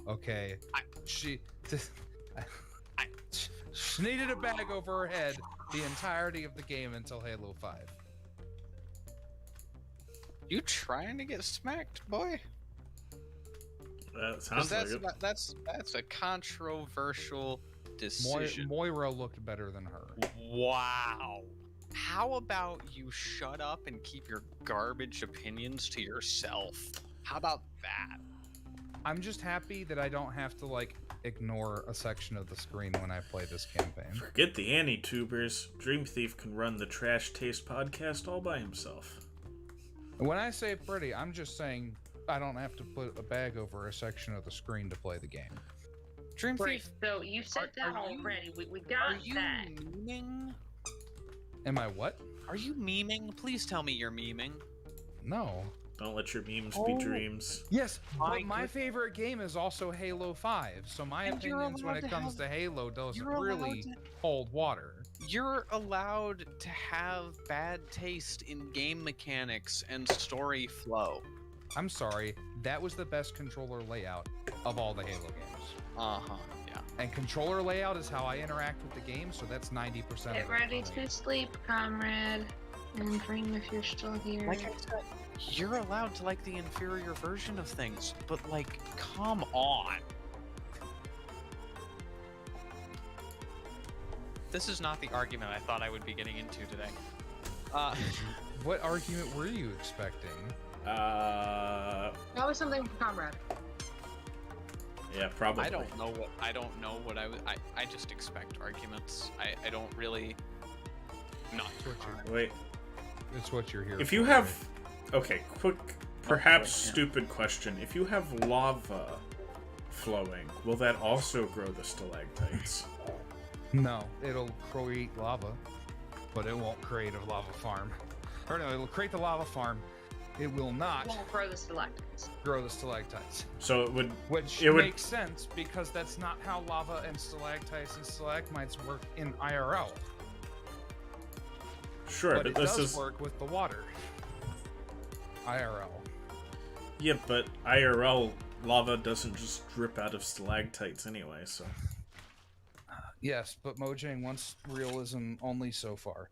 Okay. She needed a bag over her head the entirety of the game until Halo 5. you trying to get smacked, boy? That sounds like it. That's a controversial decision. Moira looked better than her. Wow. How about you shut up and keep your garbage opinions to yourself? How about that? I'm just happy that I don't have to like ignore a section of the screen when I play this campaign. Forget the anti-tubers. Dream Thief can run the Trash Taste podcast all by himself. When I say pretty, I'm just saying I don't have to put a bag over a section of the screen to play the game. Dream Right, Thief, so you said that are you- already. We are got you that. memeing? Am I what? Are you memeing? Please tell me you're memeing. No. Don't let your memes Oh. be dreams. Yes, My but my good- favorite game is also Halo 5, so my And you're opinions when allowed it to comes have- to Halo doesn't you're allowed really to- hold water. You're allowed to have bad taste in game mechanics and story flow. I'm sorry, that was the best controller layout of all the Halo games. Uh-huh, yeah. And controller layout is how I interact with the game, so that's 90% Get of it ready for me. to sleep, comrade. And dream if you're still here. Like I said, you're allowed to like the inferior version of things, but like, come on. This is not the argument I thought I would be getting into today. What argument were you expecting? Uh, That was something for comrade. yeah, probably. I don't know what I would. I just expect arguments. I don't really. Not It's what you're, Wait, it's what you're here if for, you have... right? Okay, quick, perhaps yeah. stupid question. If you have lava flowing, will that also grow the stalactites? No, it'll create lava, but it won't create a lava farm. Or no, it'll create the lava farm. It will not Won't grow the stalactites. grow the stalactites. So it would... Which It would- makes sense because that's not how lava and stalactites and stalagmites work in IRL. Sure, But but it this does is... work with the water. IRL. Yeah, but IRL lava doesn't just drip out of stalactites anyway, so... Yes, but Mojang wants realism only so far.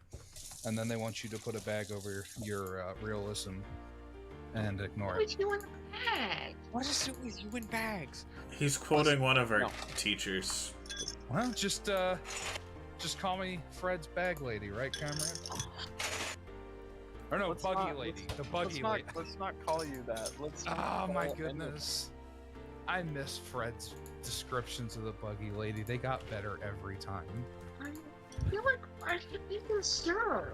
And then they want you to put a bag over your realism and ignore What it. would you want in the bag? What is it with you in bags? He's quoting one of our No. teachers. Well, just call me Fred's bag lady, right, comrade? Or no, Let's buggy not- lady. let's- The buggy lady. Let's not call you that. Let's. Oh my goodness. I miss Fred's descriptions of the buggy lady. They got better every time. I feel like I should be concerned.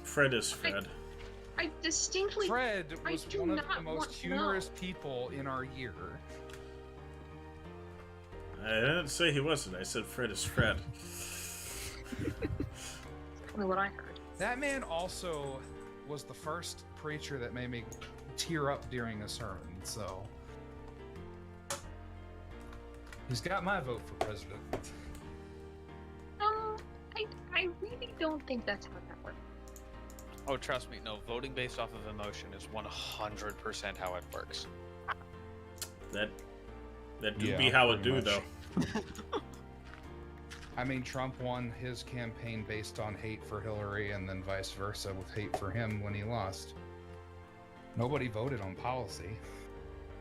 Fred is Fred. I distinctly. Fred I was do one of the not want most to know. humorous people in our year. I didn't say he wasn't. I said Fred is Fred. Only what I heard. That man also was the first preacher that made me tear up during a sermon, so he's got my vote for president. I really don't think that's how that works. Oh, trust me, no. Voting based off of emotion is 100% how it works. That do Yeah, be how it pretty do, much. though. I mean, Trump won his campaign based on hate for Hillary, and then vice versa with hate for him when he lost. Nobody voted on policy.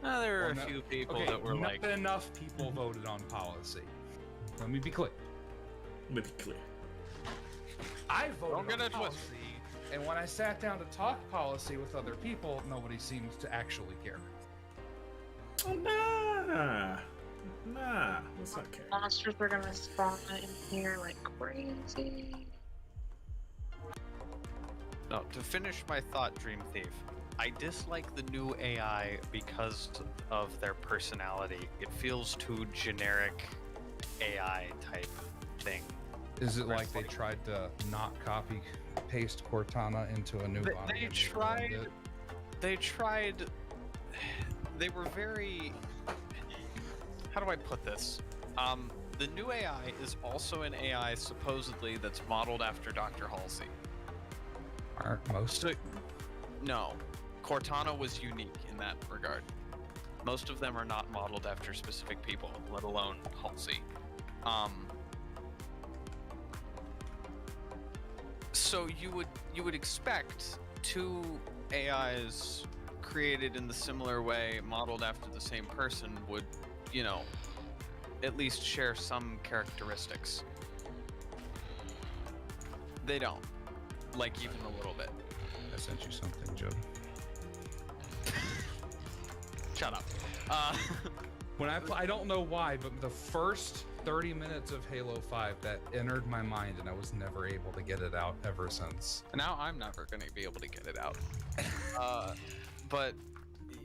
There were Well, a few people Okay, that were not like, enough people voted on policy. Let me be clear. Let me be clear. I voted Don't get on it policy, twisted. and when I sat down to talk policy with other people, nobody seems to actually care. Oh, nah. Nah, that's not care. Monsters are gonna spawn in here like crazy. no, to finish my thought, Dream Thief, I dislike the new AI because of their personality. It feels too generic AI type thing. Is it like they tried to not copy paste Cortana into a new body? They and tried. ruined it? They tried. They were very. How do I put this? The new AI is also an AI supposedly that's modeled after Dr. Halsey. Aren't most? So, no, Cortana was unique in that regard. Most of them are not modeled after specific people, let alone Halsey. So you would expect two AIs created in the similar way, modeled after the same person, would, at least share some characteristics. They don't, like even a little bit. I sent you something, Joe. Shut up. When I don't know why, but the first 30 minutes of Halo 5 that entered my mind, and I was never able to get it out ever since. Now I'm never going to be able to get it out. But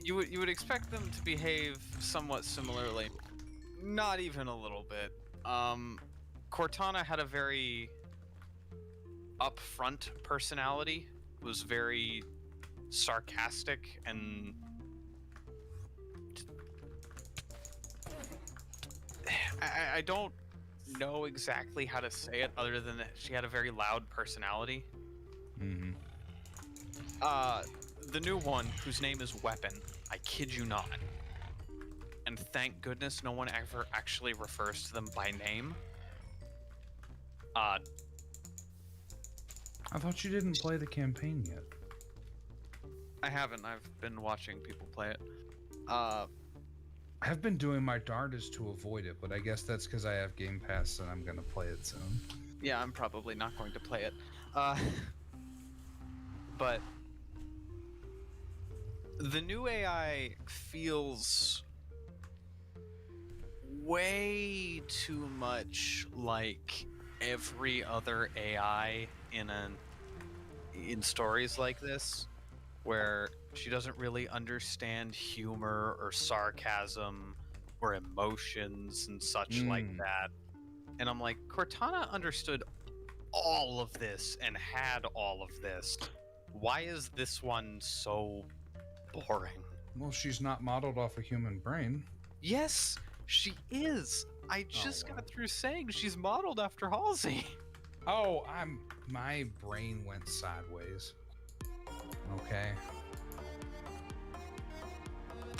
you would expect them to behave somewhat similarly. Not even a little bit. Cortana had a very upfront personality. Was very sarcastic and I don't know exactly how to say it other than that she had a very loud personality. Mm-hmm. The new one, whose name is Weapon, I kid you not. And thank goodness no one ever actually refers to them by name. I thought you didn't play the campaign yet. I haven't. I've been watching people play it. I've been doing my darndest to avoid it, but I guess that's because I have Game Pass and I'm gonna play it soon. Yeah, I'm probably not going to play it. But the new AI feels way too much like every other AI in stories like this, where she doesn't really understand humor or sarcasm or emotions and such like that. And I'm like, Cortana understood all of this and had all of this. Why is this one so boring? Well, she's not modeled off a human brain. Yes, she is. I just got through saying she's modeled after Halsey. Oh, my brain went sideways. Okay.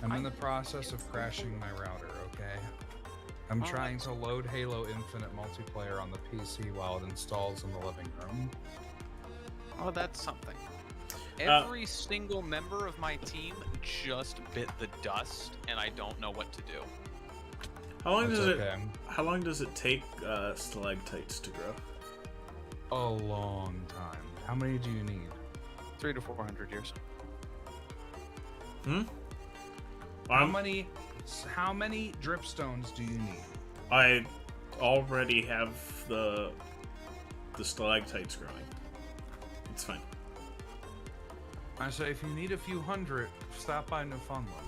I'm in the process of crashing my router, okay? I'm trying to load Halo Infinite multiplayer on the PC while it installs in the living room. Oh, that's something. Every single member of my team just bit the dust, and I don't know what to do. How long That's does okay. How long does it take stalactites to grow? A long time. How many do you need? 300 to 400 years. How many dripstones do you need? I already have the stalactites growing. It's fine. I say if you need a few hundred, stop by Newfoundland.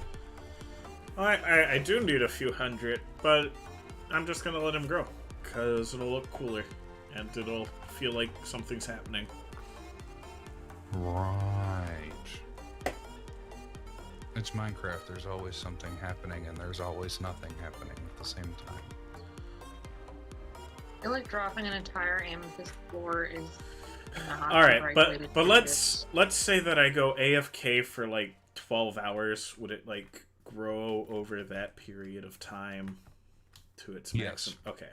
I do need a few hundred, but I'm just gonna let them grow, because it'll look cooler, and it'll feel like something's happening. Right. It's Minecraft. There's always something happening, and there's always nothing happening at the same time. I feel like dropping an entire amethyst floor is not All the right, right way but to but do let's this. say that I go AFK for like 12 hours. Would it like grow over that period of time to its Yes. maximum? Okay.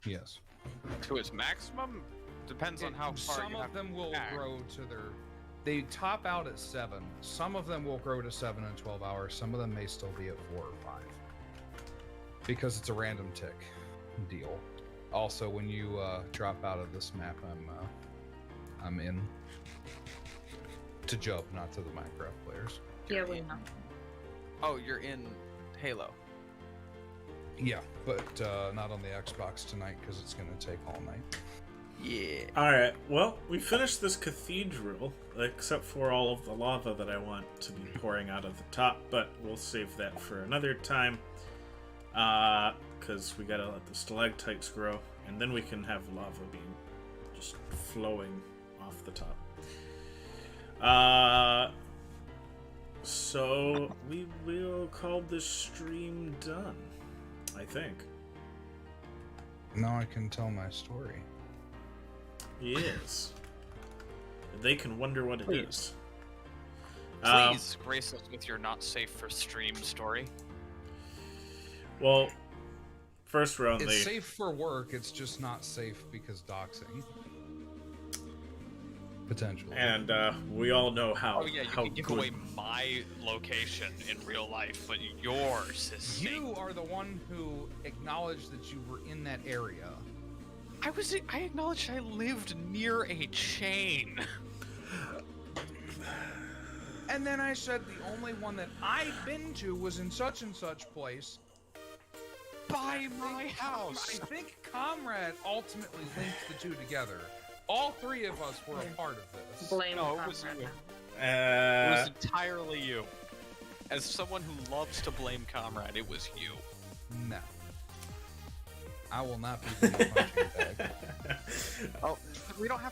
Yes. To its maximum? Depends on how far Some you of have them to will back. grow to their. They top out at 7. Some of them will grow to 7 in 12 hours. Some of them may still be at 4 or 5. Because it's a random tick deal. Also, when you drop out of this map, I'm in to Job, not to the Minecraft players. Yeah, we know. Oh, you're in Halo. Yeah, but not on the Xbox tonight because it's going to take all night. Yeah. All right. Well, we finished this cathedral, except for all of the lava that I want to be pouring out of the top. But we'll save that for another time, because we gotta let the stalactites grow, and then we can have lava being just flowing off the top. So we will call this stream done, I think. Now I can tell my story. Yes. They can wonder what it is. Please grace us with your not safe for stream story. Well, first round It's they safe for work, it's just not safe because doxing. Potentially. and we all know how Oh yeah, you how can give good. away my location in real life, but yours is safe. You are the one who acknowledged that you were in that area. I acknowledged I lived near a chain. And then I said the only one that I've been to was in such and such place. By my house. I think Comrade ultimately linked the two together. All 3 of us were a part of this. Blame No, the it was comrade you. now. It was entirely you. As someone who loves to blame Comrade, it was you. No. I will not be the punching bag. Oh, we don't have